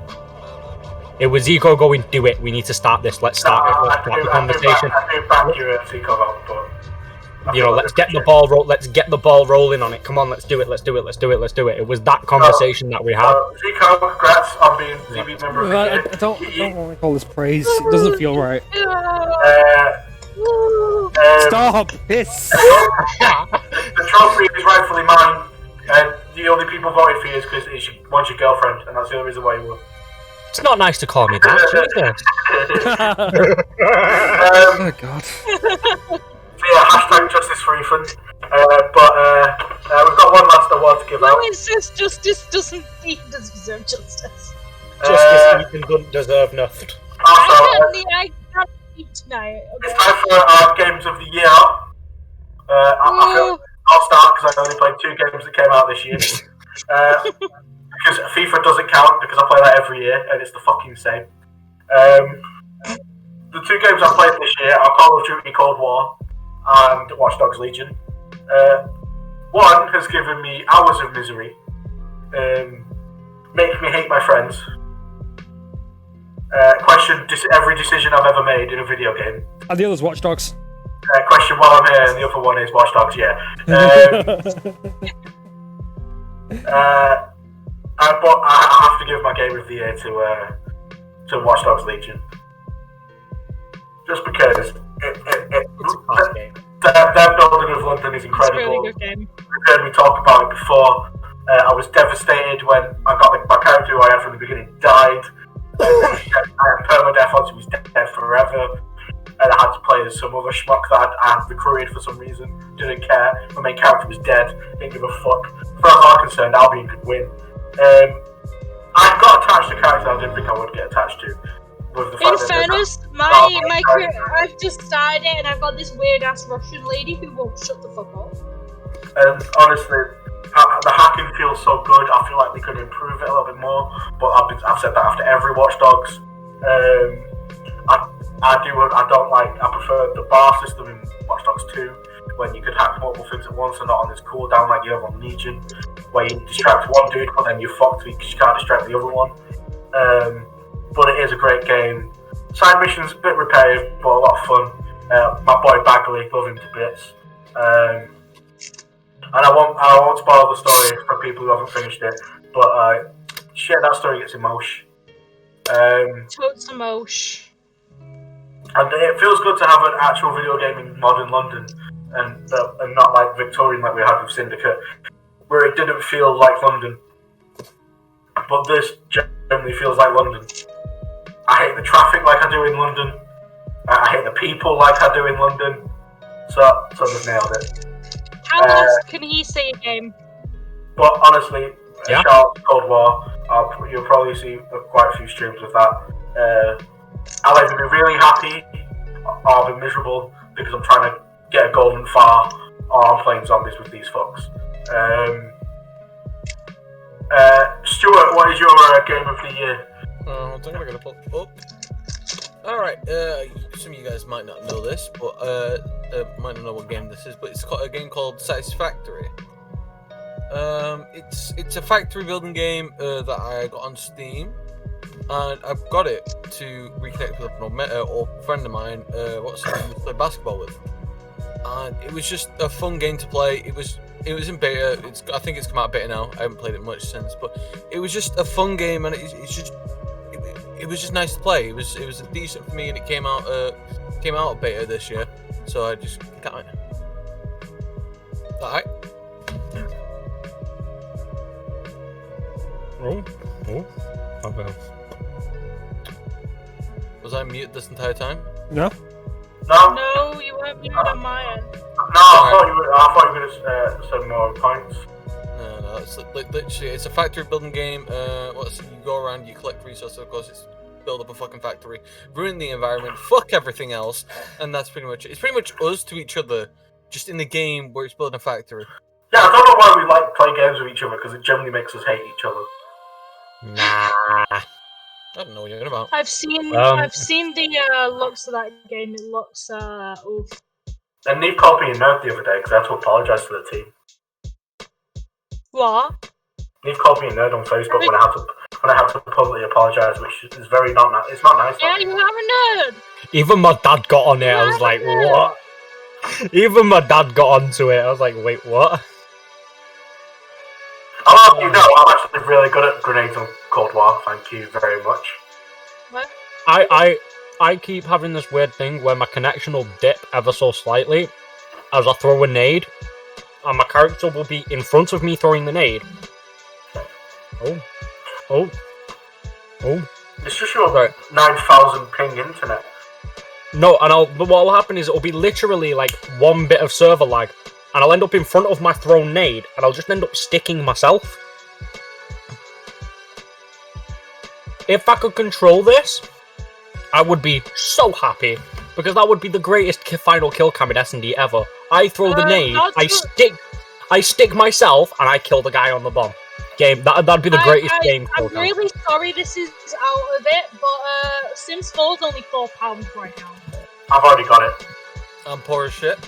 It was Zico going, "Do it. We need to start this. Let's start it. Let's start the conversation. I do back you at Zico though, but... You know, let's get the ball rolling on it. Come on, let's do it. It was that conversation that we had. Zico, congrats on being ZB member of the I year. don't want to call this praise. It doesn't feel right. Stop this. The trophy is rightfully mine, and the only people voted for you is because it's one's your girlfriend, and that's the only reason why you won. It's not nice to call me that. Oh god. So yeah, hashtag justice for Ethan. We've got one last award to give No, out. it's just justice doesn't even deserve justice. Justice Ethan doesn't deserve nothing. Also, I can't eat tonight. it's Okay? time for our games of the year. I'll start because I only played 2 games that came out this year. Because FIFA doesn't count because I play that every year and it's the fucking same. The 2 games I played this year are Call of Duty Cold War and Watch Dogs Legion. One has given me hours of misery, makes me hate my friends, question every decision I've ever made in a video game. And the other's Watch Dogs. Question while I'm here, and the other one is Watch Dogs, yeah. But I have to give my game of the year to Watch Dogs Legion. Just because It's a class game. their building of London is It's a incredible. really good game. You've heard me talk about it before. I was devastated when I got my character who I had from the beginning died. I had permadeath on, so he was dead forever. And I had to play as some other schmuck that I had recruited for some reason. Didn't care. My main character was dead. Didn't give a fuck. As far as I'm concerned, Albion could win. I got attached to characters I didn't think I would get attached to. With the In fact that fairness, my career, I've just started it and I've got this weird ass Russian lady who won't shut the fuck up. And honestly, the hacking feels so good. I feel like they could improve it a little bit more. But I've said that after every Watch Dogs. I prefer the bar system in Watch Dogs 2, when you could hack multiple things at once and not on this cooldown like you have on Legion, where you distract one dude but then you're fucked because you can't distract the other one. but it is a great game. Side missions a bit repetitive, but a lot of fun. My boy Bagley, love him to bits. And I won't spoil the story for people who haven't finished it, but shit, that story gets emotion. Totes emotion. And it feels good to have an actual video game in modern London, and not like Victorian like we had with Syndicate, where it didn't feel like London. But this generally feels like London. I hate the traffic like I do in London. I hate the people like I do in London. So they've nailed it. How else can he say a game? But honestly, Yeah. Charles Cold War, you'll probably see quite a few streams of that. I'll either be really happy or I'll be miserable because I'm trying to get a golden far or I'm playing zombies with these fucks. Stuart, what is your game of the year? I'm gonna pull up. Alright, some of you guys might not know this, but might not know what game this is, but it's got a game called Satisfactory. It's a factory building game that I got on Steam, and I've got it to reconnect with an old friend of mine. What's his name? Play basketball with, and it was just a fun game to play. It was in beta. I think it's come out beta now. I haven't played it much since, but it was just a fun game, and it was just nice to play. It was decent for me, and it came out of beta this year, so I just got it. Alright. Oh, well. Was I muted this entire time? No? No? No, you weren't muted on my end. No, I thought you were going to say more points. No, it's literally it's a factory building game. You go around, you collect resources, of course, it's build up a fucking factory, ruin the environment, fuck everything else, and that's pretty much it. It's pretty much us to each other, just in the game where it's building a factory. Yeah, I don't know why we like play games with each other because it generally makes us hate each other. Nah. I don't know what you're on about. I've seen the looks of that game. It looks oof. And Neve called me a nerd the other day because I had to apologise to the team. What? Neve called me a nerd on Facebook when I had to publicly apologise, which is very not nice. It's not nice. Yeah, you have a nerd. Even my dad got on it. I was like, what? Even my dad got onto it. I was like, wait, what? I'll have you know, I'm actually really good at grenades on Cold War. Thank you very much. What? I keep having this weird thing where my connection will dip ever so slightly as I throw a nade, and my character will be in front of me throwing the nade. Oh. It's just your 9,000 ping internet. No, but what will happen is it'll be literally like one bit of server lag, and I'll end up in front of my thrown nade, and I'll just end up sticking myself. If I could control this, I would be so happy, because that would be the greatest final kill cam in S&D ever. I throw the nade, I stick myself, and I kill the guy on the bomb. Game, that'd be the greatest game kill cam. I'm really sorry this is out of it, but Sims 4 is only £4 right now. I've already got it. I'm poor as shit.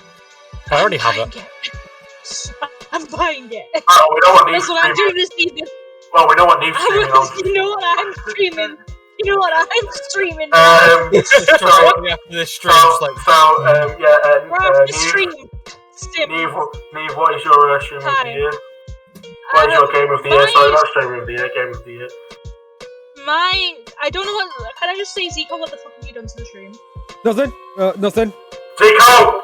I already have it. I'm buying it. Oh, we know what Neve's That's what I'm streaming. doing this evening. Well, we know what Neve's streaming on. You know what I'm streaming. You know what I'm streaming. After this stream, We're off the stream. Stim. Neve, what is your stream of the year? What is your game of the year? Sorry, not stream of the year, game of the year. I don't know what. Can I just say, Zico, what the fuck have you done to the stream? Nothing. Nothing. Zico!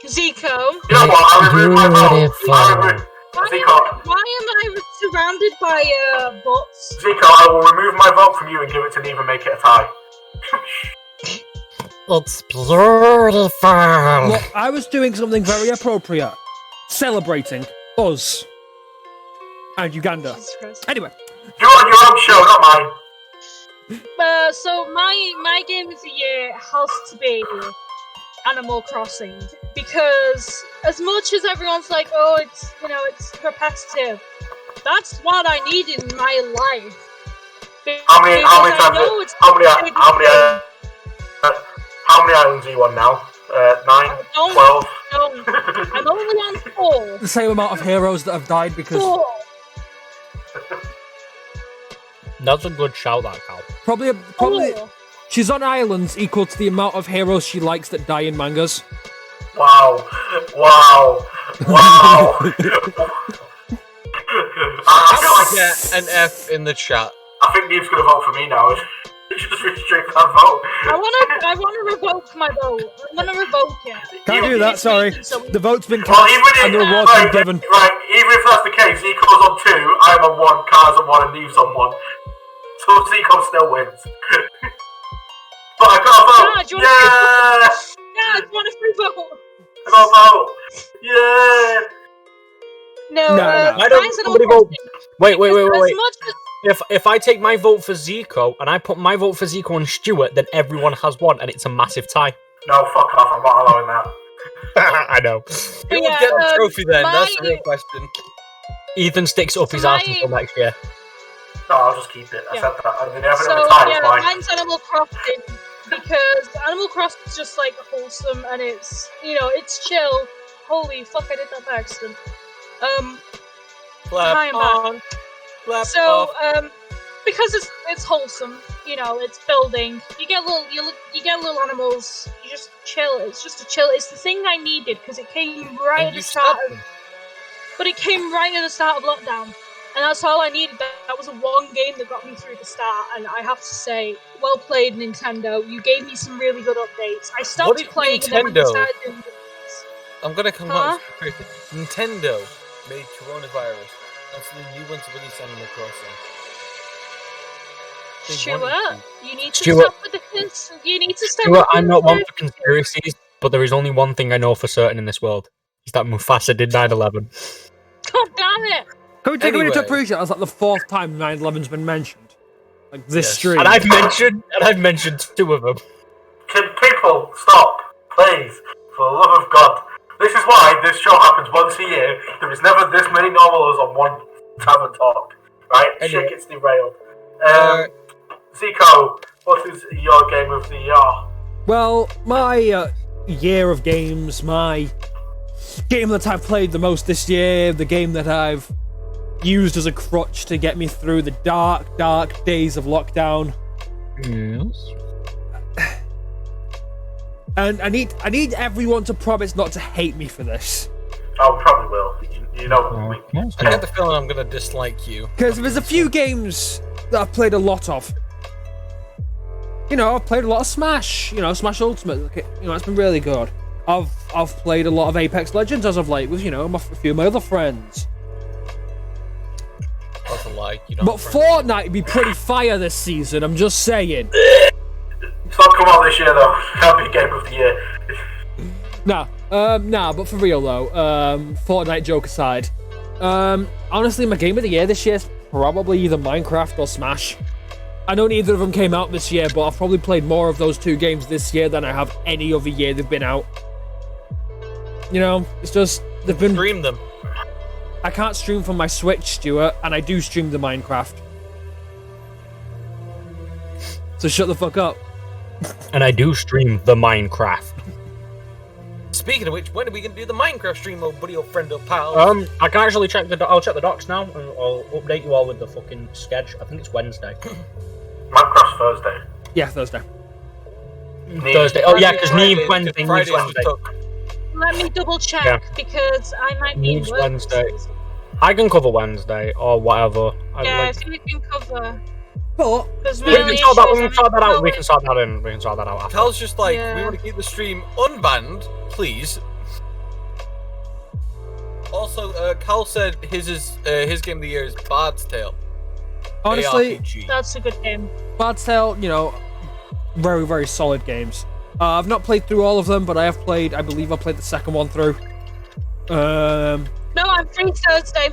Zico? You know what? I'll remove my vote. Zico. Why am I surrounded by bots? Zico, I will remove my vote from you and give it to Neve and make it a tie. It's beautiful. Look, I was doing something very appropriate. Celebrating us and Uganda. Jesus Christ. Anyway. You're on your own show, not mine. So my game of the year has to be Animal Crossing, because as much as everyone's like, oh, it's repetitive, that's what I need in my life. How many islands are you on now? 9? 12? I'm only on 4. The same amount of heroes that have died because... 4. That's a good shout, that Cal. Probably. Oh, She's on islands equal to the amount of heroes she likes that die in mangas. Wow. I feel like Get an F in the chat. I think Neve's gonna vote for me now. Just restrict that vote. I wanna revoke my vote. I wanna revoke it. Can't do that, sorry. The vote's been Well, cast even if, and the reward's been given. Right, even if that's the case, Zico's on 2, I'm on 1, Car's on 1, and Neve's on 1. So Zico still wins. But I got a vote! Yeah, do you wanna Yeah, do you want a free vote? I got a vote! Yeah! No, No. Why don't mine's somebody Animal vote? Crossing. Wait. As much as If I take my vote for Zico and I put my vote for Zico and Stuart, then everyone has one, and it's a massive tie. No, fuck off, I'm not allowing that. I know. Who Yeah, would get the trophy then? That's the my- real question. Ethan sticks up his ass until next year. No, I'll just keep it. I Yeah. said that. I didn't have it So at the time, yeah, fine. mine's Animal Crossing because Animal Crossing is just like wholesome and it's it's chill. Holy fuck, I did that by accident. Clap Hi, I'm on. Clap So off. because it's wholesome, it's building. You get little animals. You just chill. It's just a chill. It's the thing I needed because it came right And at you the start stabbed of. them. But it came right at the start of lockdown, and that's all I needed. That was the one game that got me through the start, and I have to say, well played, Nintendo. You gave me some really good updates. I stopped What is playing, and then when you Nintendo? started doing this, I'm gonna come Huh? out with Nintendo made coronavirus. That's the new one to release Animal Crossing. They Stuart, wanted you need to Stuart. stop with the You need to stop. Stuart, with I'm the not one for conspiracies, but there is only one thing I know for certain in this world. Is that Mufasa did 9/11. God damn it! Can we take a minute to Anyway. appreciate that's like the 4th time 9/11's been mentioned? Like this Yes. stream. And I've mentioned 2 of them. Can people stop, please? For the love of God. This is why this show happens once a year. There is never this many normalers on one tavern talk. Right? Anyway. Shit gets derailed. Alright. Zico, what is your game of the year? Well, my year of games, my game that I've played the most this year, the game that I've used as a crutch to get me through the dark, dark days of lockdown. Yes. And I need everyone to promise not to hate me for this. Oh, we probably will. You know, I get the feeling I'm gonna dislike you. Because there's a few games that I've played a lot of. I've played a lot of Smash. Smash Ultimate. It's been really good. I've played a lot of Apex Legends as of late with a few of my other friends. That's a lie. You don't. But Fortnite would be pretty fire this season. I'm just saying. it's not come out this year though. Can't be game of the year. Nah. But for real though, Fortnite joke aside, honestly, my game of the year this year is probably either Minecraft or Smash. I know neither of them came out this year, but I've probably played more of those 2 games this year than I have any other year they've been out. It's just they've been. Stream them. I can't stream from my Switch, Stuart, and I do stream the Minecraft. So shut the fuck up. And I do stream the Minecraft. Speaking of which, when are we gonna do the Minecraft stream, old buddy, old friend, old pal? I can actually check I'll check the docs now, and I'll update you all with the fucking schedule. I think it's Wednesday. Minecraft's Thursday. Yeah, Thursday. Thursday. Oh yeah, because Friday, Neve Wednesday. Neve's Friday's Wednesday. took. Let me double check Yeah. because I might be in Neve's work Wednesday. this season. I can cover Wednesday or whatever. Yeah, if you can cover. But Because We can sort that. We can sort that out. We can sort that in. We can sort that out after. Cal's just like, Yeah. we want to keep the stream unbanned, please. Also, Cal said his game of the year is Bard's Tale. honestly, ARPG. That's a good game. Bard's Tale, very, very solid games. I've not played through all of them, but I believe I played the second one through. No, I'm free Thursday.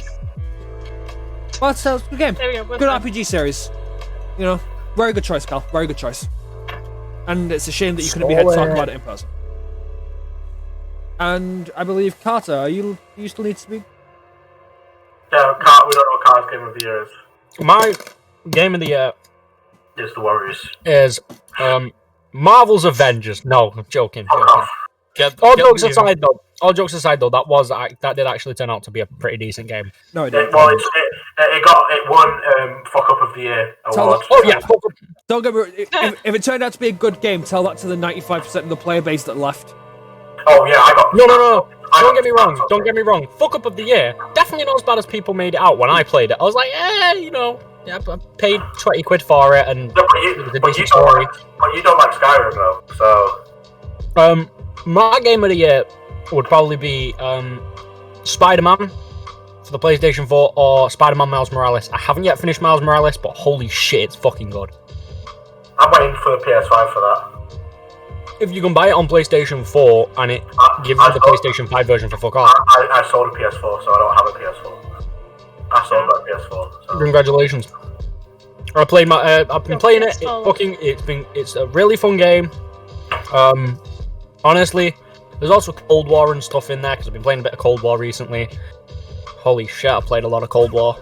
Bard's Tale's a good game. There we go. we're Good fine. RPG series. Very good choice, Cal. Very good choice. And it's a shame that you couldn't be here to talk about it in person. And I believe Carter, you still need to speak? Yeah, we don't know what Car's game of the year is. My game of the year It's the Warriors. is Marvel's Avengers. No, I'm joking. Fuck joking. off. All jokes aside, though, that did actually turn out to be a pretty decent game. No, it didn't. Well, it won fuck up of the year award. Oh yeah, Don't get me wrong, if it turned out to be a good game, tell that to the 95% of the player base that left. Oh yeah, I got no. Don't get me wrong. Fuck up of the year, definitely not as bad as people made it out when I played it. I was like, I paid 20 quid for it, and it was a decent story. But you don't like Skyrim though, so. My game of the year would probably be Spider-Man for the PlayStation 4 or Spider-Man Miles Morales. I haven't yet finished Miles Morales, but holy shit, it's fucking good. I'm waiting for the PS5 for that. If you can buy it on PlayStation 4 and it gives you the PlayStation 5 version for fuck off. I sold a PS4, so I don't have a PS4. I sold that PS4. So. Congratulations. I've been playing it. It's a really fun game. Honestly, there's also Cold War and stuff in there because I've been playing a bit of Cold War recently. Holy shit, I've played a lot of Cold War.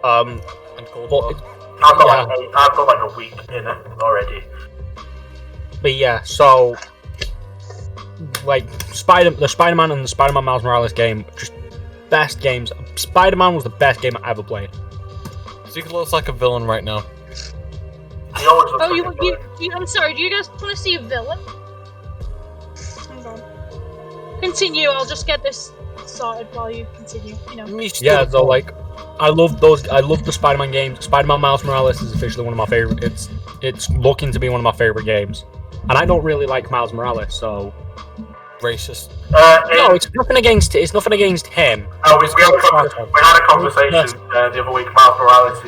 And Cold War. I've got like a week in it already. But yeah, so like the Spider-Man and the Spider-Man Miles Morales game, just best games. Spider-Man was the best game I ever played. Zeke looks like a villain right now. He always looks like a villain. I'm sorry, do you guys want to see a villain? Hang on. Continue, I'll just get this sorted while you continue, Yeah, so like, I love the Spider-Man games. Spider-Man Miles Morales is officially one of my favorite. It's looking to be one of my favorite games. And I don't really like Miles Morales, so... Racist. No, it's nothing against him. We had a conversation the other week. Miles Morales'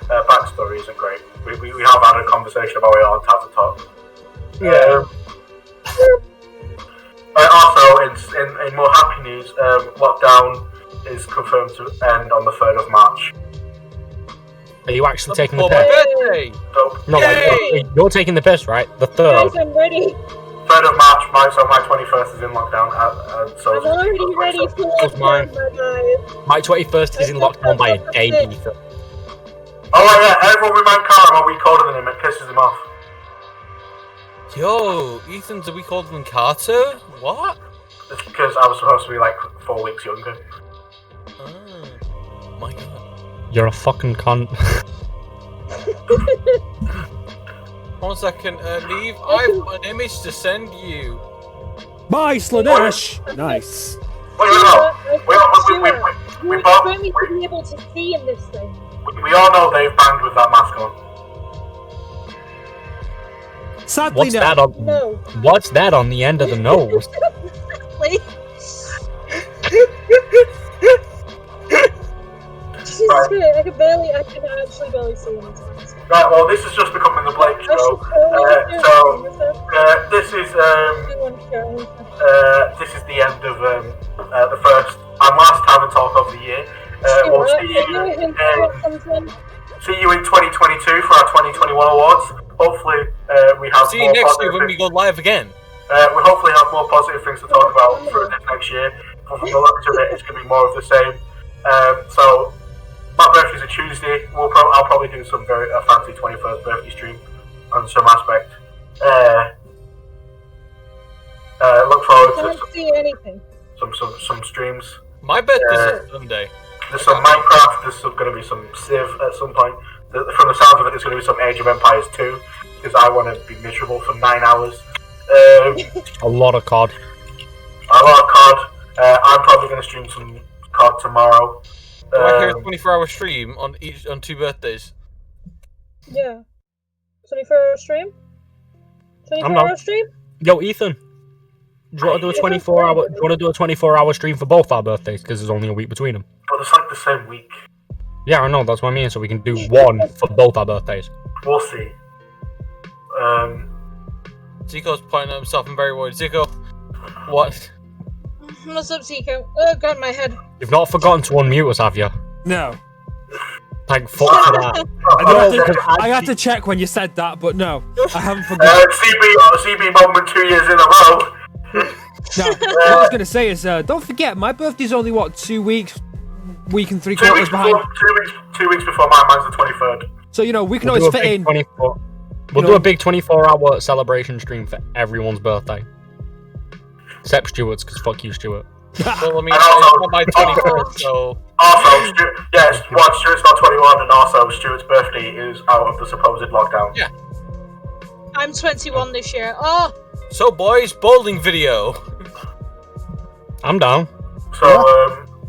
backstory isn't great. We have had a conversation about it on Tavern Talk. Yeah. Also, in more happy news, lockdown is confirmed to end on the 3rd of March. Are you actually taking the For piss? my birthday! No, you're taking the piss, right? The 3rd. Guys, I'm ready. 3rd of March, so my 21st is in lockdown. So I'm already ready for mine. guys. My 21st is in lockdown by a day, Ethan. Oh yeah, everyone remind Carl a week older than him. It pisses him off. Yo, Ethan's a week older than Carter? What? It's because I was supposed to be like 4 weeks younger. Oh my god. You're a fucking cunt. 1 second, Neve, I've got an image to send you. Bye, Slanesh! Nice. We want me to be able to see in this thing. We all know they've banged with that mask on. Sadly, No. What's that on the end of the nose? Please. I can actually barely see him. Right, well, this is just becoming the Blake show. This is the end of the first and last Tavern Talk of the year. We'll see you in 2022 for our 2021 awards. Hopefully, we have. See you next year when we go live again. We hopefully have more positive things to talk about for next year. But from the looks of it, it's going to be more of the same. So. My birthday's a Tuesday. I'll probably do some very fancy 21st birthday stream on some aspect. Look forward to can't see anything. some streams. My birthday's on Sunday. There's some Minecraft. There's going to be some Civ at some point. From the sounds of it, there's going to be some Age of Empires 2 because I want to be miserable for 9 hours. A lot of COD. I'm probably going to stream some COD tomorrow. Do I hear a 24-hour stream on 2 birthdays? Yeah. 24-hour stream? 24-hour stream? Yo, Ethan. Do you want to do a 24-hour? Do you want to do a 24-hour stream for both our birthdays? Because there's only a week between them. But it's like the same week. Yeah, I know. That's what I mean. So we can do one for both our birthdays. We'll see. Zico's pointing at himself and very worried. Zico, what? What's up, Zico? Oh god, my head. You've not forgotten to unmute us, have you? No. Thank fuck for that. I had to check when you said that, but no, I haven't forgotten. CB moment 2 years in a row. No, what I was going to say is, don't forget, my birthday's only, 2 weeks, week and 3 quarters behind. 2 weeks before mine, mine's the 23rd. So, we can always fit in. We'll do a big 24-hour celebration stream for everyone's birthday. Except Stuart's, because fuck you, Stuart. Well, I mean, And also- it's not my 21st, so. Also, yes, one, Stuart's not 21, and also Stuart's birthday is out of the supposed lockdown. Yeah. I'm 21 this year. Oh, So, boys, bowling video. I'm down. So,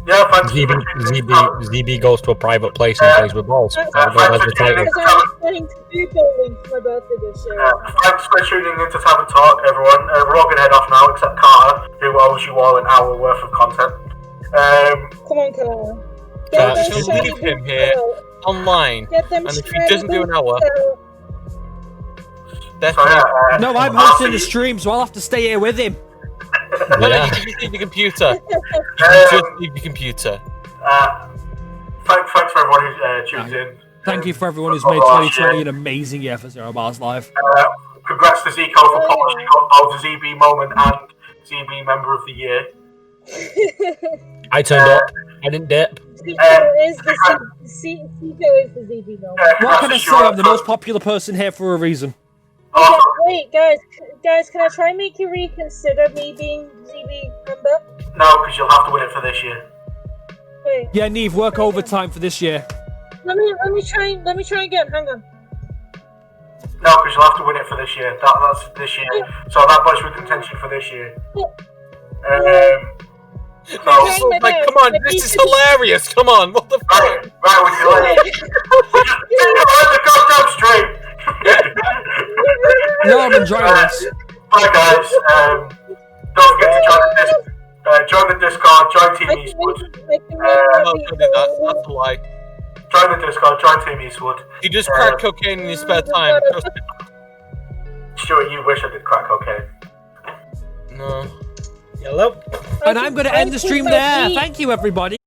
yeah, thanks for ZB, tuning in. ZB goes to a private place and plays with balls. Thanks There we go, there's the title. because I was planning to do bowling for my birthday this year. Thanks for tuning in to Tavern Talk, everyone. We're all going to head off now, except Carter, who owes you all an hour worth of content. Come on, Carl. Just them leave shiny him here boots online. Get them And if he shiny doesn't do an boots hour, out. So, yeah, No, I'm I'll hosting the see- stream, so I'll have to stay here with him. No, Yeah. you can just leave your computer. You can just leave your computer. Thanks for everyone who tunes in. Thank you for everyone who's made 2020 an amazing year for Zero Bars Live. Congrats to Zico for polishing up both the ZB moment and ZB member of the year. I turned up. I didn't dip. Zico is the ZB moment. What can I say? I'm the most popular person here for a reason. Also, Wait, guys, can I try and make you reconsider me being ZB member? no, because you'll have to win it for this year. Wait, Yeah, Neve, work overtime for this year. let me try again. Hang on. No, because you'll have to win it for this year. That's this year. So that puts with contention for this year. So, Like, come on, this is hilarious. Come on, what the right, fuck? we can we just end the goddamn stream. No, I'm enjoying this. Bye guys. Don't forget to join the Discord, join Team Eastwood. No, don't do that. That's a lie. Join the Discord, join Team Eastwood. He just cracked cocaine in his spare time. Trust me. Stuart, you wish I did crack cocaine. No. Hello. And I'm going to end the stream there. Thank you, everybody.